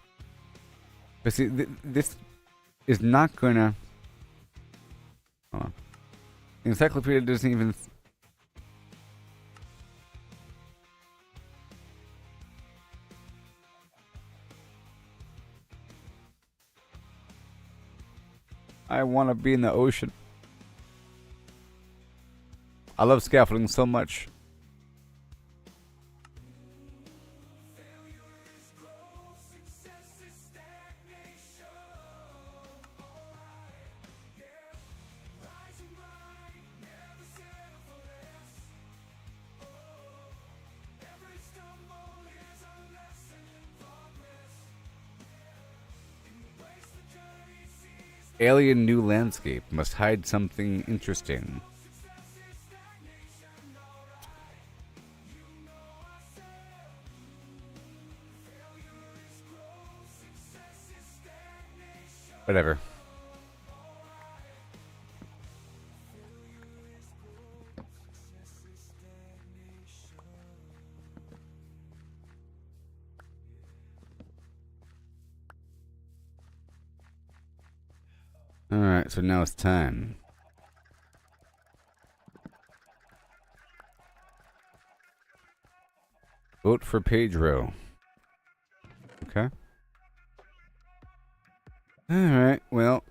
But see, this is not gonna... Hold on. The encyclopedia doesn't even... I want to be in the ocean. I love scaffolding so much. Alien new landscape must hide something interesting. Whatever. Alright, so now it's time. Vote for Pedro. Okay. Alright, well.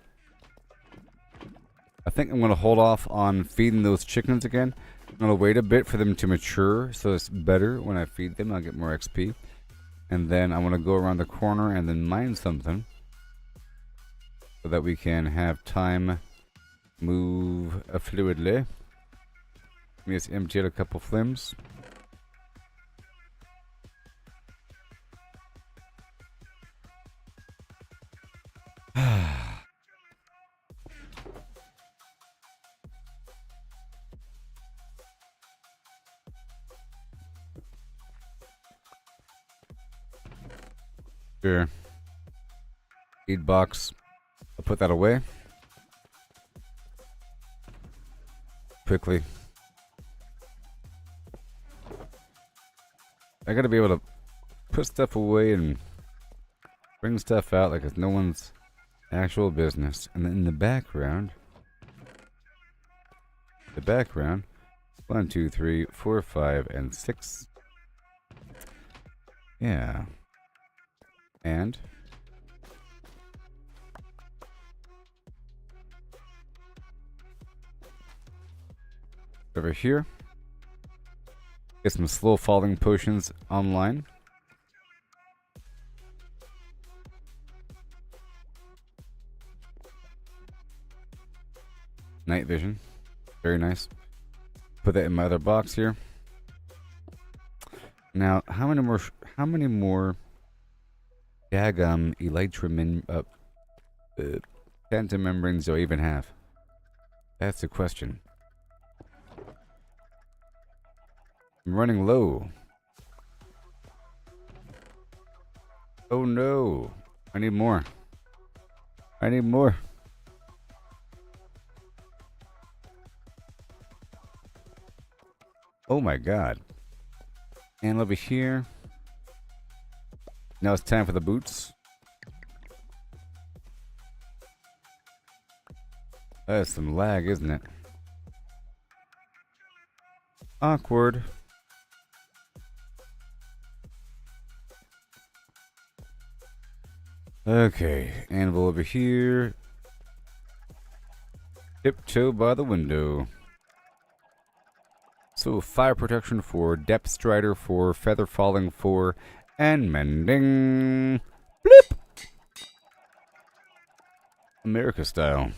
I think I'm going to hold off on feeding those chickens again. I'm going to wait a bit for them to mature, so it's better when I feed them. I'll get more XP. And then I want to go around the corner and then mine something. So that we can have time move fluidly. Let me just empty out a couple flims. Sure. Feed box. I'll put that away. Quickly. I gotta be able to put stuff away and bring stuff out like it's no one's actual business. And then in the background, 1, 2, 3, 4, 5, and 6. Yeah. And over here, get some slow falling potions online. Night vision, very nice. Put that in my other box here. Now, how many more elytra phantom membranes do I even have? That's the question. I'm running low. Oh no. I need more. I need more. Oh my god. And over here. Now it's time for the boots. That's some lag, isn't it? Awkward. Okay, anvil over here. Tiptoe by the window. So fire protection 4, depth strider 4, feather falling 4, and mending. Bloop! America style.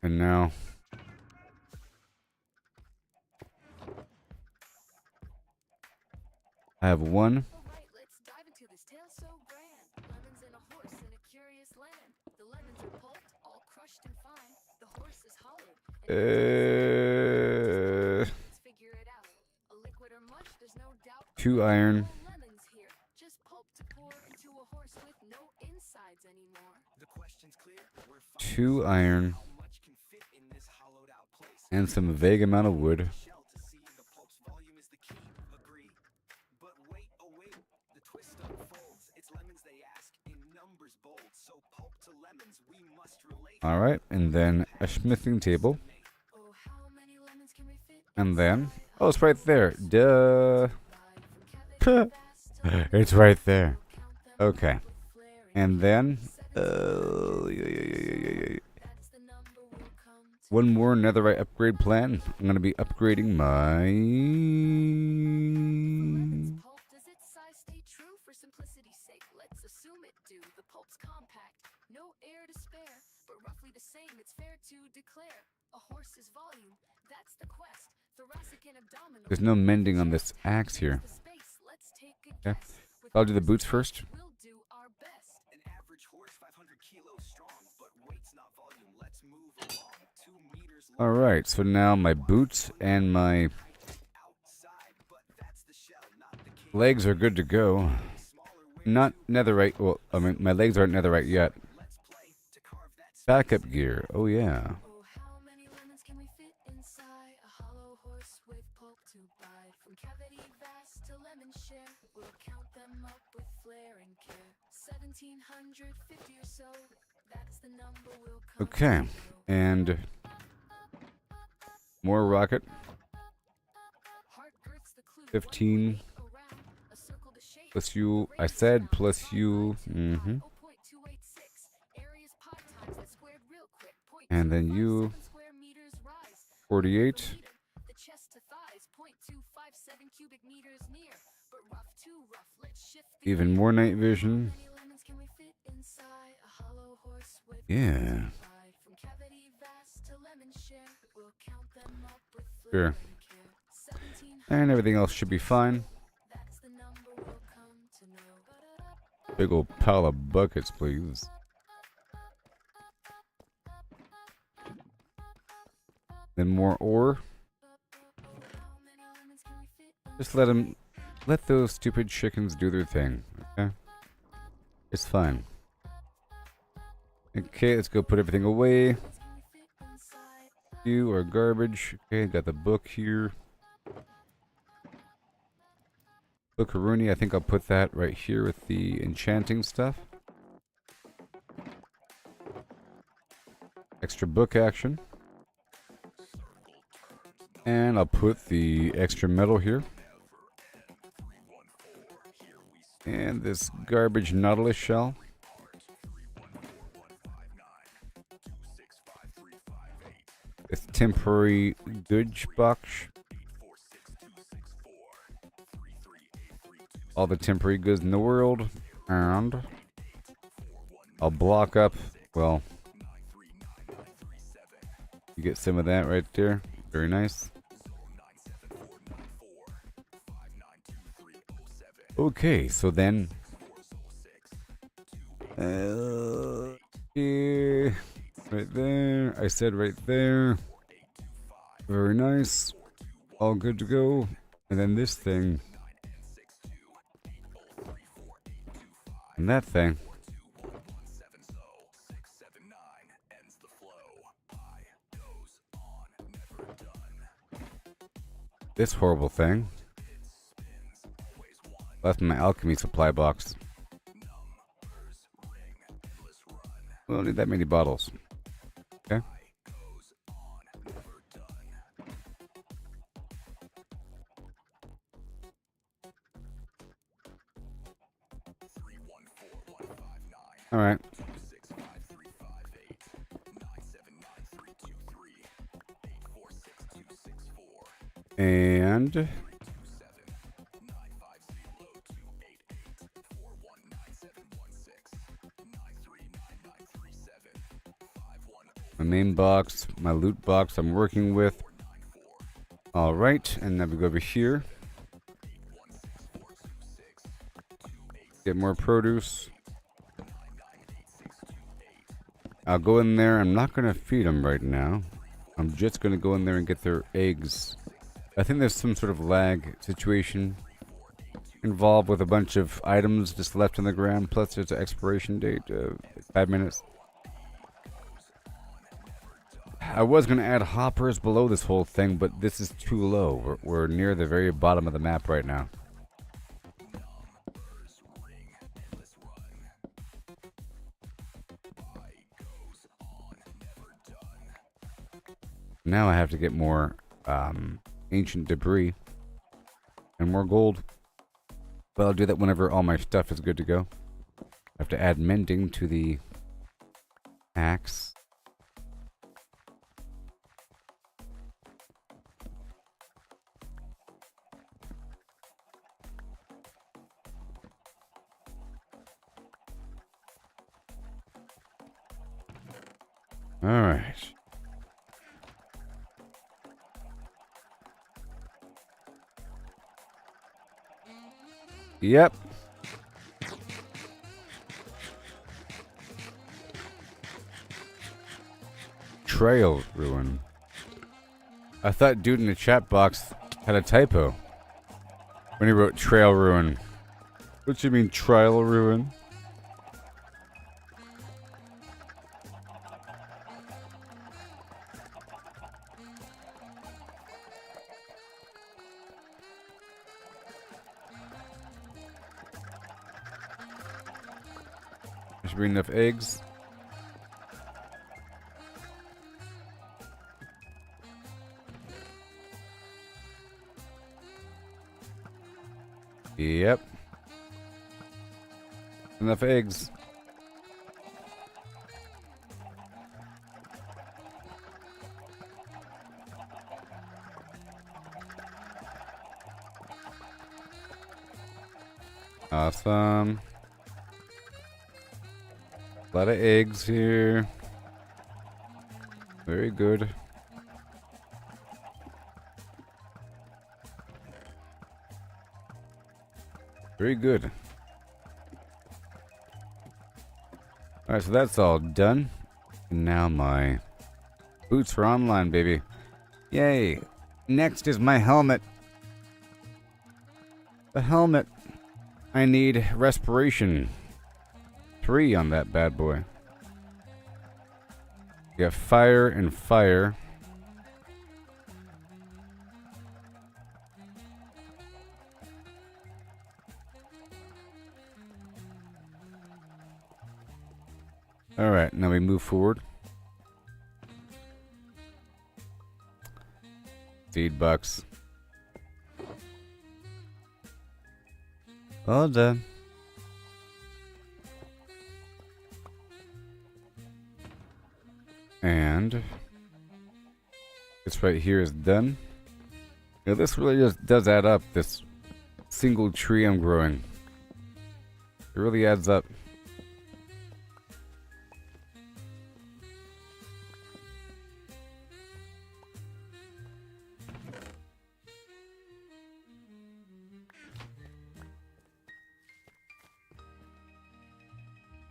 And now I have one. Alright, let's dive into this tale so grand. Lemons and a horse in a curious land. The lemons are pulped, all crushed and fine. The horse is hollowed. Let's figure it out. A liquid or mush, there's no doubt. 2 iron. No lemons here. Just pulp to pour into a horse with no insides anymore. The question's clear. We're 2 iron. how much can fit in this hollowed out place. And some vague amount of wood. Shell to see the pulp's volume is the key. Agree. But wait, oh wait. The twist unfolds. It's lemons they ask in numbers bold. So pulp to lemons we must relate. Alright, and then a smithing table. Oh, how many lemons can we fit? And then, oh, it's right there. Duh. It's right there. Okay. And then, one more netherite upgrade plan. I'm going to be upgrading my... Pulp, does its size stay true? For simplicity's sake, let's assume it do. The pulp's compact, no air to spare, but roughly the same, it's fair to declare. A horse's volume, that's the quest. Thoracic and abdominal. There's no mending on this axe here. The space, let's take a Okay. guess. With I'll do the horses, boots first. we'll do our best. An average horse 500 kilos strong, but weight's not volume. Let's move along. 2 meters long Alright, so now my boots and my outside, but that's the shell, not the king. legs are good to go. Smaller weight. Not netherite. Well, I mean, my legs aren't netherite yet. Let's play to carve that Backup gear. Oh yeah. Oh, how many lemons can we fit inside a hollow horse with pulp to buy? From cavity vast to lemon share, we'll count them up with flair and care. 1750 or so, that's the number we'll come Okay. to know. And more rocket. Heart girth's the clue. 15 Around, a circle to shape. plus you. I said plus you. Mm-hmm. Area's pi times that squared real quick. And then you. 0.257 square meters rise. 48. The chest to thighs, 0.257 cubic meters near. But rough too rough, let's shift the Even more night vision. How many lemons can we fit inside a hollow horse with Yeah. pie? From cavity vast to lemon share, we'll count them up with Sure. flair and care. 1700, And everything else should be fine. that's the number we'll come to know. Big old pile of buckets, please. Then more ore. How many lemons can we fit Just let those stupid chickens do their thing, okay? It's fine. Okay, let's go put everything away. You are garbage. Okay, got the book here. Bookaroonie, I think I'll put that right here with the enchanting stuff. Extra book action. And I'll put the extra metal here. And this garbage Nautilus shell. This temporary goods box. All the temporary goods in the world. And I'll block up, well, you get some of that right there. Very nice. Okay, so then yeah, right there. I said right there. Very nice. All good to go. And then this thing. And that thing. This horrible thing. Left in my alchemy supply box. We don't need that many bottles. Okay. All right. And my main box, my loot box I'm working with. All right, and then we go over here. Get more produce. I'll go in there. I'm not going to feed them right now. I'm just going to go in there and get their eggs. I think there's some sort of lag situation involved with a bunch of items just left on the ground. Plus, there's an expiration date, 5 minutes. I was going to add hoppers below this whole thing, but this is too low. We're near the very bottom of the map right now. Now I have to get more ancient debris and more gold. But I'll do that whenever all my stuff is good to go. I have to add mending to the axe. All right. Yep. Trail ruin. I thought dude in the chat box had a typo when he wrote trail ruin. What you mean trail ruin? should be enough eggs. Yep. Enough eggs. Awesome. A lot of eggs here. Very good. Very good. Alright, so that's all done. And now my boots are online, baby. Yay. Next is my helmet. The helmet. I need respiration. 3 on that bad boy. We got fire and fire. Alright, now we move forward. Seed bucks. All done. And this right here is done. Now this really just does add up, this single tree I'm growing. It really adds up.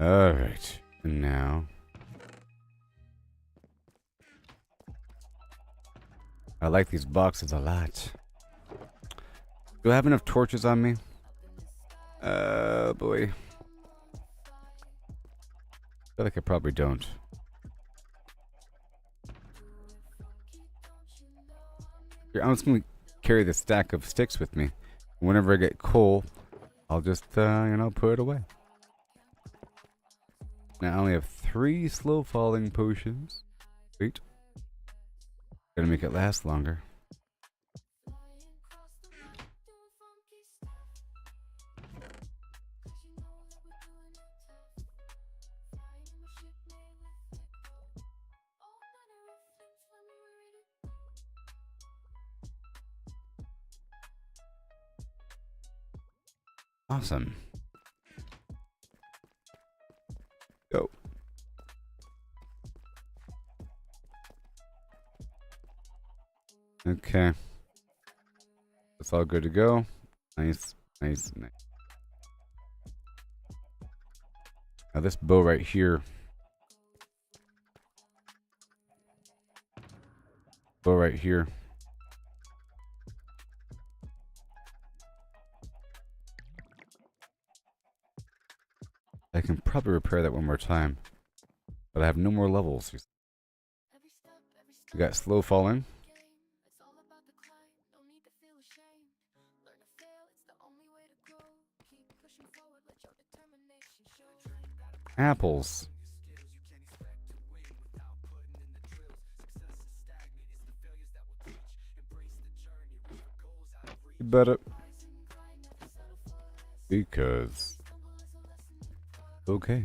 Alright, and now I like these boxes a lot. Do I have enough torches on me? Boy. I feel like I probably don't. Here, I'm just gonna carry the stack of sticks with me. Whenever I get coal, I'll just, put it away. Now I only have 3 slow falling potions. Wait. Gonna make it last longer. Awesome. Go. Okay. That's all good to go. Nice, nice, nice. Now this bow right here. Bow right here. I can probably repair that one more time. But I have no more levels. We got slow falling. Apples. You better. Because. Okay.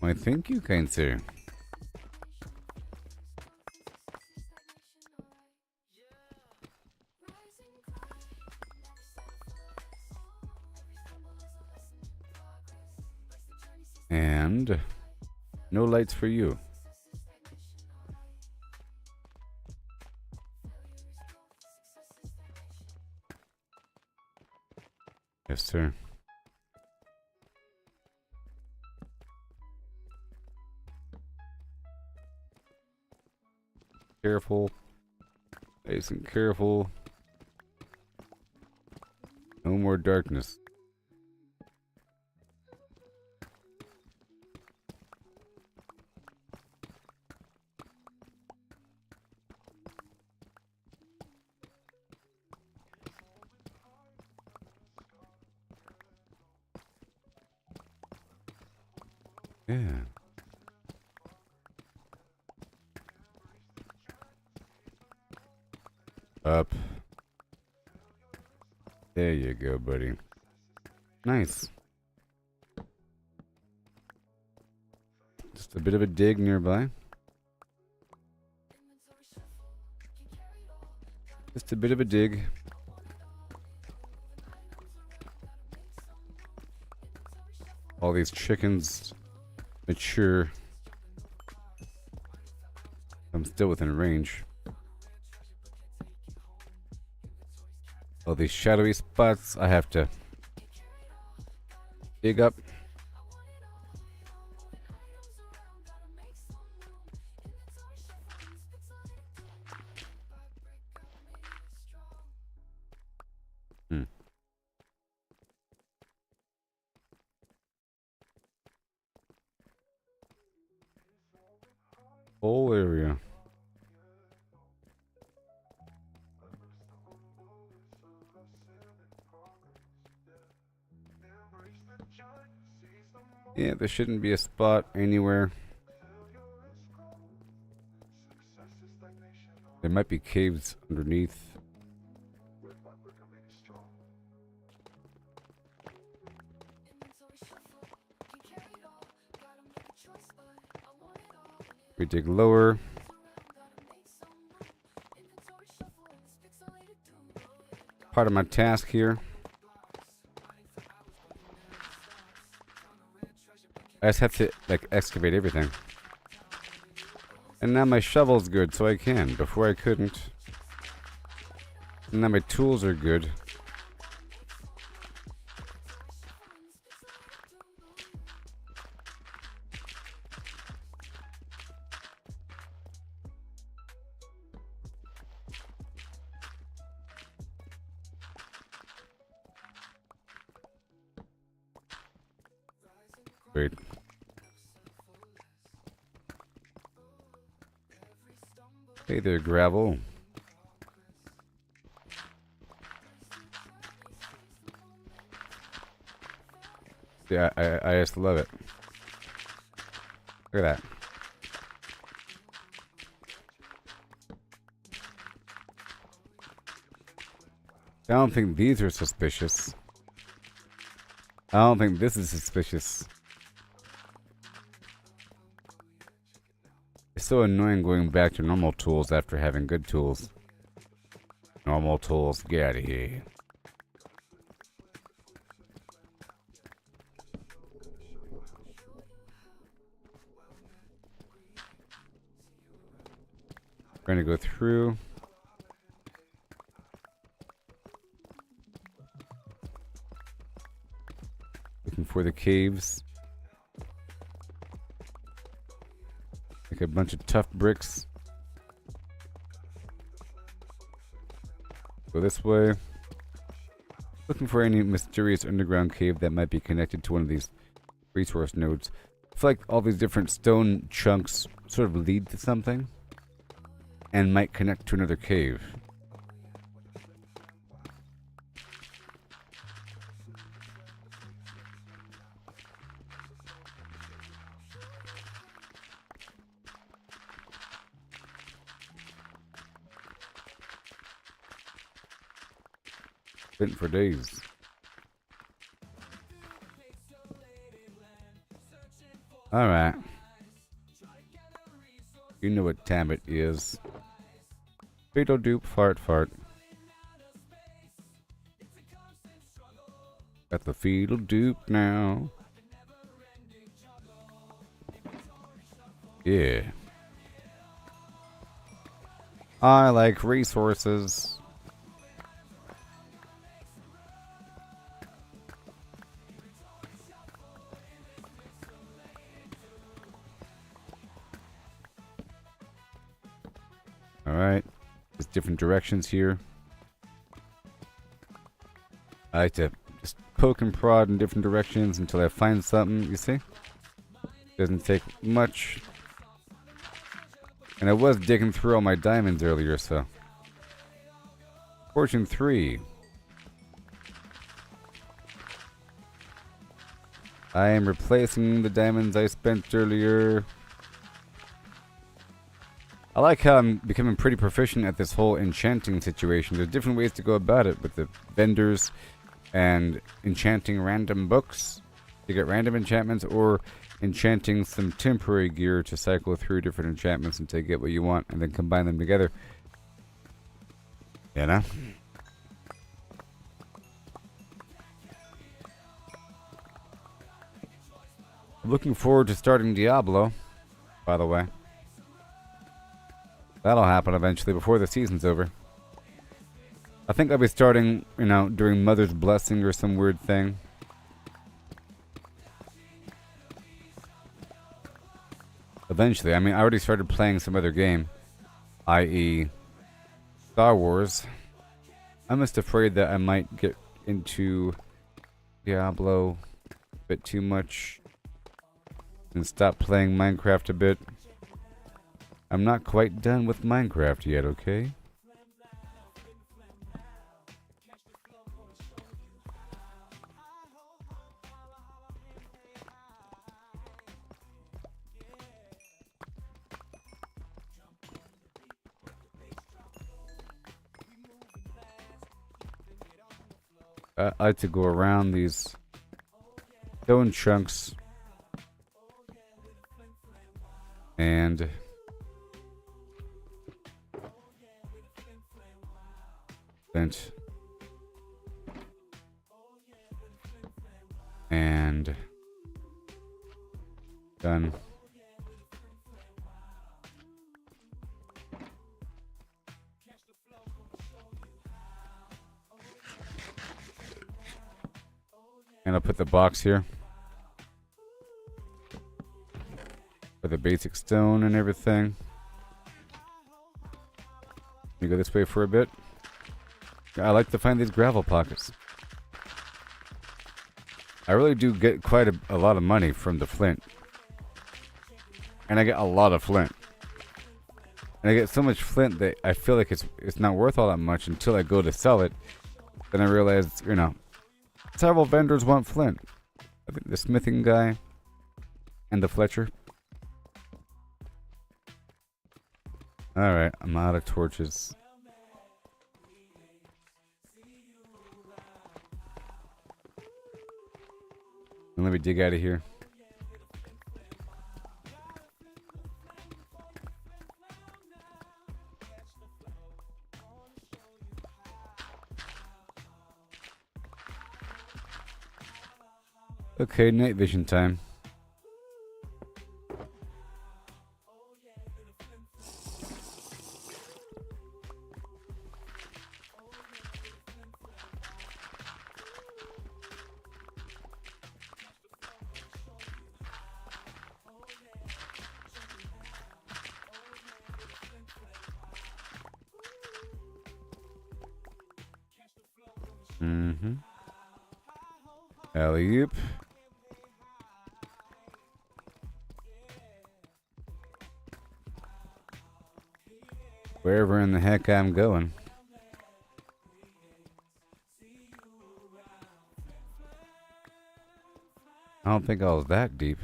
Why, thank you, kind sir. And no lights for you. Yes, sir. Careful. Nice and careful. No more more darkness. Yeah. Up. There you go, buddy. Nice. Just a bit of a dig nearby. Just a bit of a dig. All these chickens mature. I'm still within range. All these shadowy spots I have to dig up. Whole area. Yeah, there shouldn't be a spot anywhere. There might be caves underneath. We dig lower. Part of my task here. I just have to like excavate everything. And now my shovel's good, so I can. Before I couldn't. And now my tools are good. Wait. Hey there, gravel. Yeah, I just love it. Look at that. I don't think these are suspicious. I don't think this is suspicious. It's so annoying going back to normal tools after having good tools. Normal tools, get out of here. We're gonna go through. Looking for the caves. Like a bunch of tough bricks. Go this way. Looking for any mysterious underground cave that might be connected to one of these resource nodes. I feel like all these different stone chunks sort of lead to something and might connect to another cave. Been for days. Alright. You know what time it is. Fatal dupe, fart, fart. Got the fetal dupe now. Yeah. I like resources. Alright. There's different directions here. I like to poke and prod in different directions until I find something, you see? Doesn't take much. And I was digging through all my diamonds earlier, so. Fortune 3. I am replacing the diamonds I spent earlier. I like how I'm becoming pretty proficient at this whole enchanting situation. There's different ways to go about it with the vendors and enchanting random books to get random enchantments, or enchanting some temporary gear to cycle through different enchantments until you get what you want and then combine them together. You know? Looking forward to starting Diablo, by the way. That'll happen eventually before the season's over. I think I'll be starting, you know, during Mother's Blessing or some weird thing. Eventually. I mean, I already started playing some other game, i.e. Star Wars. I'm just afraid that I might get into Diablo a bit too much and stop playing Minecraft a bit. I'm not quite done with Minecraft yet, okay? I like to go around these stone chunks and flint and done. And I'll put the box here for the basic stone and everything. You go this way for a bit. I like to find these gravel pockets. I really do get quite a lot of money from the flint. And I get a lot of flint. And I get so much flint that I feel like it's not worth all that much until I go to sell it. Then I realize, you know, several vendors want flint. I think the smithing guy and the Fletcher. Alright, I'm out of torches. And let me dig out of here. Okay, night vision time. Alley-oop. Wherever in the heck I'm going. I don't think I was that deep.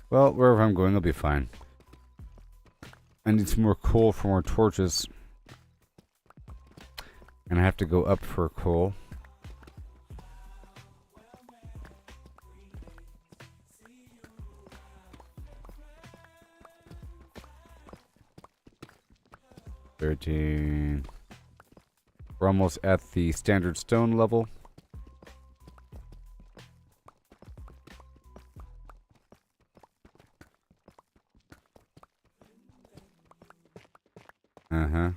Well, wherever I'm going, I'll be fine. I need some more coal for more torches. And I have to go up for coal. $13. We're almost at the standard stone level. Uh-huh.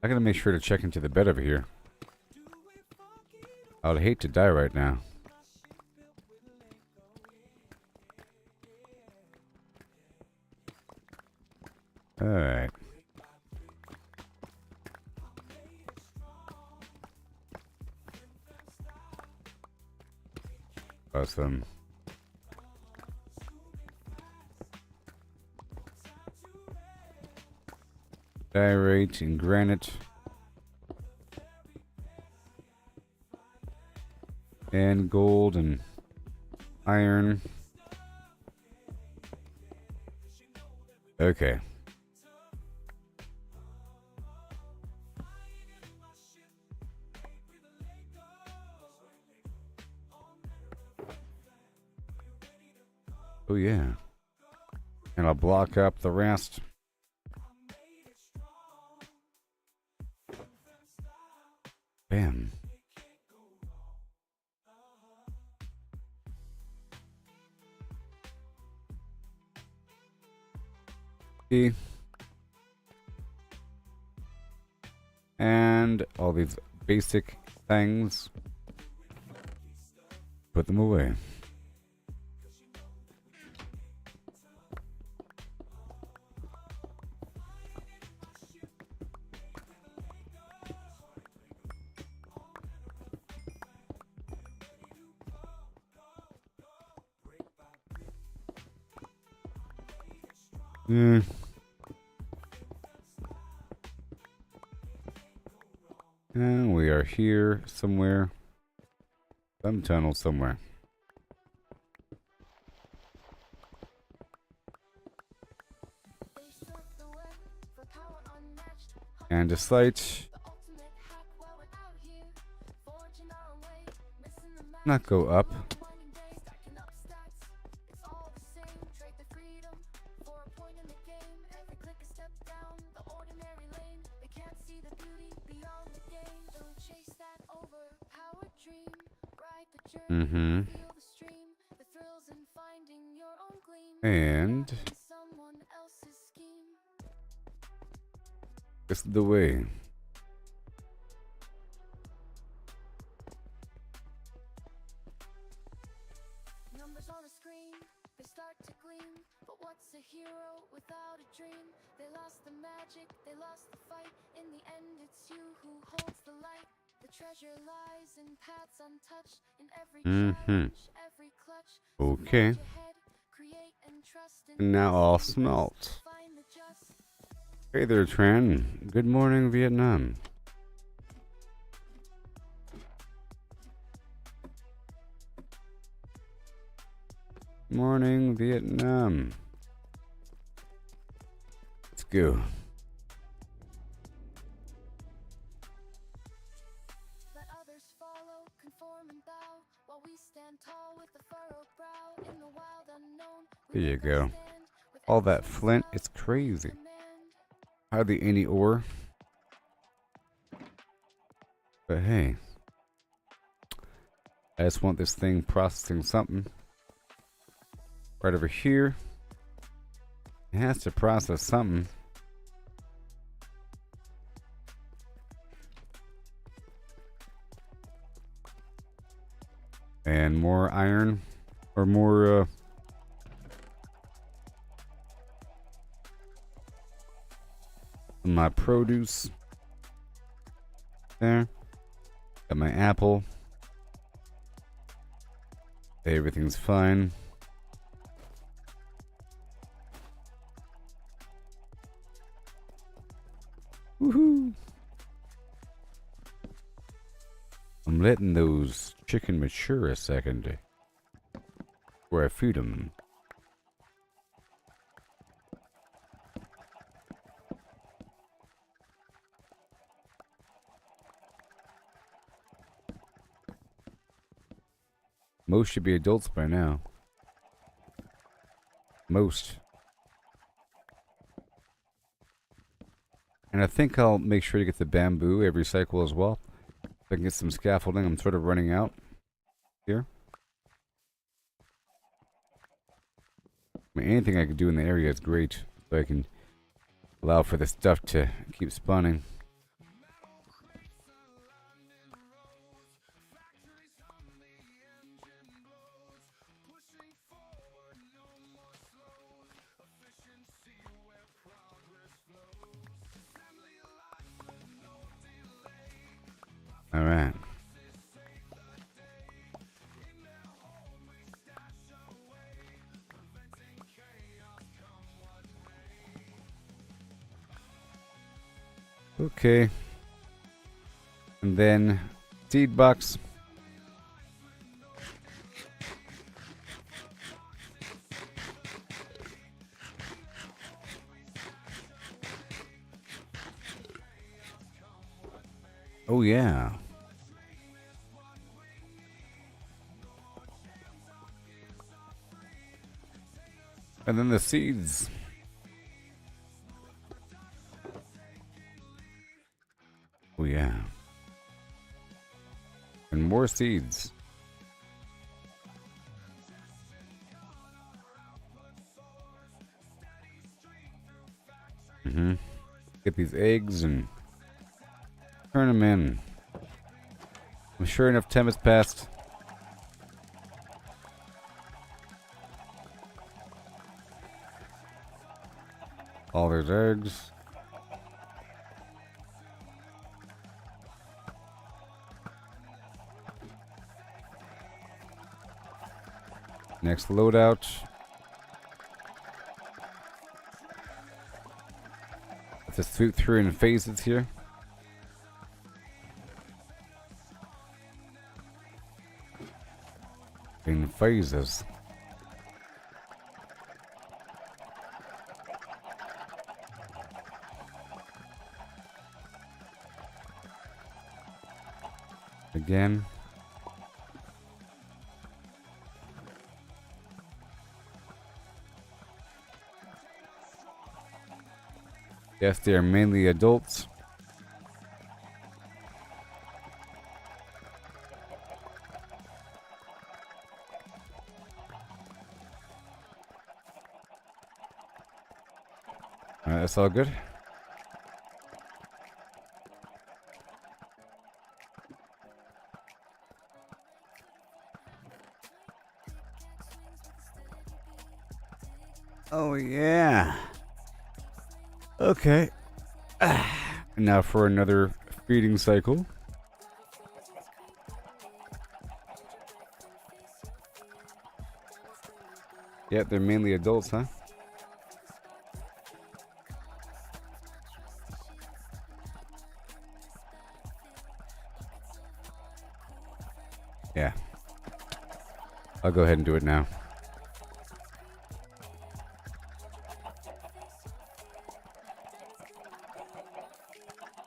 I gotta make sure to check into the bed over here. I would hate to die right now. Alright. Awesome. Diorite and granite. And gold and iron. Okay. Oh yeah. And I'll block up the rest. Bam. See? And all these basic things. Put them away. And we are here somewhere. Some tunnel somewhere. And a slight. Not go up. And this is the way. Numbers on a screen, they start to gleam. But what's a hero without a dream? They lost the magic, they lost the fight. In the end, it's you who holds the light. The treasure lies in paths untouched. In every challenge, every clutch. Okay. And now I'll smelt. Hey there, Tran. Good morning, Vietnam. Morning, Vietnam. Let's go. Let others follow, conform and bow, while we stand tall with a furrowed brow in the wild unknown. There you go. All that flint, it's crazy. Hardly any ore. But hey. I just want this thing processing something. Right over here. It has to process something. And more iron. Or more, my produce. There. Got my apple. Everything's fine. Woohoo! I'm letting those chicken mature a second before I feed them. Most should be adults by now. Most. And I think I'll make sure to get the bamboo every cycle as well. If I can get some scaffolding, I'm sort of running out here. I mean, anything I can do in the area is great. So I can allow for the stuff to keep spawning. Alright. Okay. And then seed box. Oh yeah. And then the seeds. Oh yeah. And more seeds. Get these eggs and turn them in. I'm sure enough time has passed. All those eggs. Next loadout. Let's just swoop through in phases here. In phases. Again. Yes, they are mainly adults. Alright, that's all good. Oh yeah. Okay. And now for another feeding cycle. Yeah, they're mainly adults, huh? Yeah. I'll go ahead and do it now.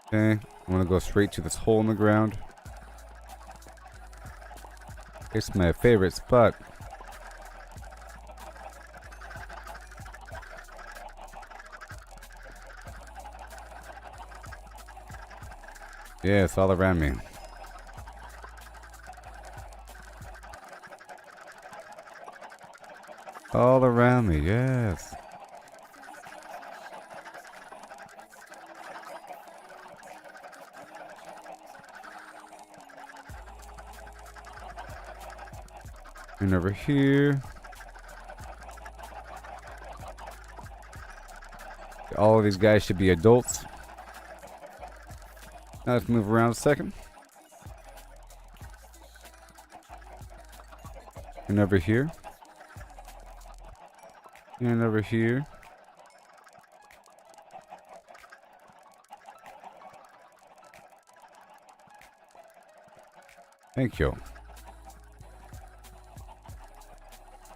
Okay, I'm gonna go straight to this hole in the ground. It's my favorite spot. Yeah, it's all around me. All around me, yes. And over here. All of these guys should be adults. Now let's move around a second. And over here. And over here. Thank you.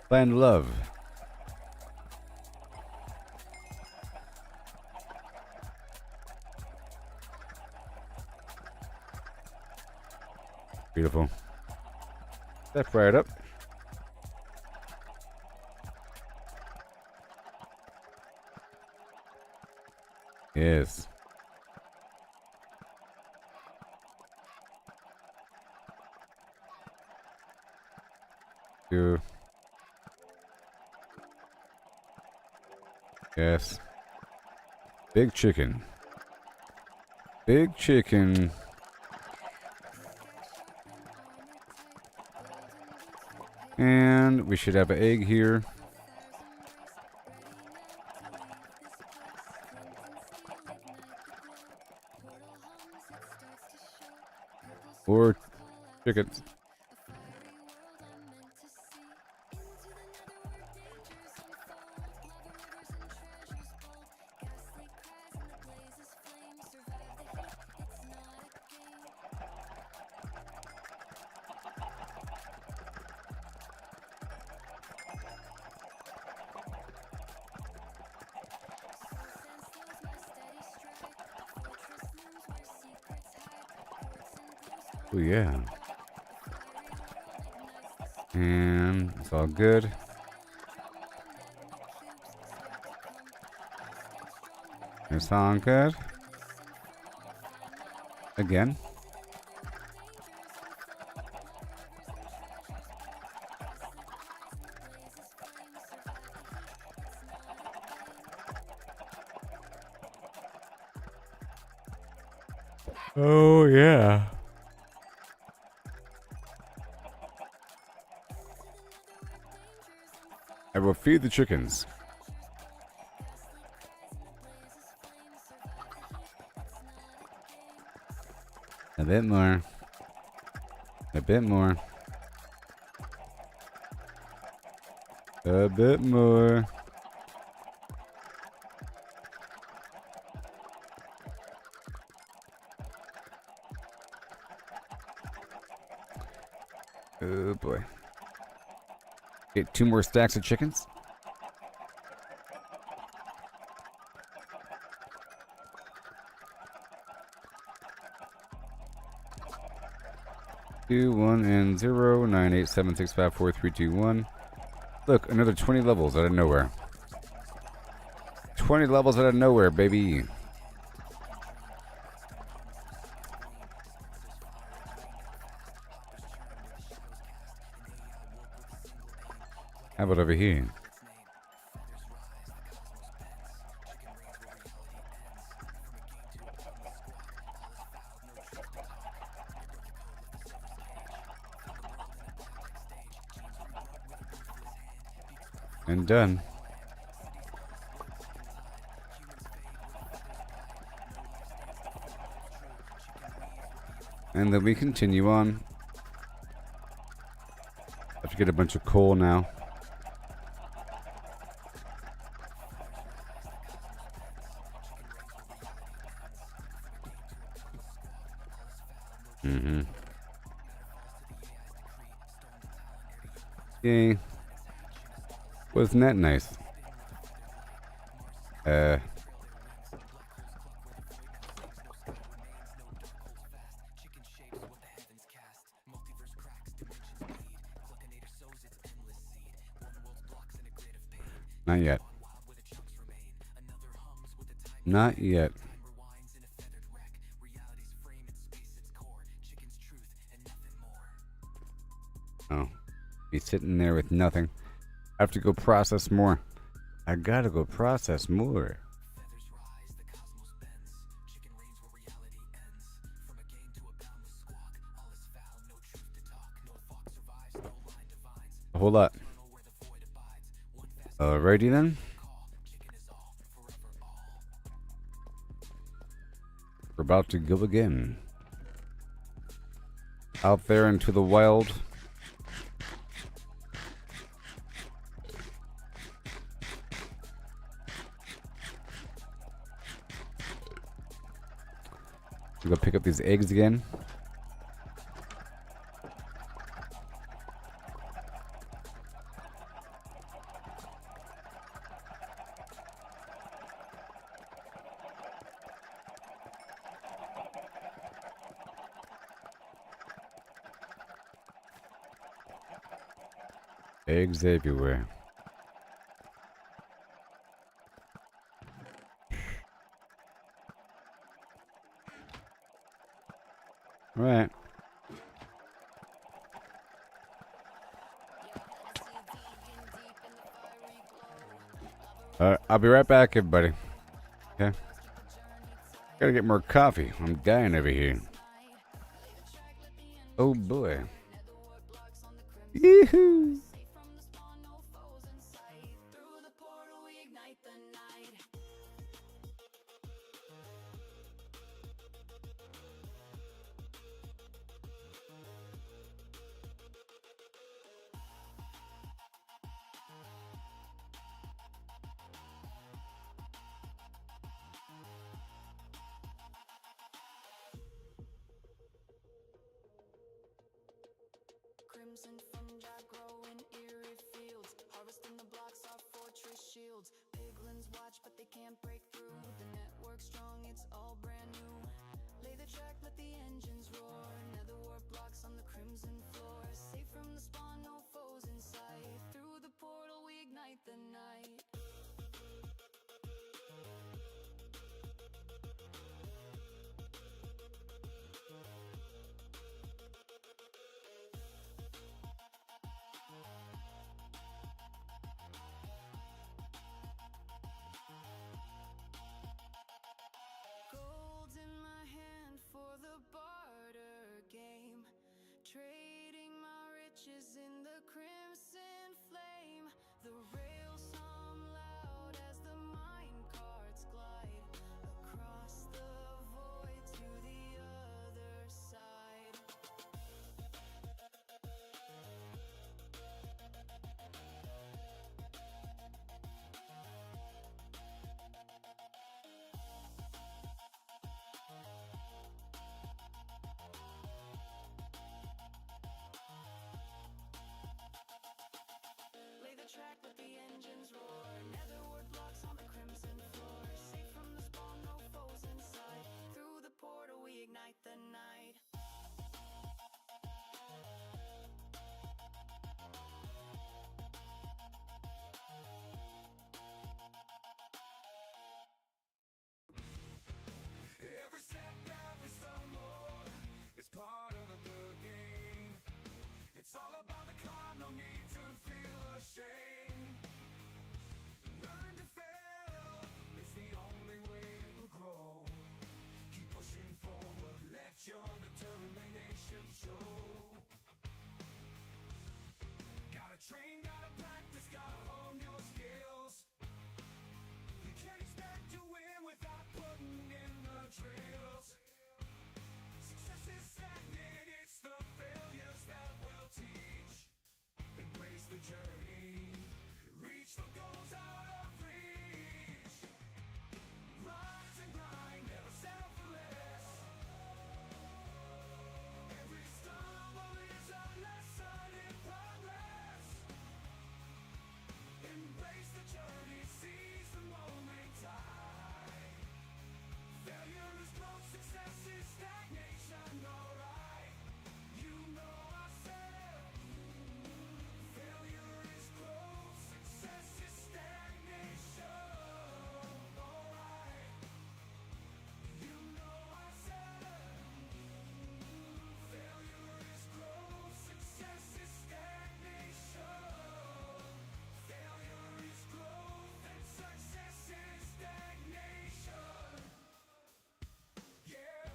Find love. Beautiful. Step right up. Yes. Two. Yes. Big chicken. Big chicken. And we should have an egg here. chickens. Oh yeah. And it's all good. It's all good. Again. Oh yeah. I will feed the chickens. A bit more. A bit more. A bit more. Oh boy. Get 2 more stacks of chickens. Two, 1, and 0, 9, 8, 7, 6, 5, 4, 3, 2, 1. Look, another 20 levels out of nowhere. 20 levels out of nowhere, baby. How about over here? And done. And then we continue on. I have to get a bunch of coal now. Yay. Wasn't that nice? Not yet. Not yet. Oh. Be sitting there with nothing. I have to go process more. I gotta go process more. A whole lot. Alrighty then. We're about to go again. Out there into the wild. Go pick up these eggs again. Eggs everywhere. Right. I'll be right back, everybody. Okay. Gotta get more coffee. I'm dying over here. Oh boy. Yee-hoo. crimson fungi grow in eerie fields. Harvesting the blocks off fortress shields. Piglins watch, but they can't break through. The network strong, it's all brand new. Lay the track, let the engines roar. Nether warp blocks on the crimson floor. Safe from the spawn, no foes in sight. Through the portal, we ignite the night. Gold in my hand for the barter game. Trading my riches in the crimson flame. The rails hum loud as the mine carts glide across the void to the other side. Lay the track, let the engines roar. Netherward blocks on the crimson floor. Safe from the spawn, no foes inside. Through the portal, we ignite the night. Every setback is some more. It's part of the game. It's all about the climb, no need to feel ashamed. Learn to fail, it's the only way to grow. Keep pushing forward, let your determination show. Gotta train, gotta practice, gotta hone your skills. You can't expect to win without putting in the drills. Success is stagnant, it's the failures that will teach. Embrace the journey, reach the goals out of reach. Rise and grind, never settle for less. Every stumble is a lesson in progress. Embrace the journey, seize the moment tide. Failure is growth, success is stagnation, alright. You know I said, failure is growth, success is stagnation, alright. You know I said, failure is growth, success is stagnation. Failure is growth and success is stagnation. Yeah.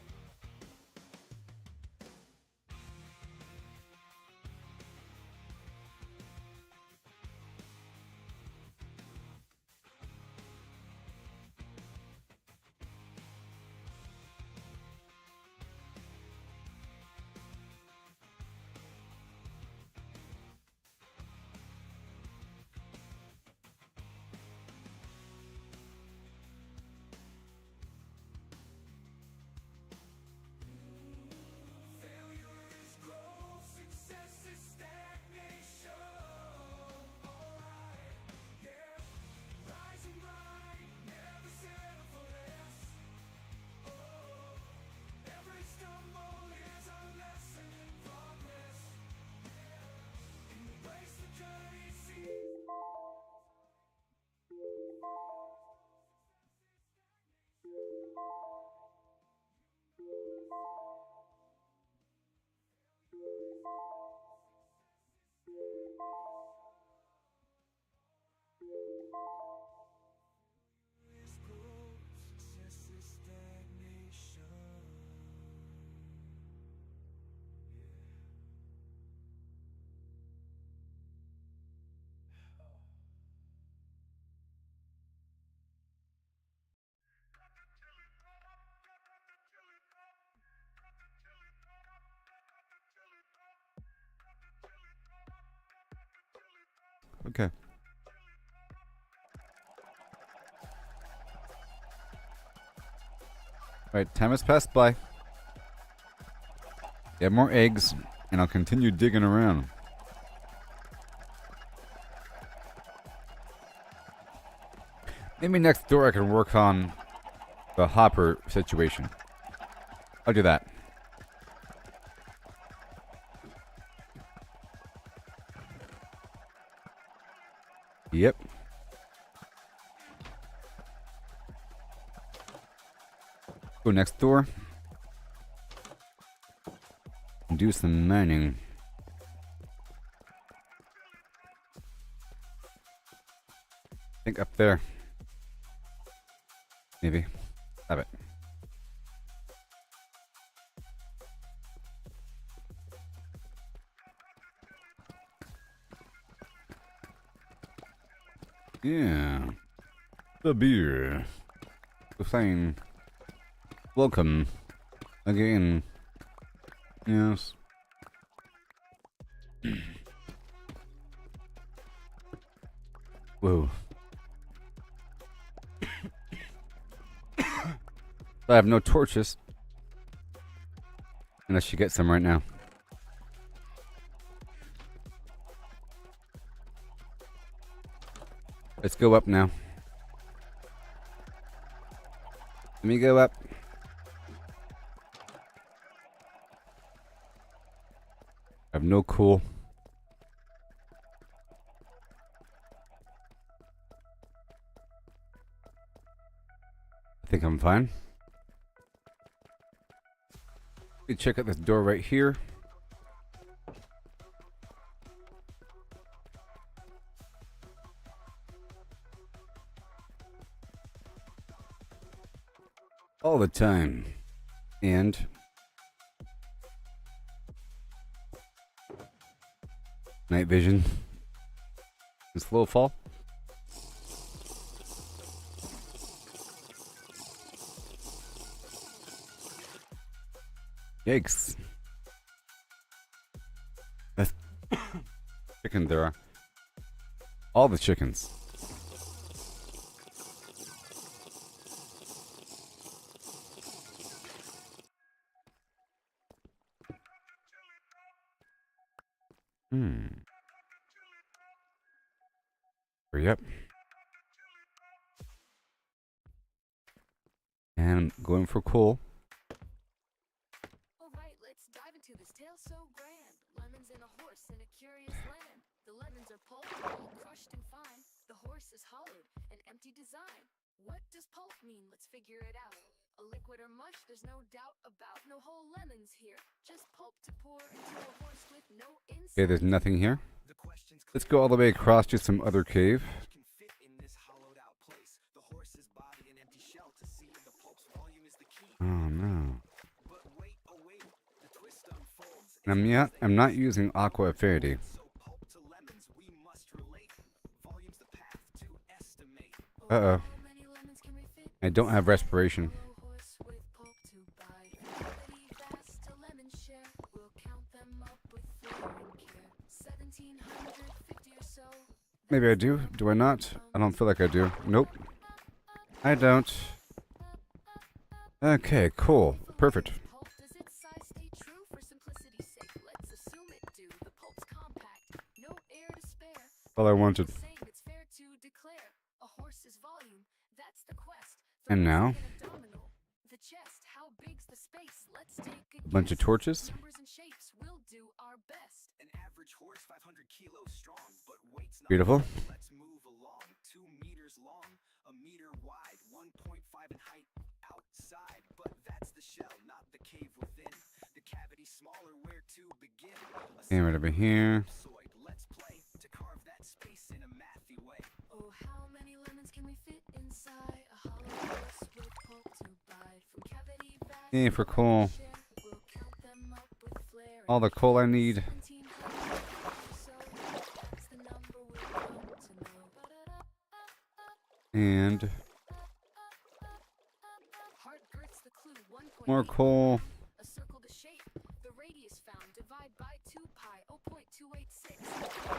Failure is growth, success is stagnation. Alright, yeah. Rise and grind, never settle for less. Oh, every stumble is a lesson in progress. Embrace the journey, see. Is growth, success is stagnation. Okay. Alright, time has passed by. Get more eggs, and I'll continue digging around. Maybe next door I can work on the hopper situation. I'll do that. Yep. Go next door. And do some mining. I think up there. Maybe. Have it. Yeah. The beer. The flame. Welcome. Again. Yes. Whoa. I have no torches. Unless you get some right now. Let's go up now. Let me go up. I have no coal. I think I'm fine. Let me check out this door right here. All the time. And night vision. And slow fall. Yikes. That's chicken there are. All the chickens. Hurry up. And I'm going for coal. Alright, let's dive into this tale so grand. Lemons and a horse in a curious land. The lemons are pulped, all crushed and fine. The horse is hollowed, an empty design. What does pulp mean? Let's figure it out. A liquid or mush, there's no doubt about. No whole lemons here, just pulp to pour into a horse with no inside. Okay, there's nothing here. Let's go all the way across to some other cave. Can fit in this hollowed out place. The horse's body an empty shell to see the pulp's volume is the key. Oh no. But wait, oh wait, the twist unfolds. I'm not using aqua affinity. So pulp to lemons we must relate. Volume's the path to estimate. Uh-oh. How many lemons can we fit? I don't have respiration. Horse with pulp to buy. Pretty fast to lemon share. We'll count them up with flowing care. 1750 or so. Maybe I do. Do I not? I don't feel like I do. Nope. I don't. Okay, cool. Perfect. Pulp, does its size stay true? For simplicity's sake, let's assume it do. The pulp's compact, no air to spare. All I wanted. Saying it's fair to declare a horse's volume, that's the quest. And now? Abdominal, the chest, how big's the space? Let's take A bunch of guess. torches. Numbers and shapes, we'll do our best. An average horse 500 kilos strong, but weight's not Beautiful. enough. Let's move along. 2 meters long, a meter wide, 1.5 in height outside. But that's the shell, not the cave within. The cavity smaller, where to begin? A And right over here. ellipsoid, let's play to carve that space in a mathy way. Oh, how many lemons can we fit inside a hollow horse with pulp to buy? From cavity vast Yay for coal. share, we'll count them up with flare. All the coal I need. 1700 so that's the number we've come to know. And Heart girth's the clue. 1.8 more coal. A circle to shape. The radius found. Divide by 2 pi. 0.286.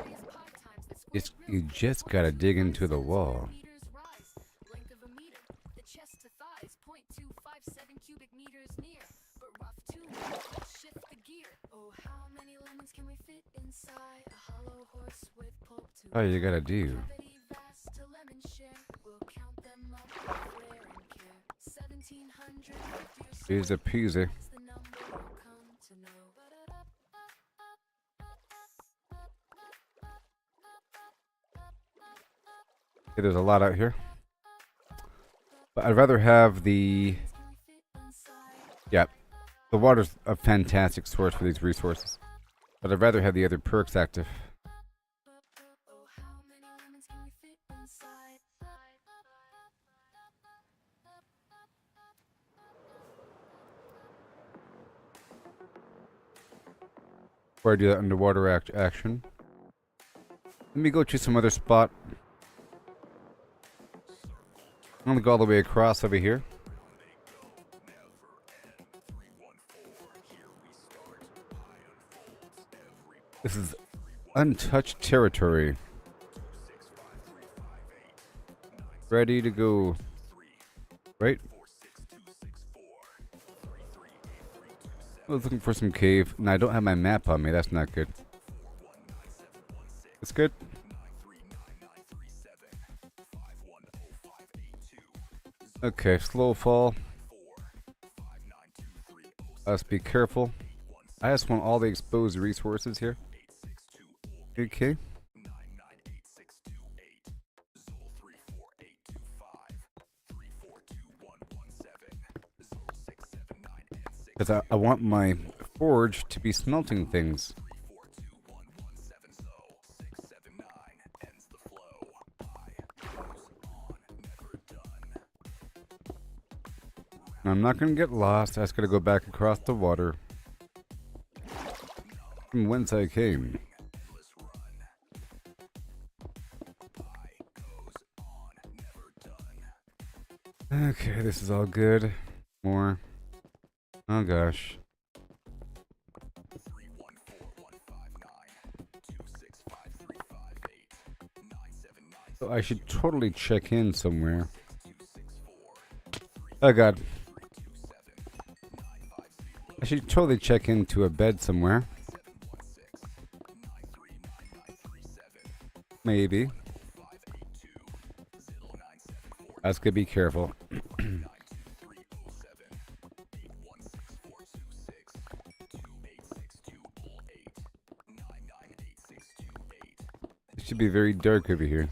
Area is pi times the square It's, you just gotta dig into the wall. meters rise. Length of a meter. The chest to thighs. 0.257 cubic meters near. But rough too. Let's shift the gear. Oh, how many lemons can we fit inside a hollow horse with pulp to All you gotta do. cavity vast to lemon share. We'll count them Easy peasy. Okay, there's a lot out here. But I'd rather have the... Yeah, the water's a fantastic source for these resources. But I'd rather have the other perks active. Before I do that underwater action, let me go to some other spot. I'm gonna go all the way across over here. This is untouched territory. Ready to go. Right? I was looking for some cave. And I don't have my map on me. That's not good. It's good. Okay, slow fall. Let's be careful. I just want all the exposed resources here. Okay. Because I want my forge to be smelting things. I'm not going to get lost. I just got to go back across the water from whence I came. Okay, this is all good. More. Oh gosh. So I should totally check in somewhere. Oh god. I should totally check into a bed somewhere. Maybe. I just gotta be careful. It should be very dark over here.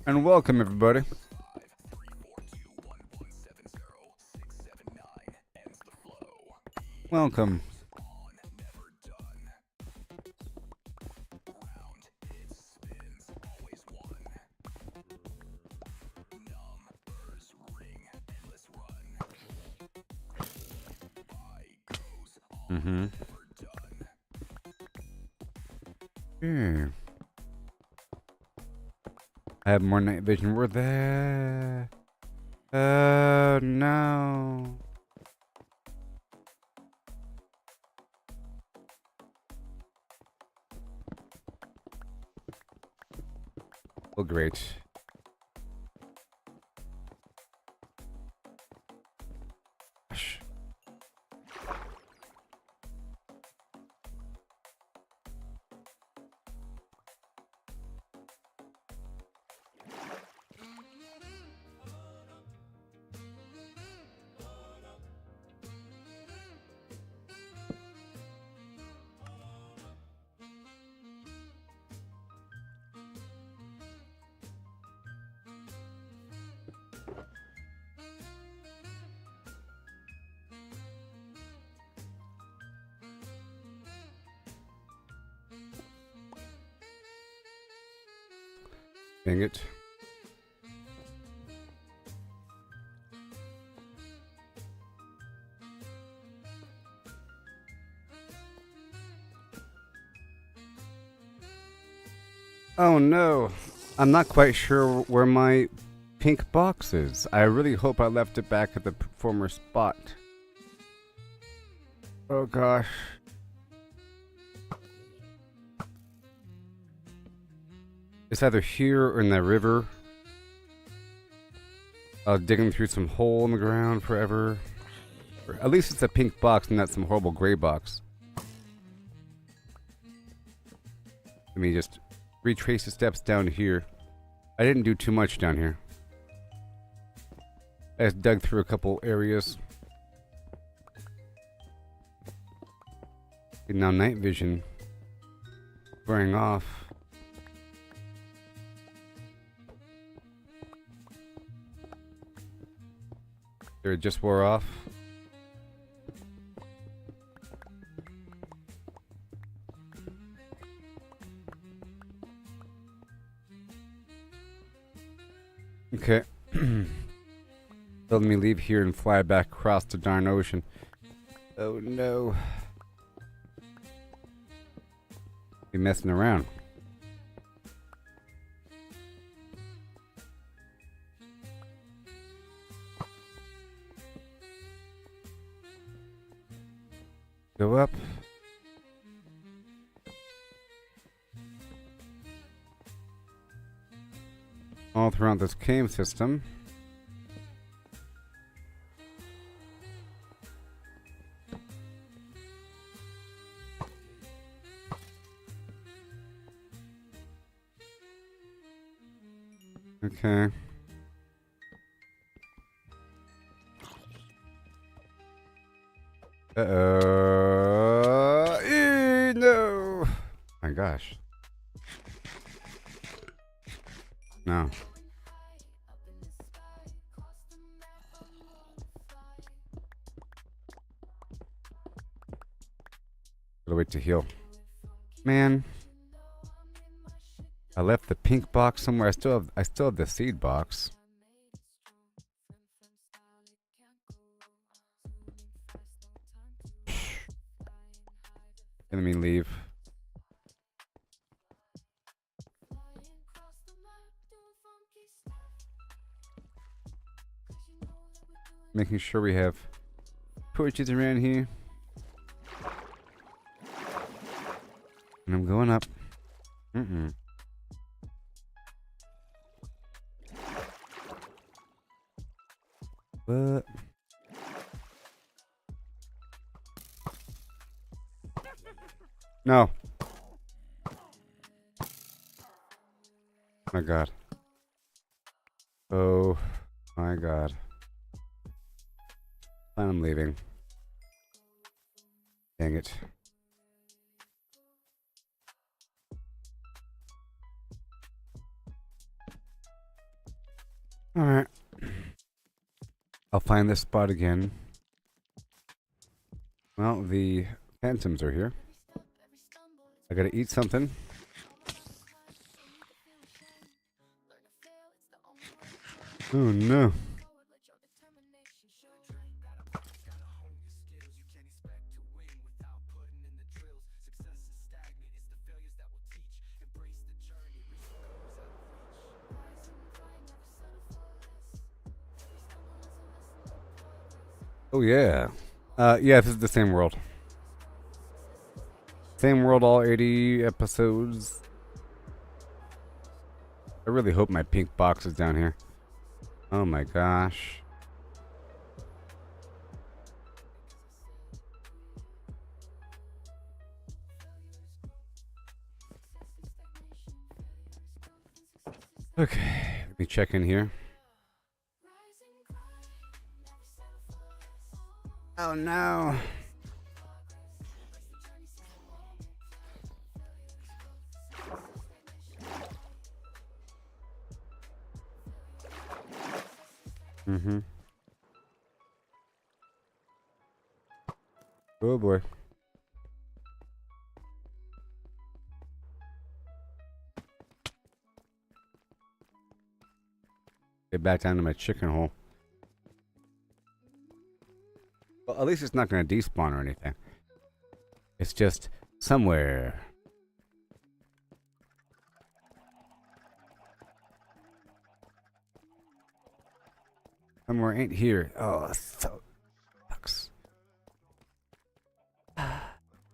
And welcome everybody. Welcome. Here. I have more night vision. We're there. Oh no. Oh great. Gosh. Dang it. Oh no. I'm not quite sure where my pink box is. I really hope I left it back at the former spot. Oh gosh. It's either here or in that river. Digging through some hole in the ground forever. Or at least it's a pink box and not some horrible gray box. Let me just retrace the steps down here. I didn't do too much down here. I just dug through a couple areas. And now night vision wearing off. There, it just wore off. Okay. Let me leave here and fly back across the darn ocean. Oh no. Be messing around. Go up. All throughout this cave system. Okay. No. My gosh. No. Gotta wait to heal. Man. I left the pink box somewhere. I still have the seed box. Let me leave. Making sure we have torches around here. And I'm going up. What? No. My God. Oh my God. I'm leaving. Dang it. Alright. I'll find this spot again. Well, the phantoms are here. I gotta eat something. Oh no. Oh yeah. Yeah, this is the same world. Same world, all 80 episodes. I really hope my pink box is down here. Oh my gosh. Okay, let me check in here. Oh no. Oh boy. Get back down to my chicken hole. Well, at least it's not going to despawn or anything. It's just somewhere. Somewhere ain't here. Oh, so sucks.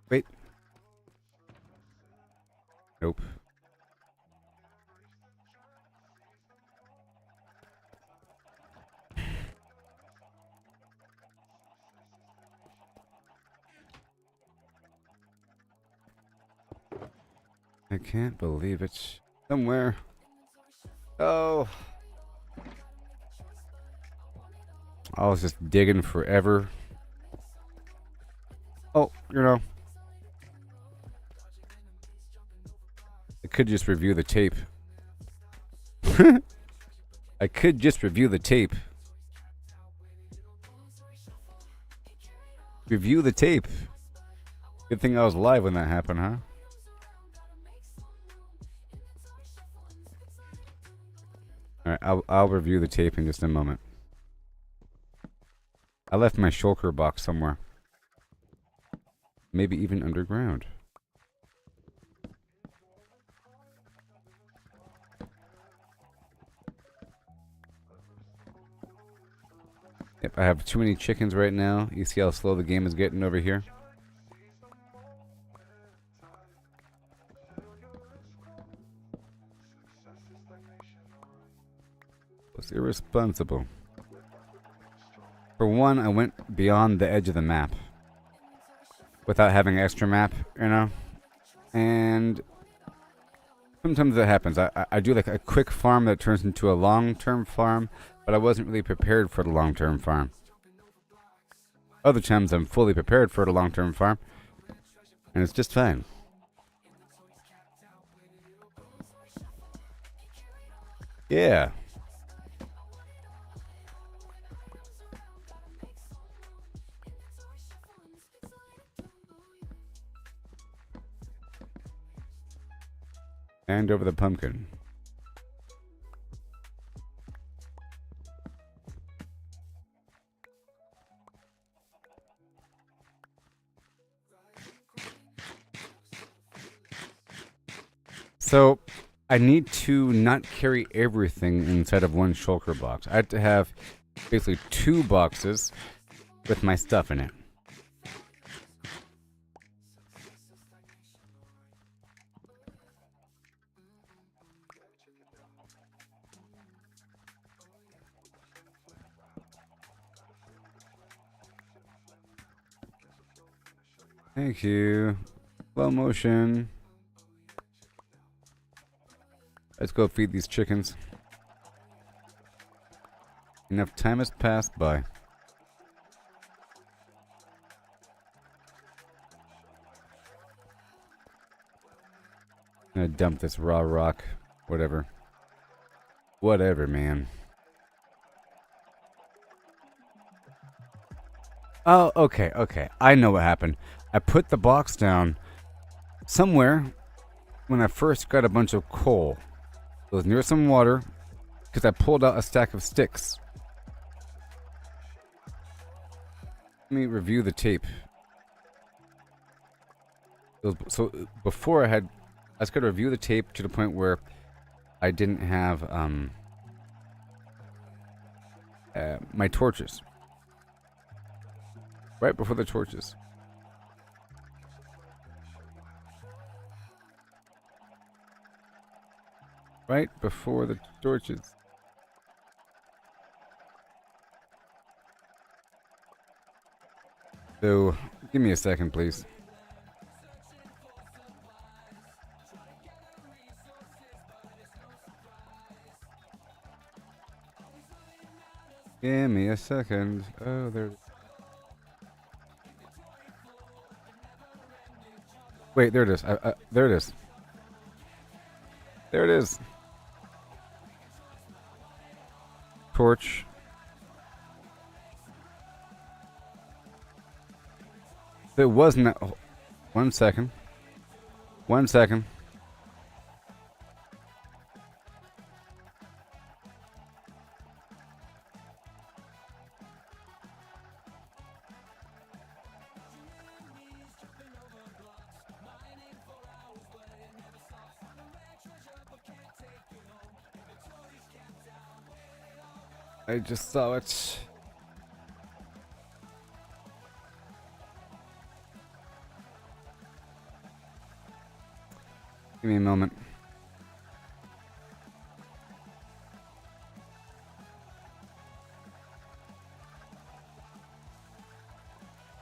Wait. Nope. I can't believe it. Somewhere. Oh. I was just digging forever. Oh, you know. I could just review the tape. I could just review the tape. Review the tape. Good thing I was live when that happened, huh? Alright, I'll review the tape in just a moment. I left my shulker box somewhere. Maybe even underground. Yep, I have too many chickens right now. You see how slow the game is getting over here? Was irresponsible. For one, I went beyond the edge of the map without having an extra map, you know? And sometimes that happens. I do like a quick farm that turns into a long-term farm, but I wasn't really prepared for the long-term farm. Other times I'm fully prepared for the long-term farm, and it's just fine. Yeah. Hand over the pumpkin. So, I need to not carry everything inside of one shulker box. I have to have basically 2 boxes with my stuff in it. Thank you. Slow motion. Let's go feed these chickens. Enough time has passed by. I'm gonna dump this raw rock. Whatever. Whatever, man. Oh, okay. I know what happened. I put the box down somewhere when I first got a bunch of coal. It was near some water because I pulled out a stack of sticks. Let me review the tape. So before I was going to review the tape to the point where I didn't have my torches. Right before the torches. Right before the torches. So, give me a second, please. Give me a second. Oh, there. Wait, there it is. There it is. There it is. Torch. It wasn't that. Oh, 1 second. 1 second. I just saw it. Give me a moment.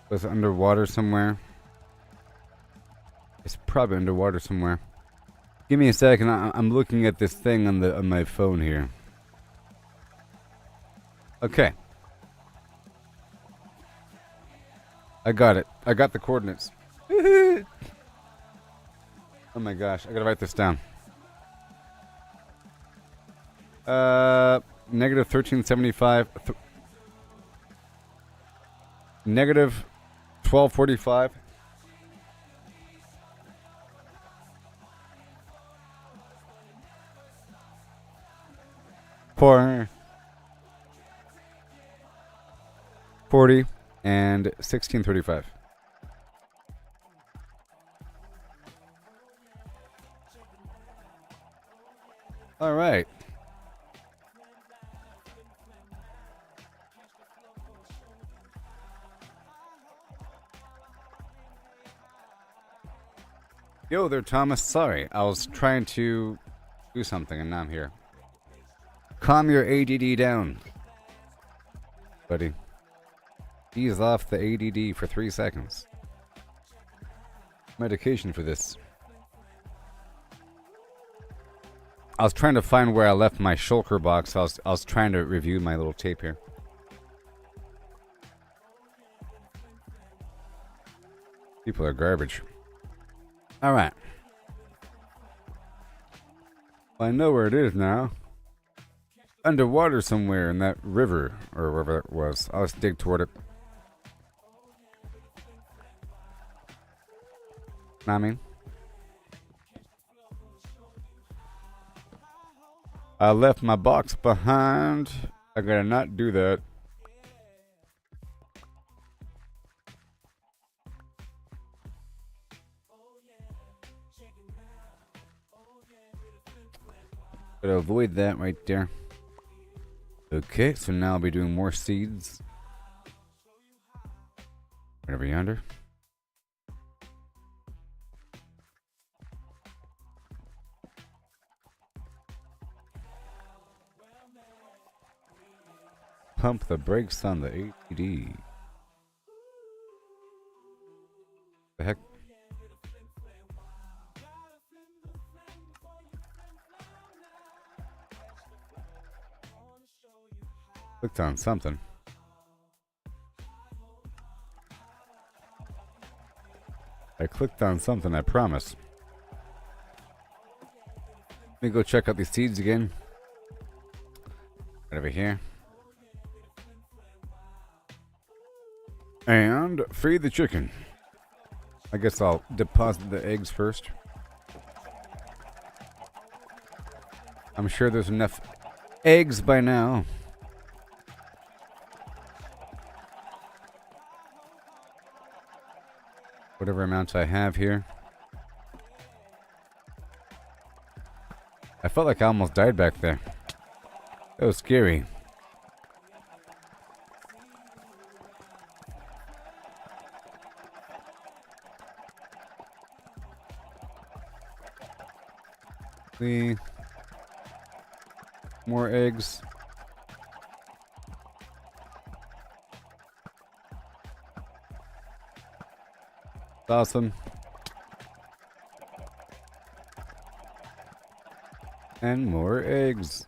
Was it underwater somewhere? It's probably underwater somewhere. Give me a second. I'm looking at this thing on my phone here. Okay. I got it. I got the coordinates. Oh my gosh, I gotta write this down. Negative 1375. Negative 1245. For 40 and 1635. All right. Yo there, Thomas. Sorry, I was trying to do something and now I'm here. Calm your ADD down, buddy. Ease off the ADD for 3 seconds. Medication for this. I was trying to find where I left my shulker box. I was trying to review my little tape here. People are garbage. All right. I know where it is now. Underwater somewhere in that river or wherever it was. I'll just dig toward it. Know what I mean? I left my box behind. I gotta not do that. Gotta avoid that right there. Okay, so now I'll be doing more seeds. Right over yonder. Pump the brakes on the AED. The heck? Clicked on something. I clicked on something, I promise. Let me go check out these seeds again. Right over here. And feed the chicken. I guess I'll deposit the eggs first. I'm sure there's enough eggs by now. Whatever amount I have here. I felt like I almost died back there. That was scary. More eggs. Awesome. And more eggs.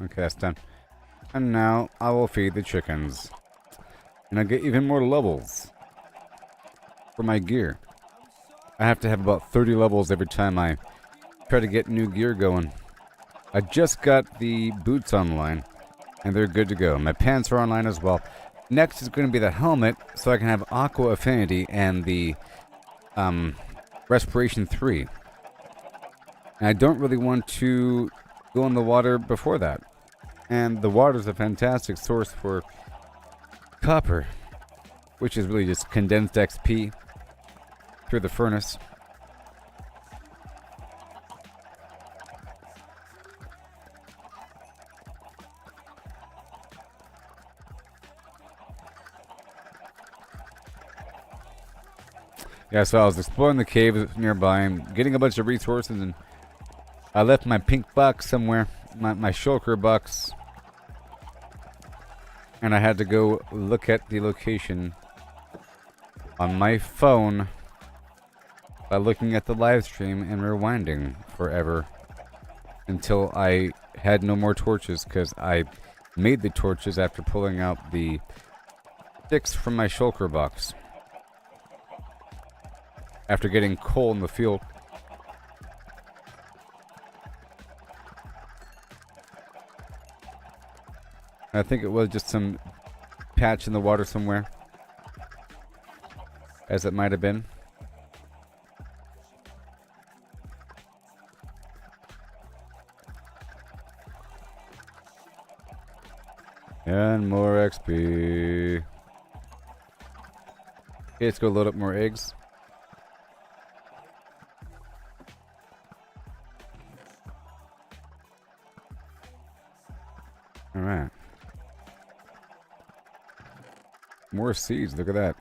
Okay, that's done. And now I will feed the chickens. And I get even more levels for my gear. I have to have about 30 levels every time I try to get new gear going. I just got the boots online, and they're good to go. My pants are online as well. Next is going to be the helmet, so I can have Aqua Affinity and the Respiration 3. And I don't really want to go in the water before that. And the water is a fantastic source for copper, which is really just condensed XP through the furnace. Yeah, so I was exploring the caves nearby and getting a bunch of resources, and I left my pink box somewhere, my shulker box, and I had to go look at the location on my phone by looking at the live stream and rewinding forever until I had no more torches, because I made the torches after pulling out the sticks from my shulker box after getting coal in the field. I think it was just some patch in the water somewhere, as it might have been. And more XP. Okay, let's go load up more eggs. Alright. More seeds, look at that.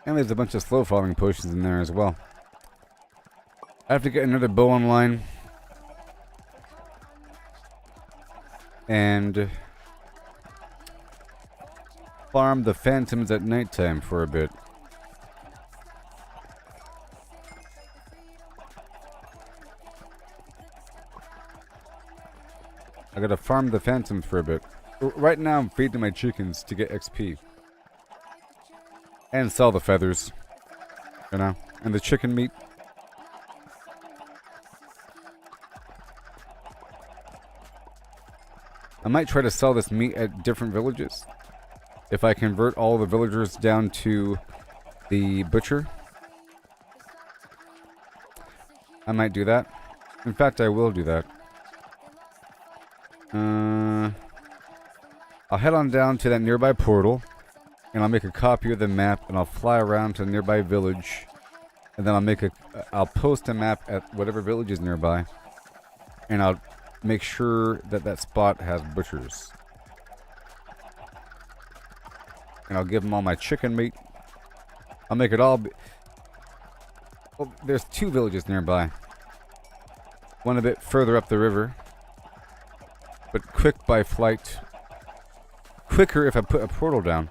And there's a bunch of slow falling potions in there as well. I have to get another bow online. And farm the phantoms at nighttime for a bit. I gotta farm the phantoms for a bit. Right now I'm feeding my chickens to get XP. And sell the feathers. You know? And the chicken meat. I might try to sell this meat at different villages. If I convert all the villagers down to the butcher, I might do that. In fact, I will do that. I'll head on down to that nearby portal, and I'll make a copy of the map, and I'll fly around to the nearby village, and then I'll post a map at whatever village is nearby, and I'll make sure that that spot has butchers. And I'll give them all my chicken meat. I'll make it all well, there's two villages nearby. One a bit further up the river, but quick by flight. Quicker if I put a portal down.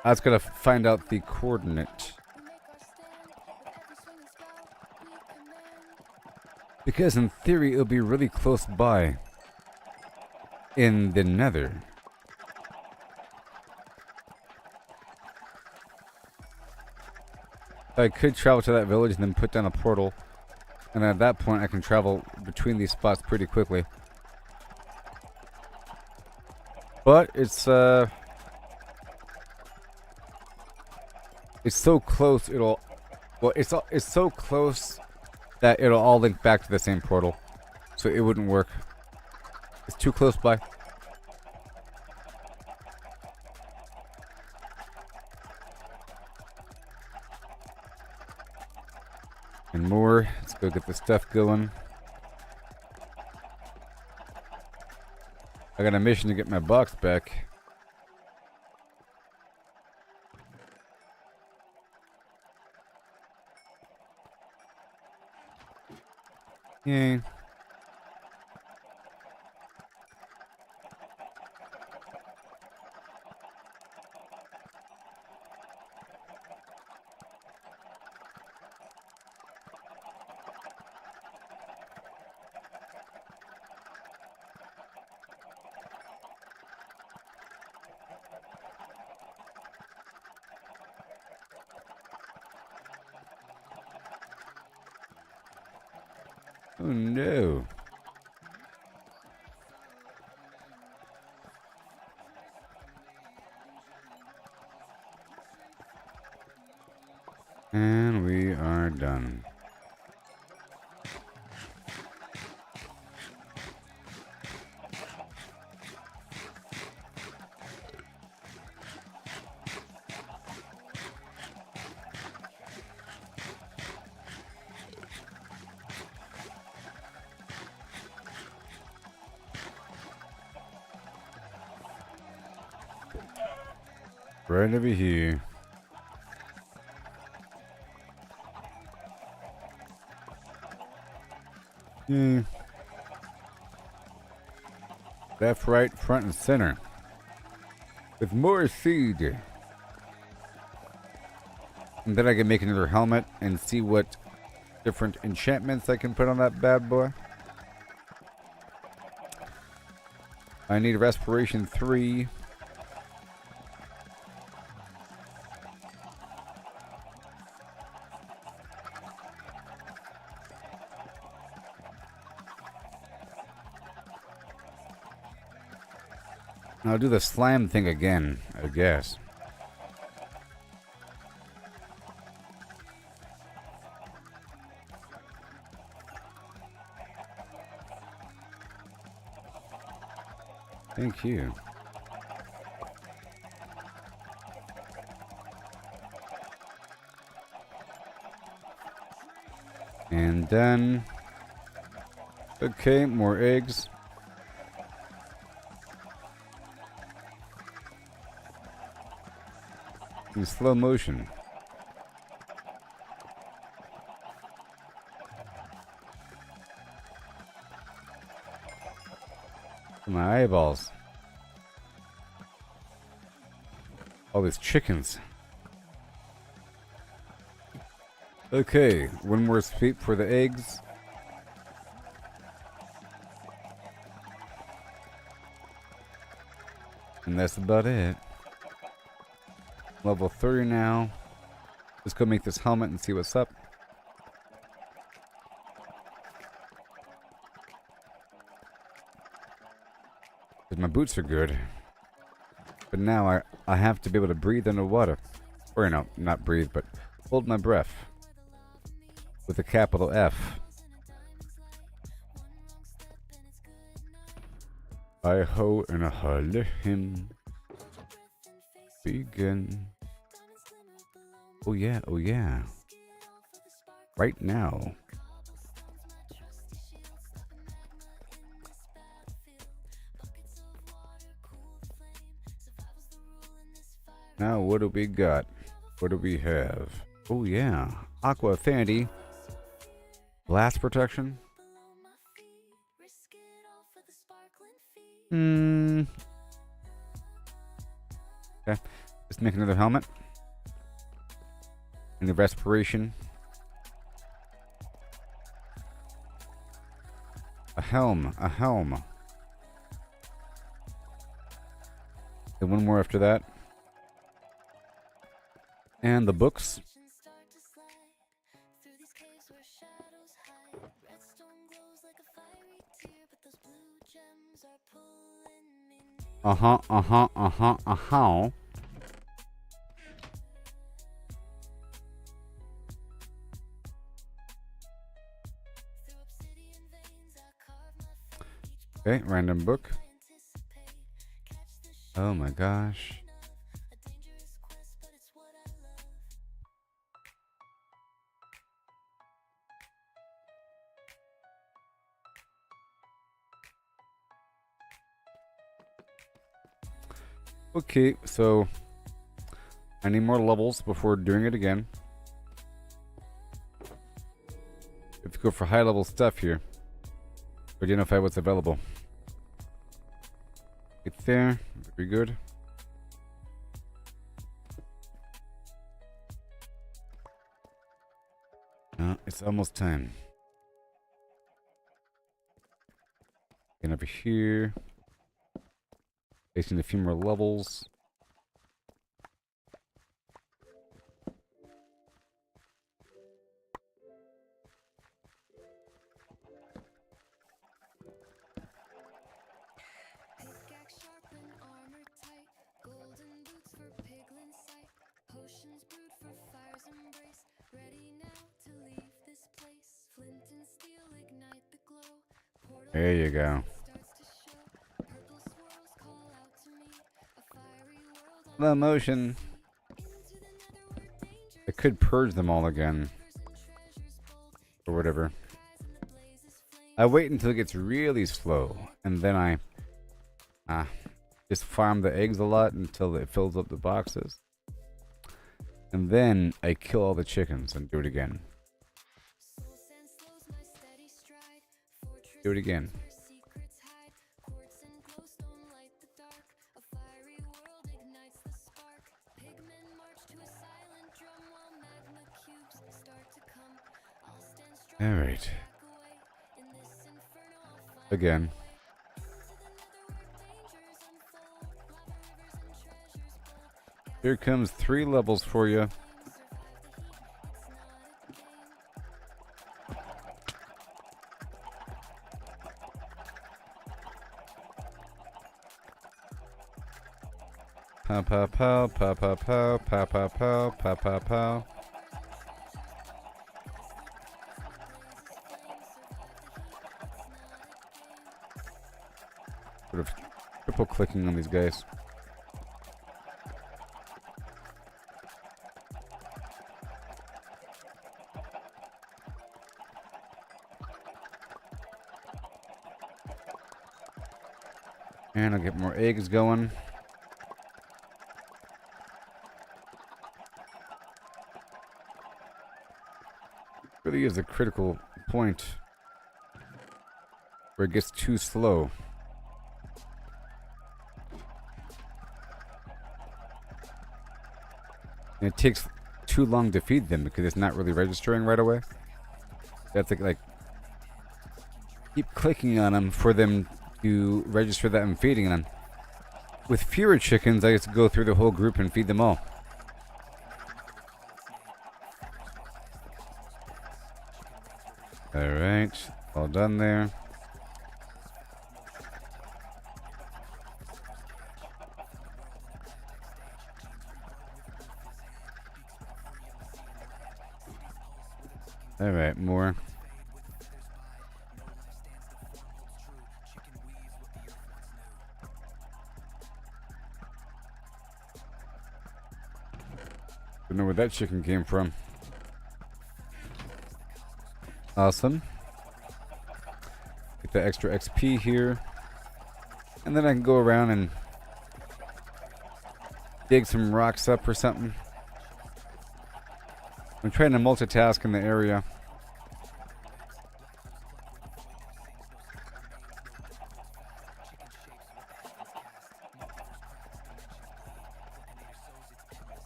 I was gonna find out the coordinate. Because in theory it'll be really close by in the nether. I could travel to that village and then put down a portal, and at that point I can travel between these spots pretty quickly. But it's so close it's so close that it'll all link back to the same portal, so it wouldn't work. It's too close by. And more. Let's go get the stuff going. I got a mission to get my box back. Yay. Oh no. And we are done. Right over here. Left, right, front, and center. With more seed. And then I can make another helmet and see what different enchantments I can put on that bad boy. I need respiration 3. I'll do the slam thing again, I guess. Thank you. And then... okay, more eggs. In slow motion. My eyeballs. All these chickens. Okay, one more sweep for the eggs. And that's about it. Level 30 now. Let's go make this helmet and see what's up. 'Cause my boots are good. But now I have to be able to breathe underwater. Or no, not breathe, but hold my breath. With a capital F. I ho and a holler him. Begin. Oh yeah, oh yeah. Right now. Now what do we got? What do we have? Oh yeah. Aqua Affinity. Blast protection. Okay. Let's make another helmet. And the respiration. A helm. A helm. And one more after that. And the books. Uh-huh. Okay, random book. Oh my gosh. Okay, so I need more levels before doing it again. If you go for high level stuff here, identify what's available. It's there, very good. It's almost time. And over here. Facing a few more levels. Pickaxe sharp and armor tight, golden boots for piglin sight, potions brewed for fire's embrace, ready now to leave this place. Flint and steel ignite the glow. Portal There you go. starts to show. Purple swirls call out to me. A fiery world on Slow motion. into the netherworld danger. I could purge them all again. Or whatever. I wait until it gets really slow. And then I just farm the eggs a lot until it fills up the boxes. And then I kill all the chickens and do it again. Do it again. Alright. Again. Here comes 3 levels for you. Pow pow pow pow pow pow pow pow pow pow pow pow. Sort of triple clicking on these guys. And I'll get more eggs going. Really is a critical point where it gets too slow. And it takes too long to feed them because it's not really registering right away. That's like keep clicking on them for them to register that I'm feeding them. With fewer chickens, I get to go through the whole group and feed them all. Alright, all done there. Alright, more. Don't know where that chicken came from. Awesome. Get the extra XP here. And then I can go around and dig some rocks up or something. I'm trying to multitask in the area.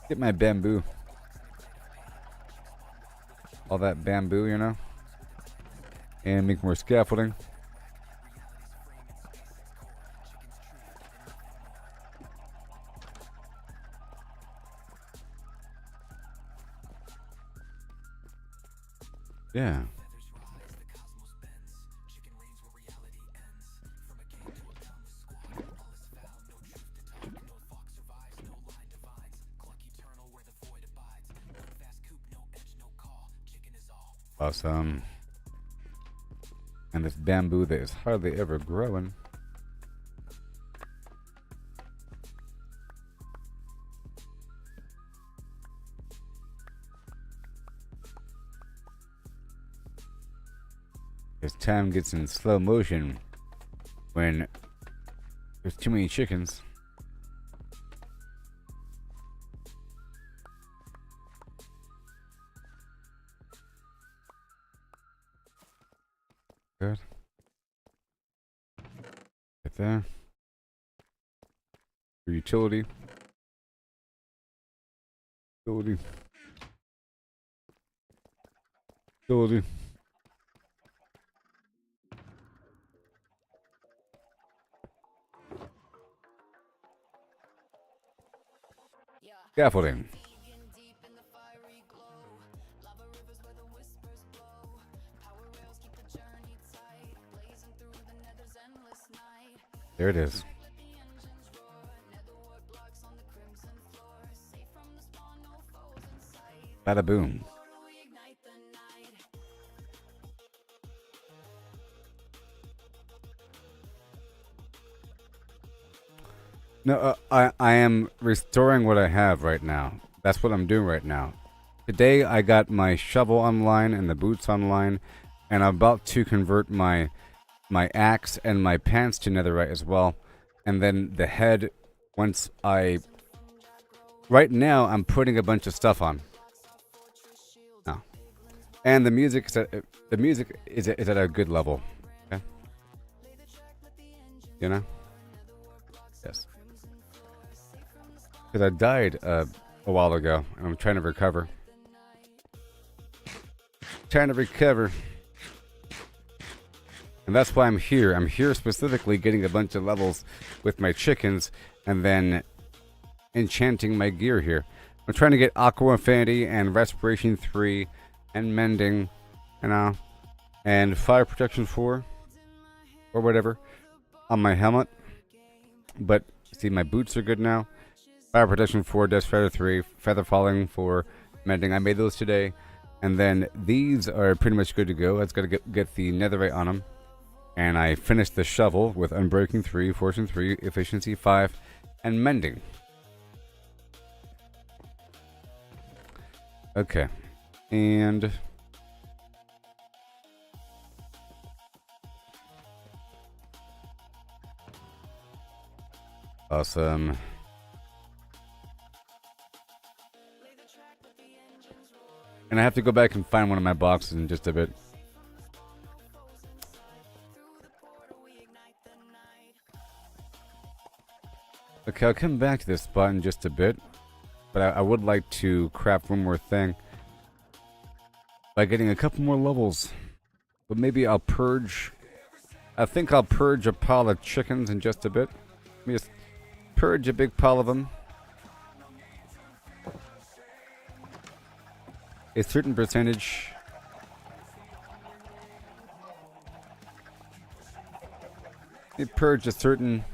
Get my bamboo. All that bamboo, you know? And make more scaffolding. Yeah. Awesome. And this bamboo that is hardly ever growing. As time gets in slow motion when there's too many chickens. Good. Right there. For utility. Utility. Utility. Scaffolding. There it is. Bada boom. No, I am restoring what I have right now. That's what I'm doing right now. Today I got my shovel online and the boots online, and I'm about to convert my axe and my pants to netherite as well. And then the head, once I... Right now, I'm putting a bunch of stuff on. Oh. And the music is at a good level. Okay? You know? Yes. Because I died a while ago, and I'm trying to recover. And that's why I'm here. I'm here specifically getting a bunch of levels with my chickens, and then enchanting my gear here. I'm trying to get Aqua Affinity and Respiration 3 and Mending, you know, and Fire Protection 4 or whatever on my helmet. But see, my boots are good now. Fire Protection 4, Dust Feather 3, Feather Falling for Mending. I made those today. And then these are pretty much good to go. I just got to get the Netherite on them. And I finished the shovel with Unbreaking 3, Fortune 3, Efficiency 5, and Mending. Okay. And... awesome. And I have to go back and find one of my boxes in just a bit. Okay, I'll come back to this spot in just a bit. But I would like to craft one more thing. By getting a couple more levels. But maybe I'll purge... I think I'll purge a pile of chickens in just a bit. Let me just purge a big pile of them. A certain percentage. Let me purge a certain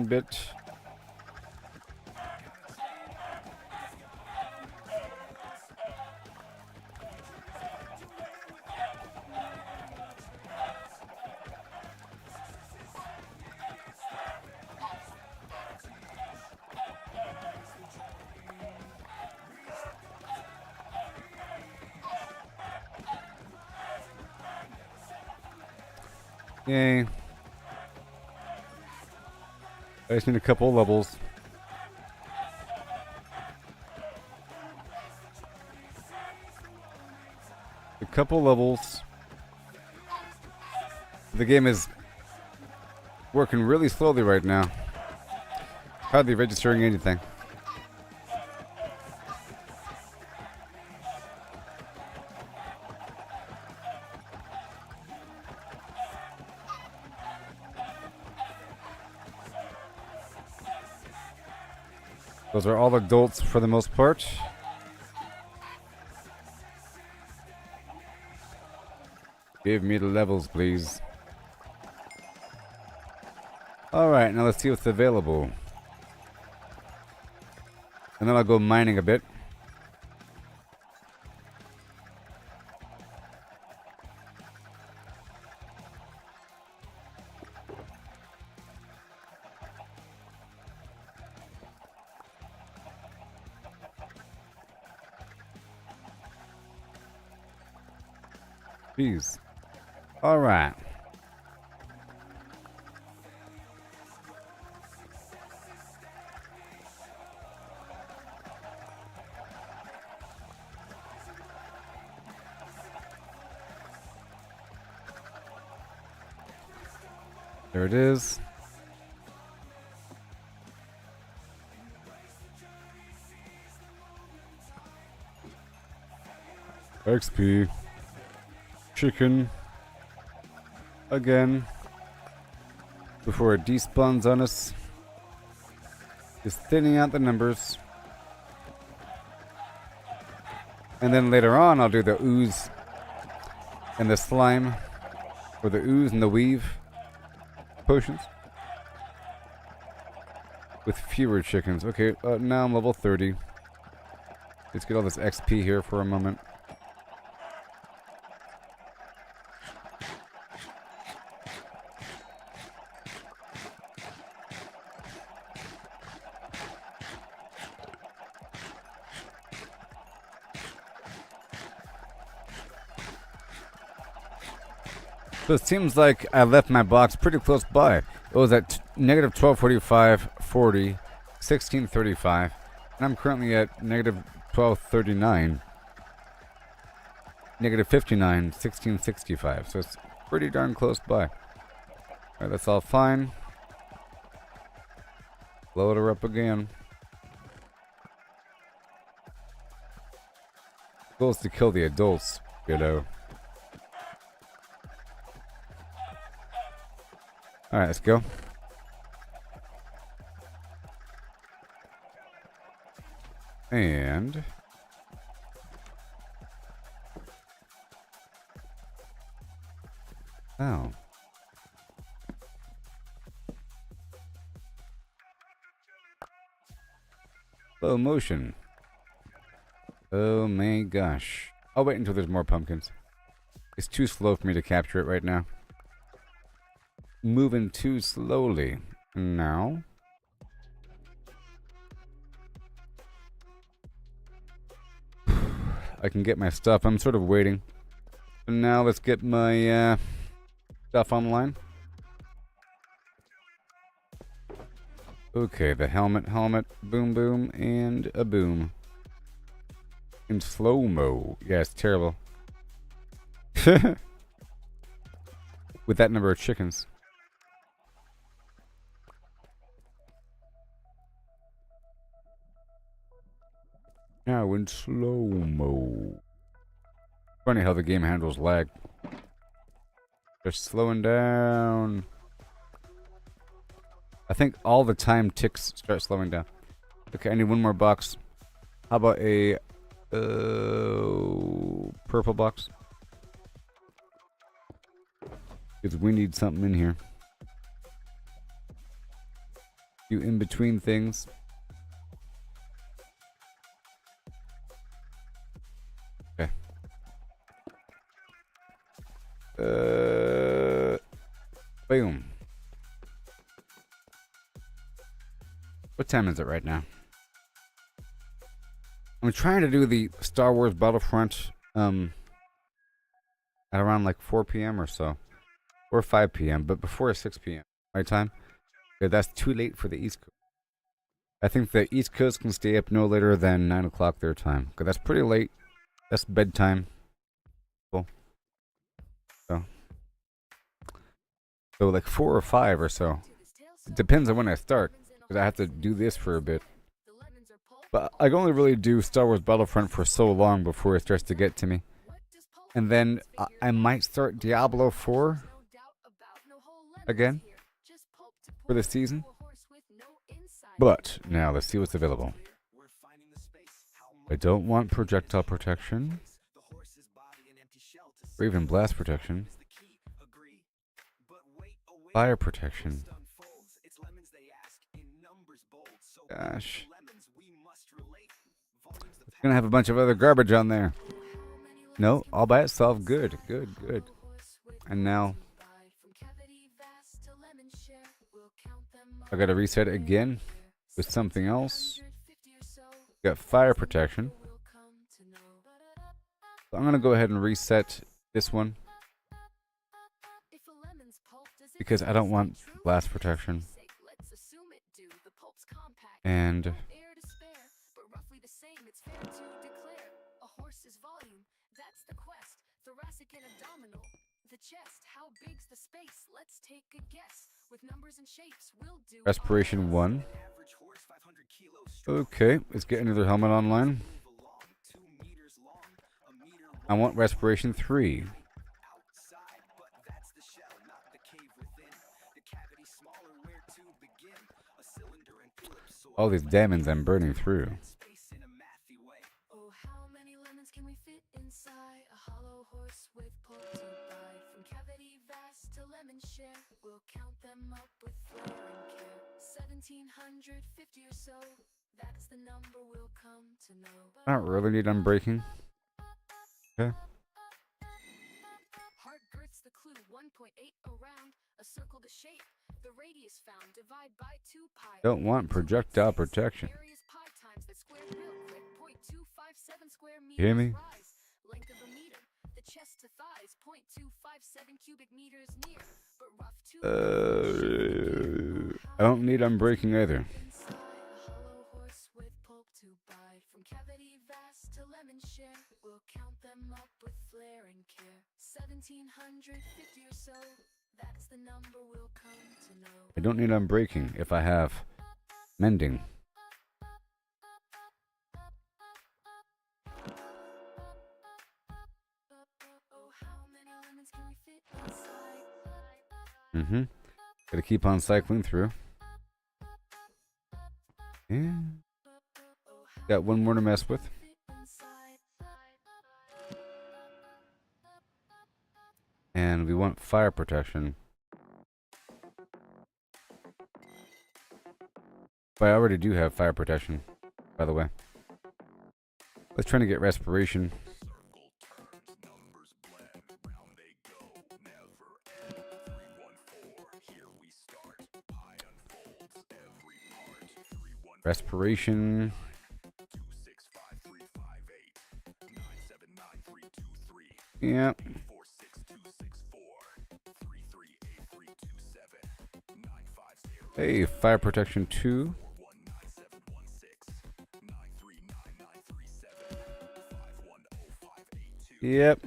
bit. Yay. I just need a couple of levels. A couple levels. The game is working really slowly right now. Hardly registering anything. Those are all adults for the most part. Give me the levels, please. Alright, now let's see what's available. And then I'll go mining a bit. Jeez. Alright. There it is. XP. Chicken. Again. Before it despawns on us. Just thinning out the numbers. And then later on I'll do the ooze and the slime. Or the ooze and the weave potions. With fewer chickens. Okay, now I'm level 30. Let's get all this XP here for a moment. So it seems like I left my box pretty close by. It was at negative 1245, 40, 1635, and I'm currently at negative 1239, negative 59, 1665. So it's pretty darn close by. Alright, that's all fine. Load her up again. Goal is to kill the adults, you know. Alright, let's go. And oh. Slow motion. Oh my gosh. I'll wait until there's more pumpkins. It's too slow for me to capture it right now. Moving too slowly. Now. I can get my stuff. I'm sort of waiting. So now let's get my stuff online. Okay, the helmet, boom, boom, and a boom. In slow-mo. Yeah, it's terrible. With that number of chickens. Now in slow-mo. Funny how the game handles lag. Just slowing down. I think all the time ticks start slowing down. Okay, I need one more box. How about a purple box? Because we need something in here. You in between things. Okay. Boom. What time is it right now? I'm trying to do the Star Wars Battlefront at around like 4 p.m. or so. Or 5 p.m., but before 6 p.m. my time. Yeah, that's too late for the East Coast. I think the East Coast can stay up no later than 9 o'clock their time. Because that's pretty late. That's bedtime. Cool. So like 4 or 5 or so. It depends on when I start. Because I have to do this for a bit. But I can only really do Star Wars Battlefront for so long before it starts to get to me. And then I might start Diablo 4 again for the season. But now let's see what's available. I don't want projectile protection or even blast protection. Fire protection. Gosh. It's gonna have a bunch of other garbage on there. No, all by itself. Good, good, good. And now I gotta reset it again with something else. Got fire protection. So I'm gonna go ahead and reset this one because I don't want blast protection. And respiration 1. Okay, let's get another helmet online. I want respiration 3. All these diamonds I'm burning through. I don't really need unbreaking. Okay. Heart girths the clue 1.8 around a circle to shape the radius found divide by 2 pi. Don't want projectile protection. Areas pi times that square real quick 0.257 square meters. You hear me? Rise, length of a meter. The chest to thighs 0.257 cubic meters near. But rough 2 how I don't need unbreaking either. Hollow horse with pulp to bide. From cavity vast to lemon share, we'll count them up with flair and care. 1750 or so, that's the number we'll come to know. I don't need unbreaking if I have mending. Oh, how many lemons can we fit inside? Mm-hmm. Gotta keep on cycling through. Yeah. Got one more to mess with. And we want fire protection. But I already do have fire protection, by the way. Let's try to get respiration. Respiration. Yeah. Hey, fire protection 2. Yep.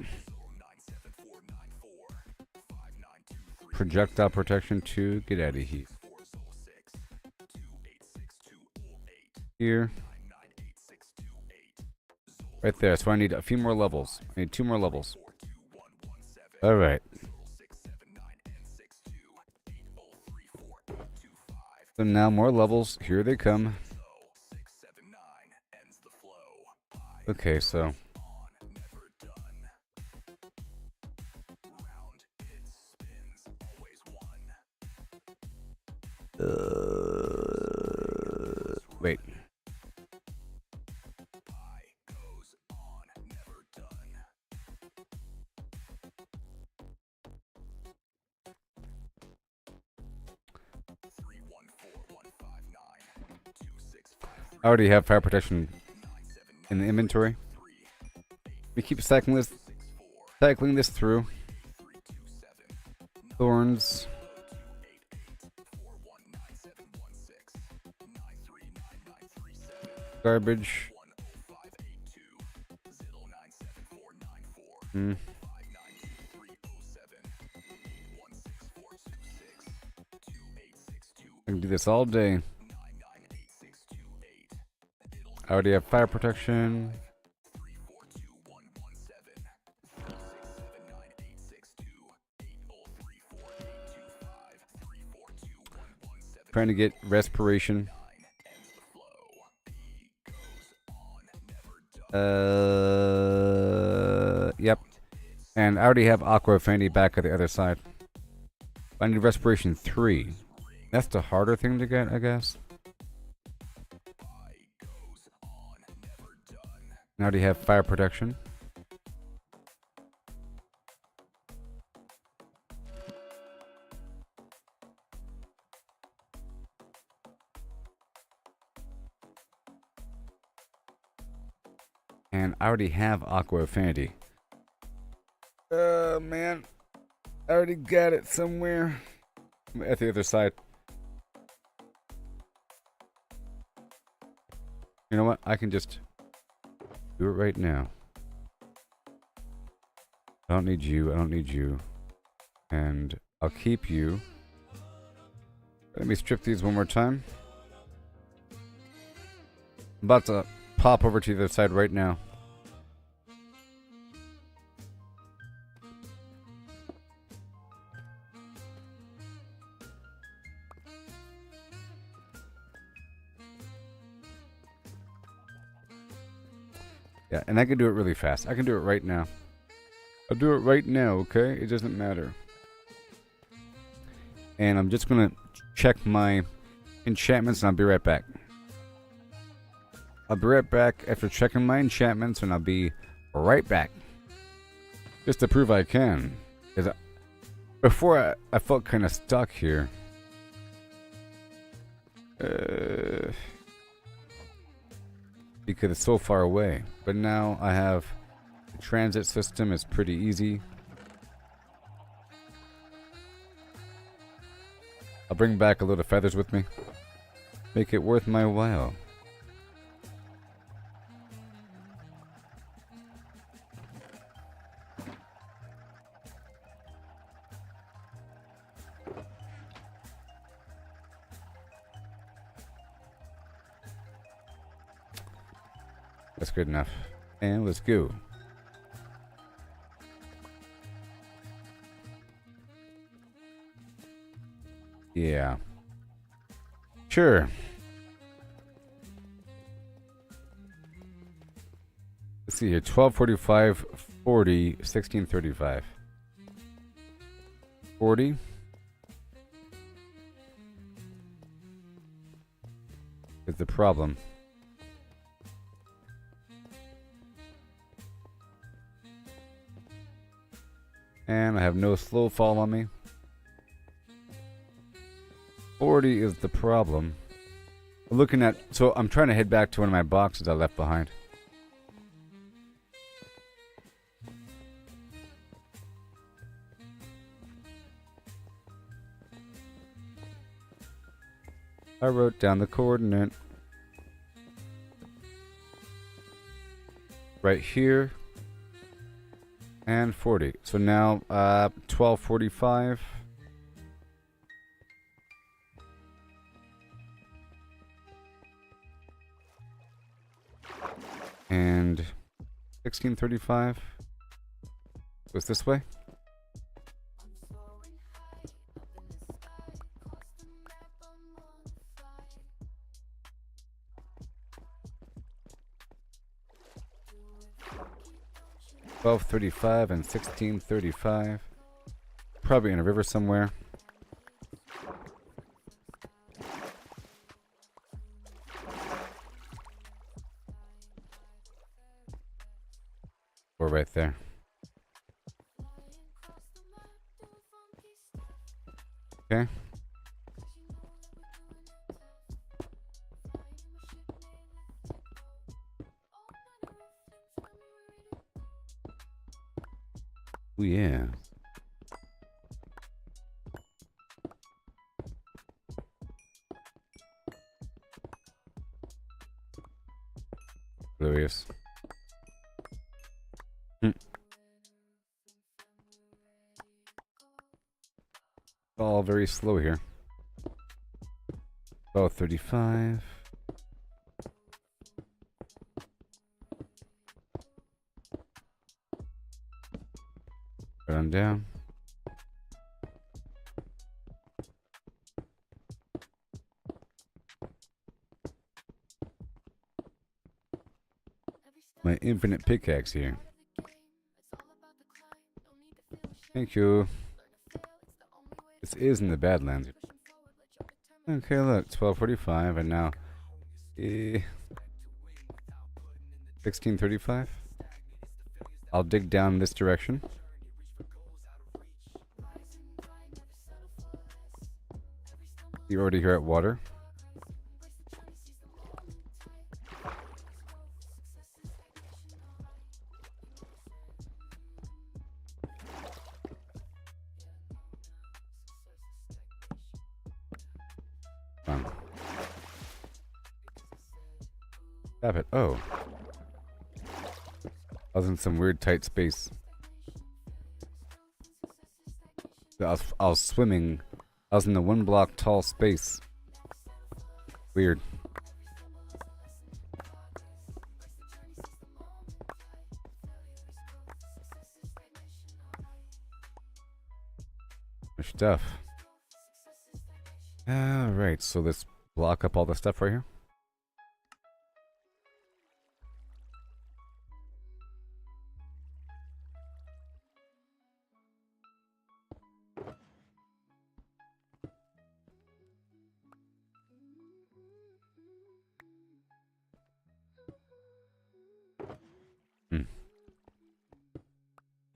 Projectile protection 2. Get out of here. Here. Right there. So I need a few more levels. I need 2 more levels. Alright. So now more levels. Here they come. Okay, so. Wait. I already have fire protection in the inventory. We keep cycling this through. Thorns. Garbage. I can do this all day. I already have fire protection. Trying to get respiration. Yep. And I already have Aqua Affinity back at the other side. I need respiration 3. That's the harder thing to get, I guess. I already have fire protection. And I already have Aqua Affinity. Man. I already got it somewhere. At the other side. You know what? I can just do it right now. I don't need you. I don't need you. And I'll keep you. Let me strip these one more time. I'm about to pop over to the other side right now. Yeah, and I can do it really fast. I can do it right now. I'll do it right now, okay? It doesn't matter. And I'm just gonna check my enchantments and I'll be right back. I'll be right back after checking my enchantments and I'll be right back. Just to prove I can. Before I felt kind of stuck here. Because it's so far away. But now I have the transit system is pretty easy. I'll bring back a load of feathers with me. Make it worth my while. That's good enough. And let's go. Yeah. Sure. Let's see here. 12:45, 40, 16:35. 40. Is the problem. And I have no slow fall on me. 40 is the problem. Looking at... So I'm trying to head back to one of my boxes I left behind. I wrote down the coordinate. Right here. And 40. So now 12:45. And 16:35 goes this way. $12:35 and 16:35. Probably in a river somewhere. Or right there. Okay. Oh yeah. Glorious. All very slow here. 12:35. Right on down. My infinite pickaxe here. Thank you. This is in the Badlands. Okay, look, 12:45, and now 16:35. I'll dig down this direction. You're already here at water. Stop it. Oh. I was in some weird tight space. I was swimming. I was in the 1 block tall space. Weird. More stuff. Alright, so let's block up all the stuff right here.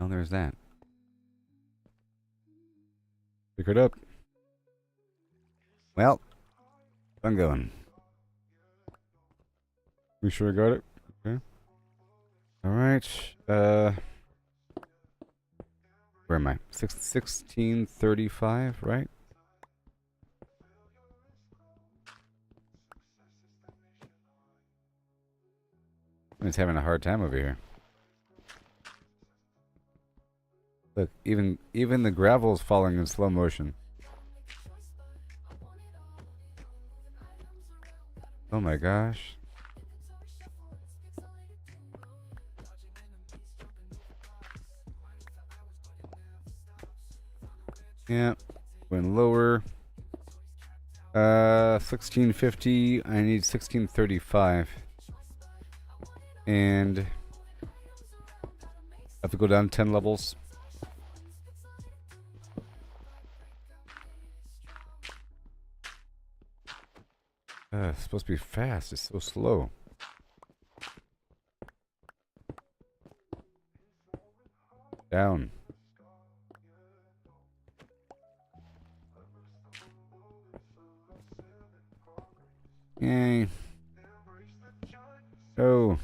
Oh, there's that. Pick it up. Well, I'm going. We sure got it? Okay. Alright. Where am I? 16:35, right? Someone's having a hard time over here. Look, even the gravel is falling in slow motion. Oh my gosh. Yeah, went lower. 1650. I need 1635. And I have to go down 10 levels. It's supposed to be fast. It's so slow. Down. Yay. Oh.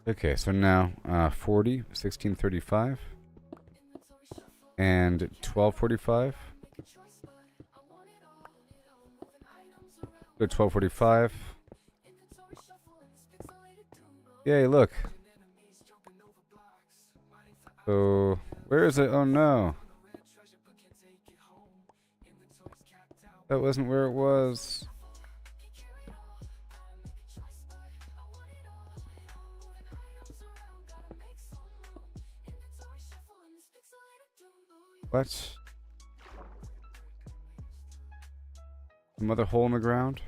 Okay, so now 40, 1635, and 1245. Go 1245. Yay, look. So, where is it? Oh no. That wasn't where it was. What? Another hole in the ground?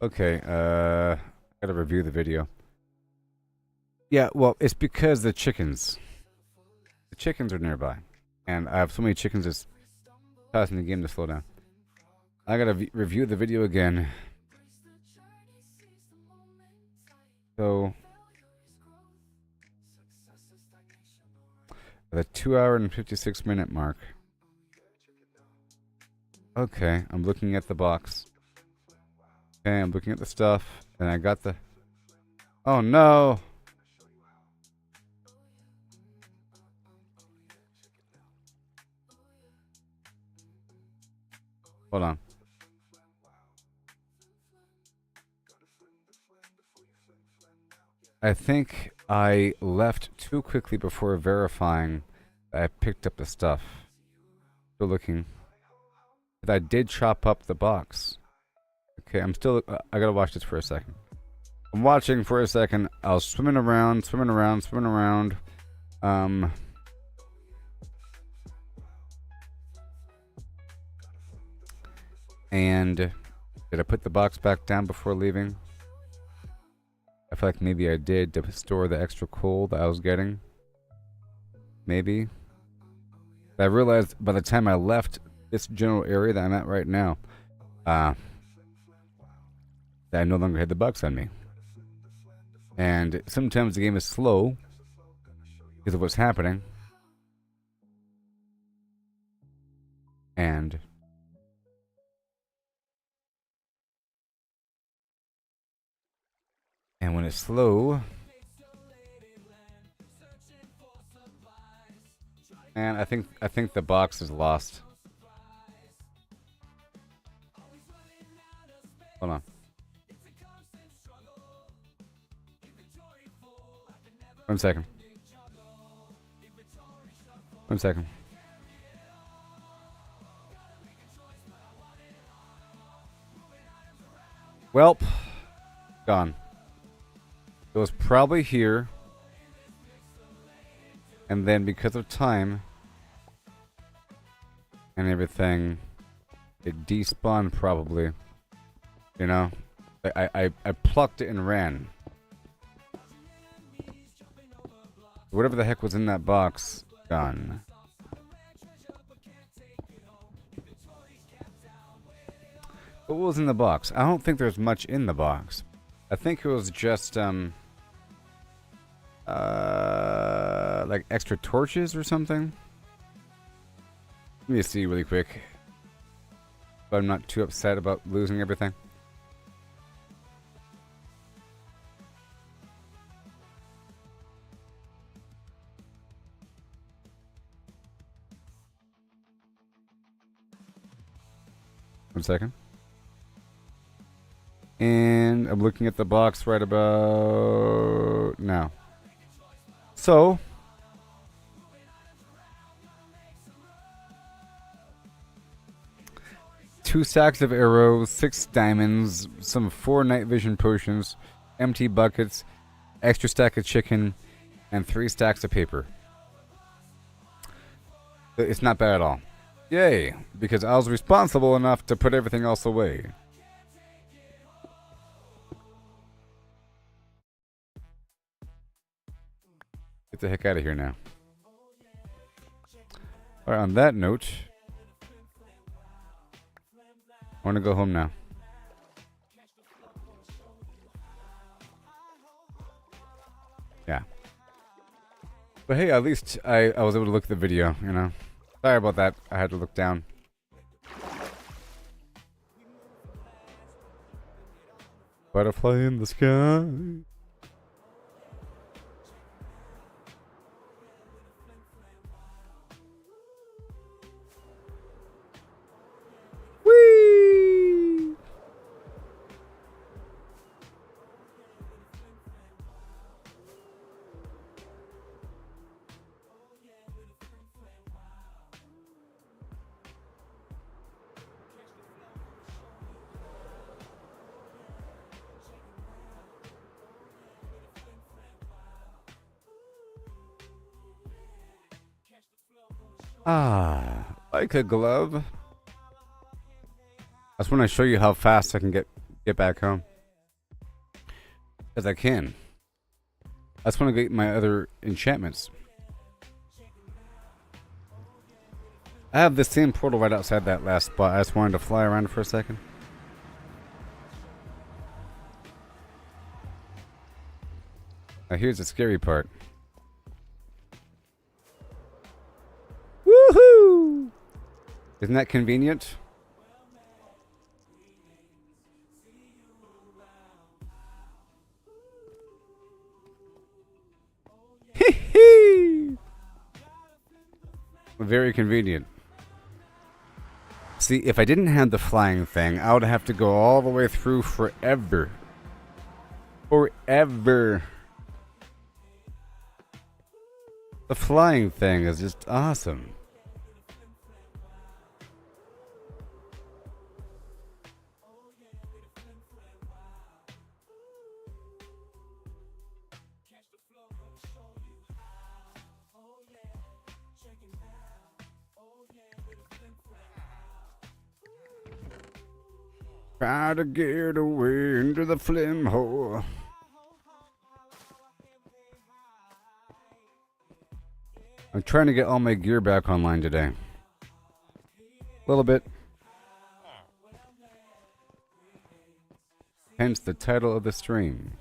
Okay, gotta review the video. Yeah, well, it's because the chickens are nearby. And I have so many chickens it's causing the game to slow down. I gotta review the video again. So, the 2 hour and 56-minute mark. Okay, I'm looking at the box. Okay, I'm looking at the stuff, and I got the... Oh no! Hold on. I think I left too quickly before verifying that I picked up the stuff. Still looking. But I did chop up the box. Okay, I'm still... I gotta watch this for a second. I'm watching for a second. I was swimming around. And did I put the box back down before leaving? I feel like maybe I did to store the extra coal that I was getting. Maybe. But I realized by the time I left this general area that I'm at right now, that I no longer had the box on me. And sometimes the game is slow because of what's happening. And when it's slow, and I think the box is lost. Hold on. 1 second. 1 second. Welp. Gone. It was probably here. And then because of time and everything, it despawned probably. You know? I plucked it and ran. Whatever the heck was in that box, gone. What was in the box? I don't think there's much in the box. I think it was just, like extra torches or something. Let me see really quick. But I'm not too upset about losing everything. 1 second. And I'm looking at the box right about now. So, two stacks of arrows, 6 diamonds, some 4 night vision potions, empty buckets, extra stack of chicken, and 3 stacks of paper. It's not bad at all. Yay, because I was responsible enough to put everything else away. Get the heck out of here now. Alright, on that note, I want to go home now. Yeah. But hey, at least I was able to look at the video, you know. Sorry about that. I had to look down. Butterfly in the sky. Whee! Ah, like a glove. I just want to show you how fast I can get back home. Because I can. I just want to get my other enchantments. I have the same portal right outside that last spot. I just wanted to fly around for a second. Now here's the scary part. Woohoo! Isn't that convenient? Hee. Very convenient. See, if I didn't have the flying thing, I would have to go all the way through forever. Forever. The flying thing is just awesome. Try to get away into the flim hole. I'm trying to get all my gear back online today. A little bit. Hence the title of the stream.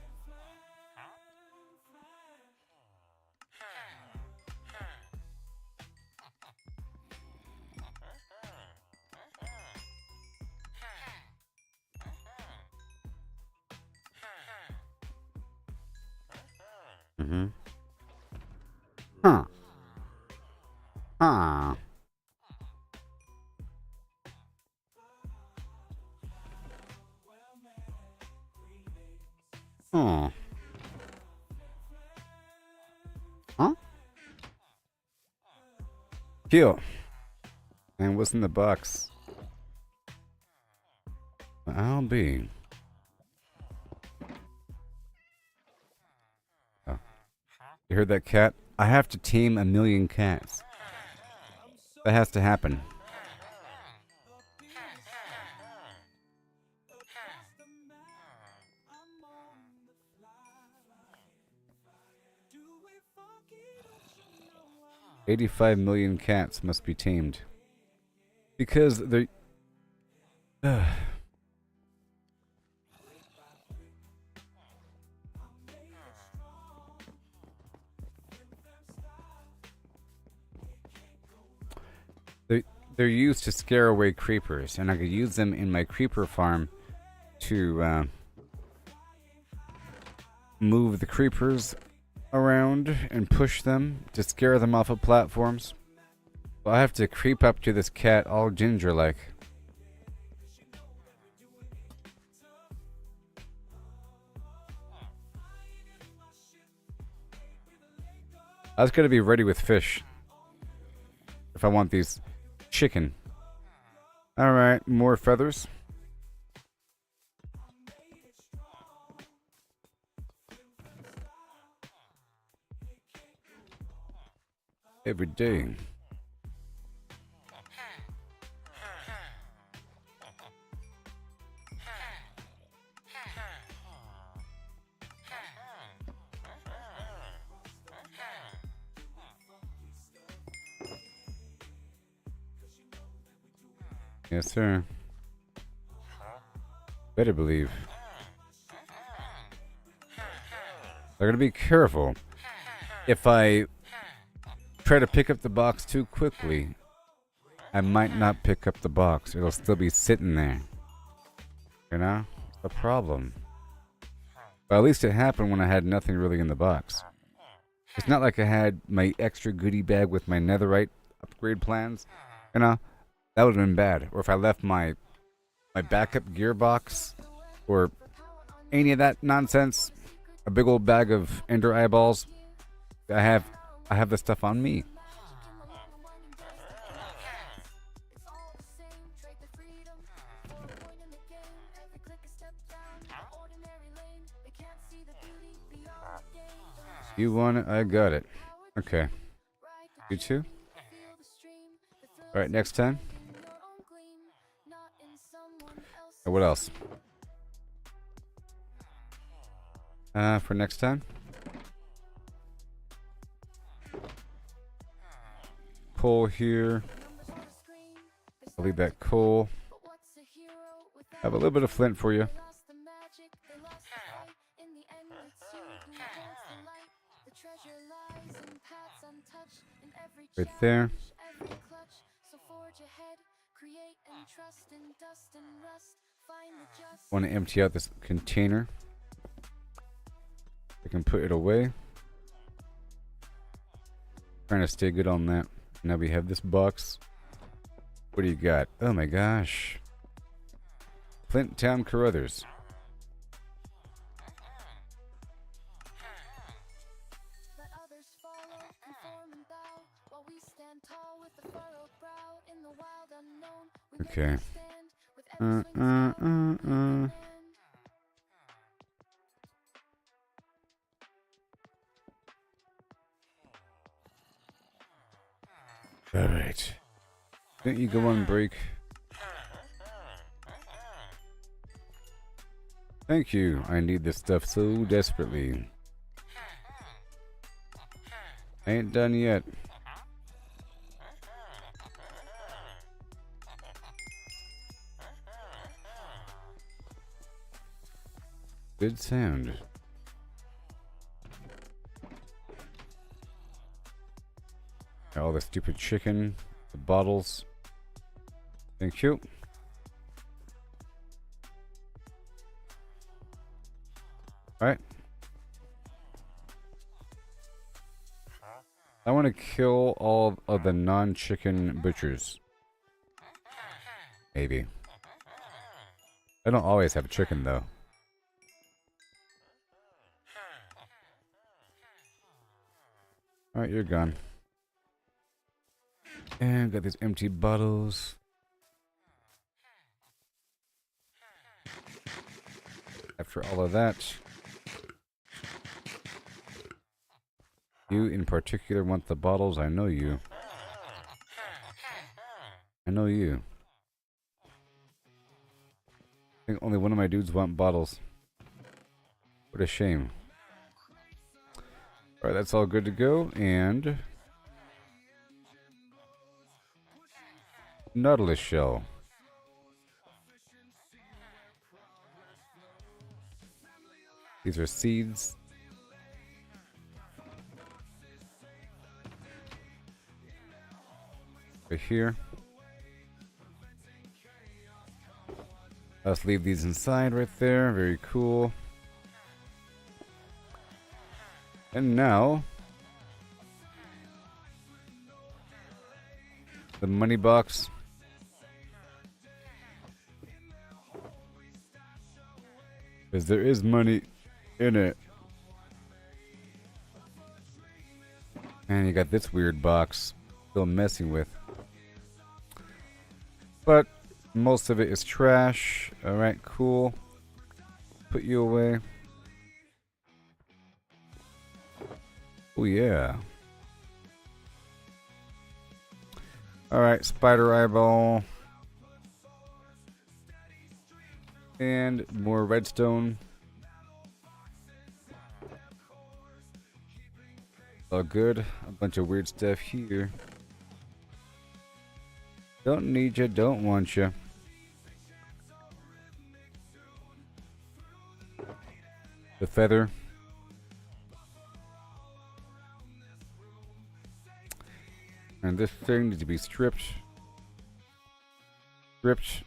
Huh. Huh. Oh. Huh? Kill. And what's in the box? I'll be. Oh. You heard that cat? I have to tame 1,000,000 cats. That has to happen. $85 million cats must be tamed. Because they're... They're used to scare away creepers, and I could use them in my creeper farm to move the creepers around and push them to scare them off of platforms. Well, I have to creep up to this cat all ginger-like. I was gonna be ready with fish. If I want these chicken. Alright, more feathers. Every day. Yes, sir. Better believe. I gotta be careful. If I try to pick up the box too quickly, I might not pick up the box. It'll still be sitting there. You know? It's a problem. But at least it happened when I had nothing really in the box. It's not like I had my extra goodie bag with my netherite upgrade plans. You know? That would have been bad. Or if I left my backup gearbox or any of that nonsense, a big old bag of ender eyeballs. I have the stuff on me. You want it? I got it. Okay. You too? Alright, next time. What else? For next time. Coal here. I'll leave that coal. Have a little bit of flint for you. Right there. Want to empty out this container. I can put it away. Trying to stay good on that. Now we have this box. What do you got? Oh my gosh. Flint Town Carruthers. Okay. Alright. Don't you go on break? Thank you. I need this stuff so desperately. I ain't done yet. Good sound. All the stupid chicken, the bottles. Thank you. Alright. I want to kill all of the non-chicken butchers. Maybe. I don't always have chicken though. Alright, you're gone. And got these empty bottles. After all of that, you in particular want the bottles. I know you. I know you. I think only one of my dudes want bottles. What a shame. Alright, that's all good to go, and Nautilus shell. These are seeds. Right here. Let's leave these inside right there. Very cool. And now, the money box. Because there is money in it. And you got this weird box still messing with. But most of it is trash. Alright, cool. Put you away. Oh yeah. Alright, spider eyeball. And more redstone. All good. A bunch of weird stuff here. Don't need you, don't want you. The feather. And this thing needs to be stripped. Stripped.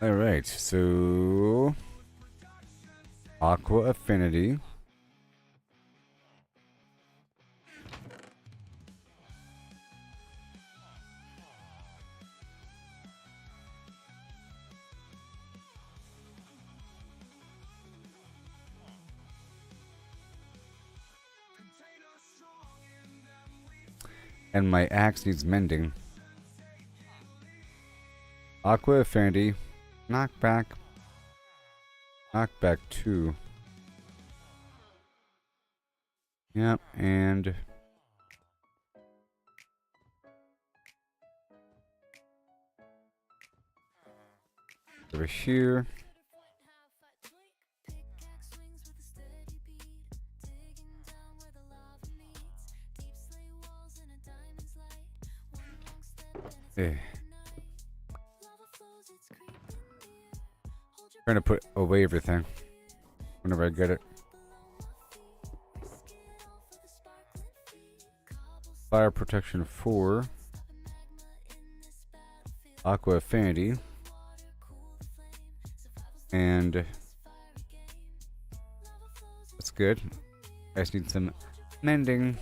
Alright, so Aqua Affinity. And my axe needs mending. Aqua Affinity. Knockback. Knockback 2. Yep, and over here. Eh. Trying to put away everything whenever I get it. Fire protection 4. Aqua Affinity. And that's good. I just need some mending.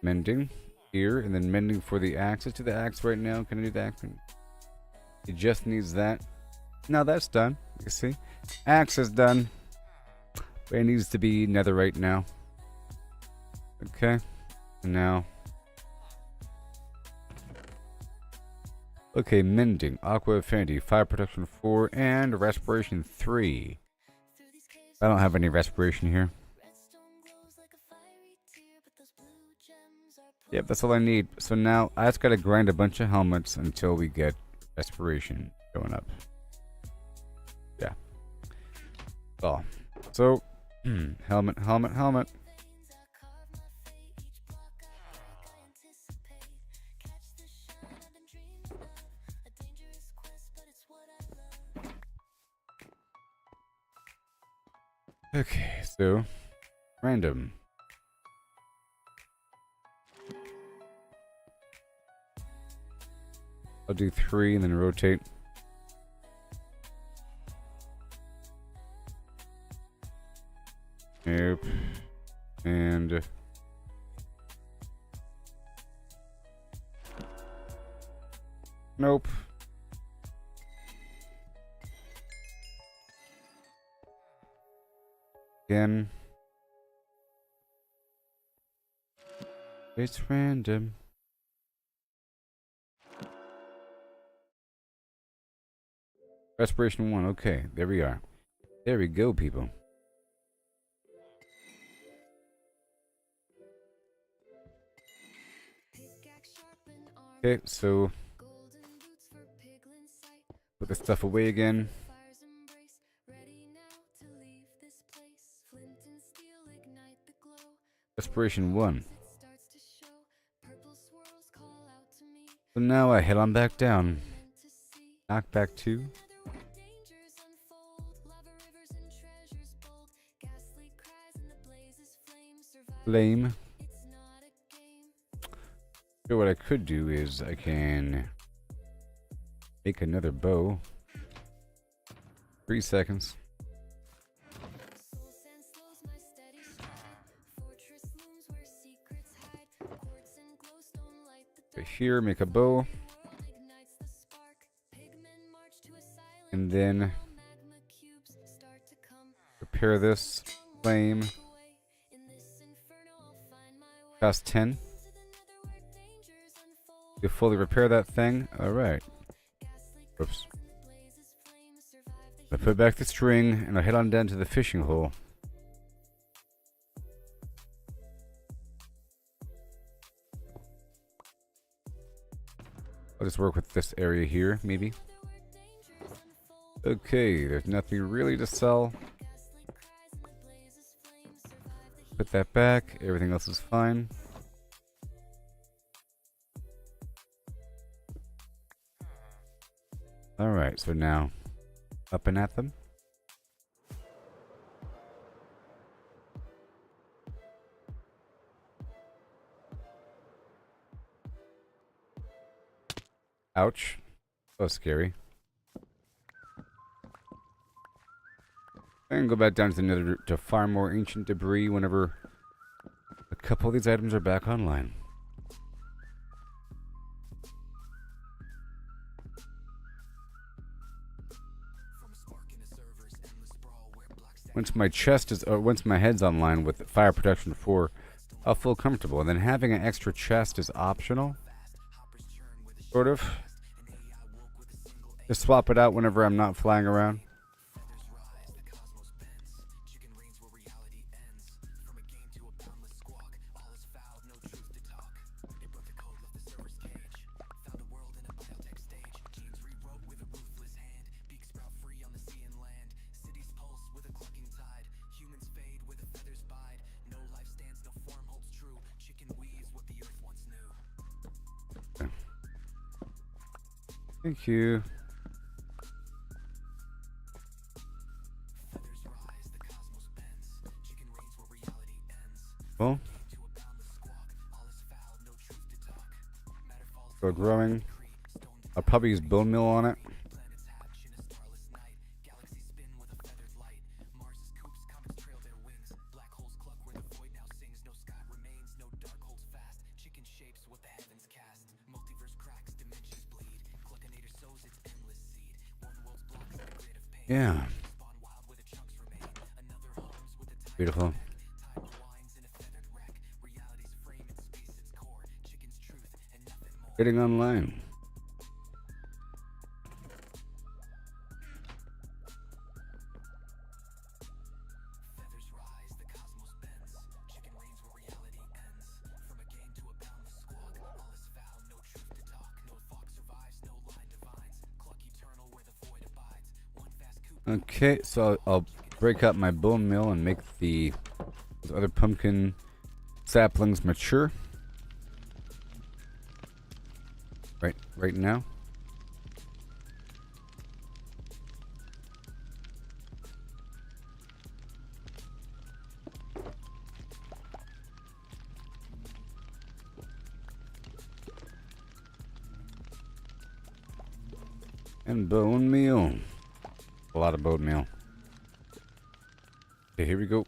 Mending here, and then mending for the axe. Let's do the axe right now. Can I do the axe? It just needs that. Now that's done. You see, axe is done. But it needs to be netherite now. Okay, and now. Okay, mending, aqua affinity, fire protection 4, and respiration 3. I don't have any respiration here. Yep, that's all I need. So now I just gotta grind a bunch of helmets until we get respiration going up. Yeah. Oh. So, helmet, helmet, helmet. Okay, so random. I'll do 3 and then rotate. Nope. And nope. Again. It's random. Respiration 1. Okay, there we are. There we go, people. Okay, so put the stuff away again. Respiration 1. So now I head on back down. Knockback 2. Flame. So what I could do is I can make another bow. 3 seconds. Right here, make a bow. And then repair this flame. Cost 10. You fully repair that thing. Alright. Oops. I put back the string and I head on down to the fishing hole. I'll just work with this area here, maybe. Okay, there's nothing really to sell. Put that back. Everything else is fine. Alright, so now up and at them. Ouch. So scary. And go back down to the nether to farm more ancient debris whenever a couple of these items are back online. Once my chest is, or once my head's online with fire protection 4, I'll feel comfortable. And then having an extra chest is optional. Sort of. Just swap it out whenever I'm not flying around. Thank you. Well, so growing. I'll probably use bone meal on it. Yeah. Beautiful. Getting online. Okay, so I'll break up my bone meal and make the other pumpkin saplings mature. Right now. And bone meal. A lot of bone meal. Okay, here we go.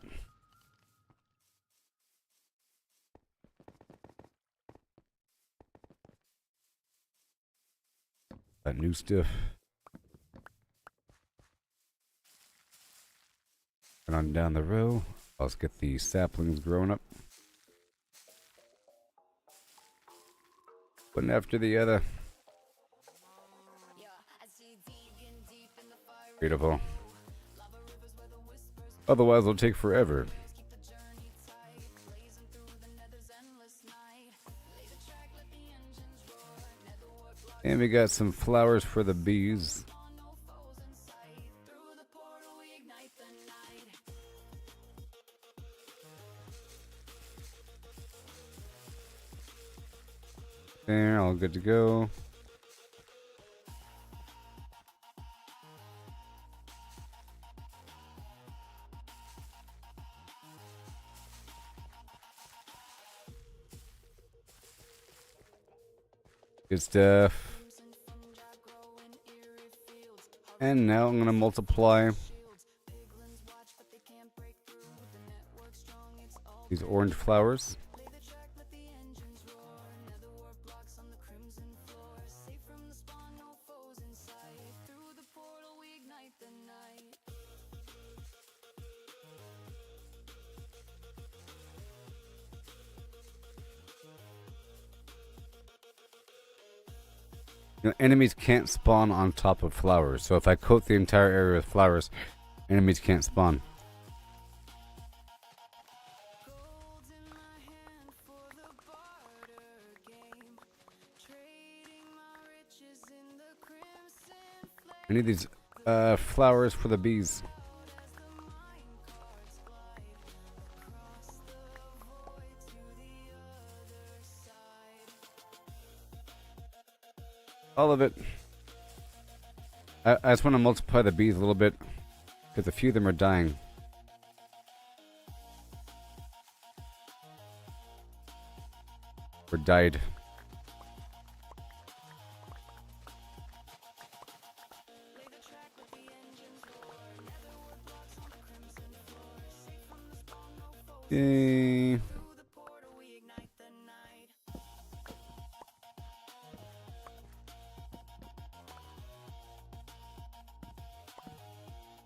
That new stuff. And on down the row. Let's get the saplings growing up. One after the other. Beautiful. Otherwise, it'll take forever. And we got some flowers for the bees. There, all good to go. Good stuff. And now I'm going to multiply these orange flowers. You know, enemies can't spawn on top of flowers. So if I coat the entire area with flowers, enemies can't spawn. I need these flowers for the bees. All of it. I just want to multiply the bees a little bit because a few of them are dying. Or died. Yay.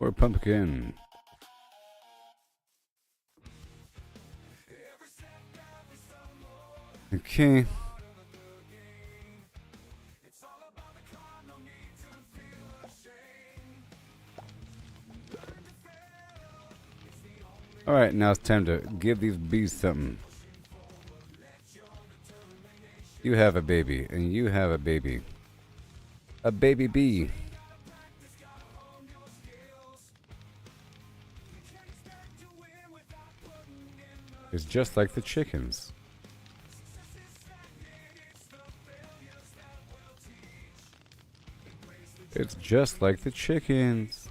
Or pumpkin. Okay. Alright, now it's time to give these bees something. You have a baby, and you have a baby. A baby bee. It's just like the chickens. It's just like the chickens.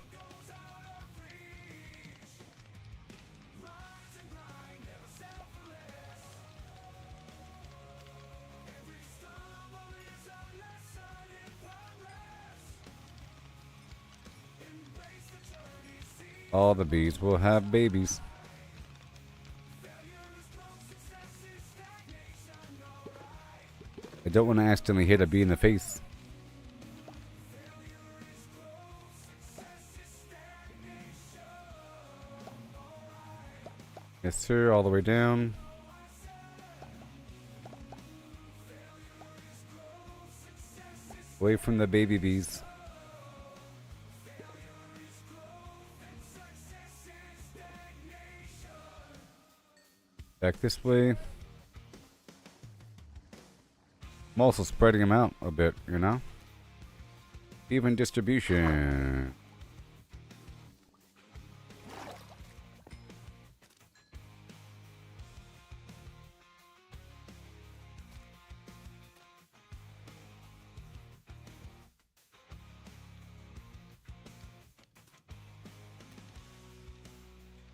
All the bees will have babies. I don't want to accidentally hit a bee in the face. Yes, sir, all the way down. Away from the baby bees. Back this way. I'm also spreading them out a bit, you know? Even distribution.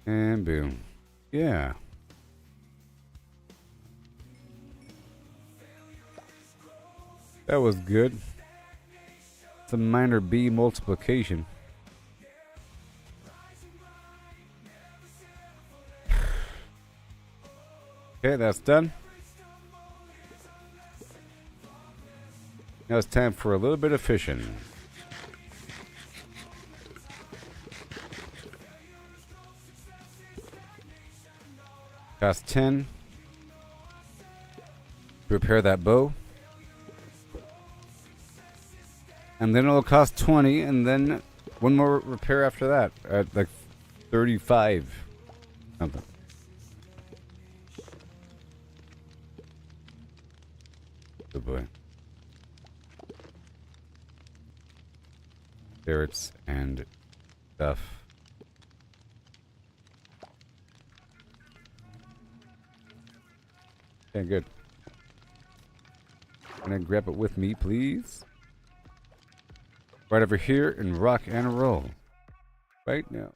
And boom. Yeah. That was good. It's a minor bee multiplication. Okay, that's done. Now it's time for a little bit of fishing. Cost 10. Prepare that bow. And then it'll cost 20, and then one more repair after that at like 35 something. Good boy. Ferrets and stuff. Okay, good. Can I grab it with me, please? Right over here and rock and roll. Right now.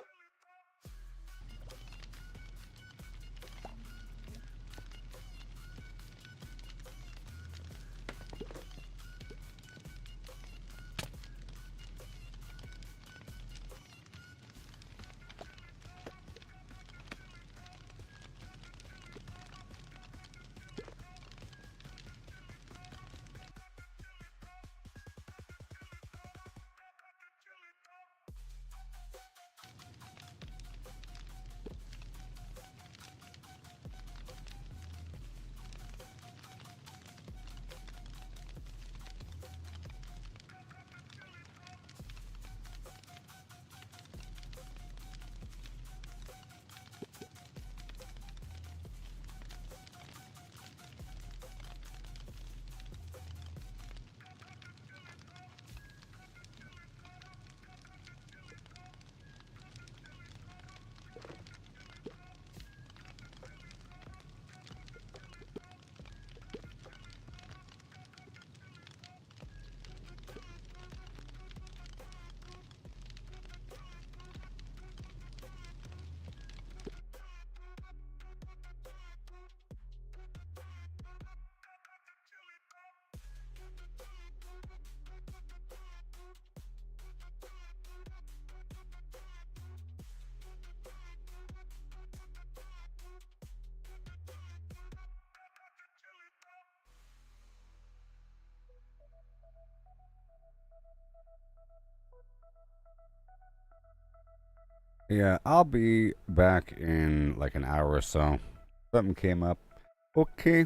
Yeah, I'll be back in like an hour or so. Something came up. Okay.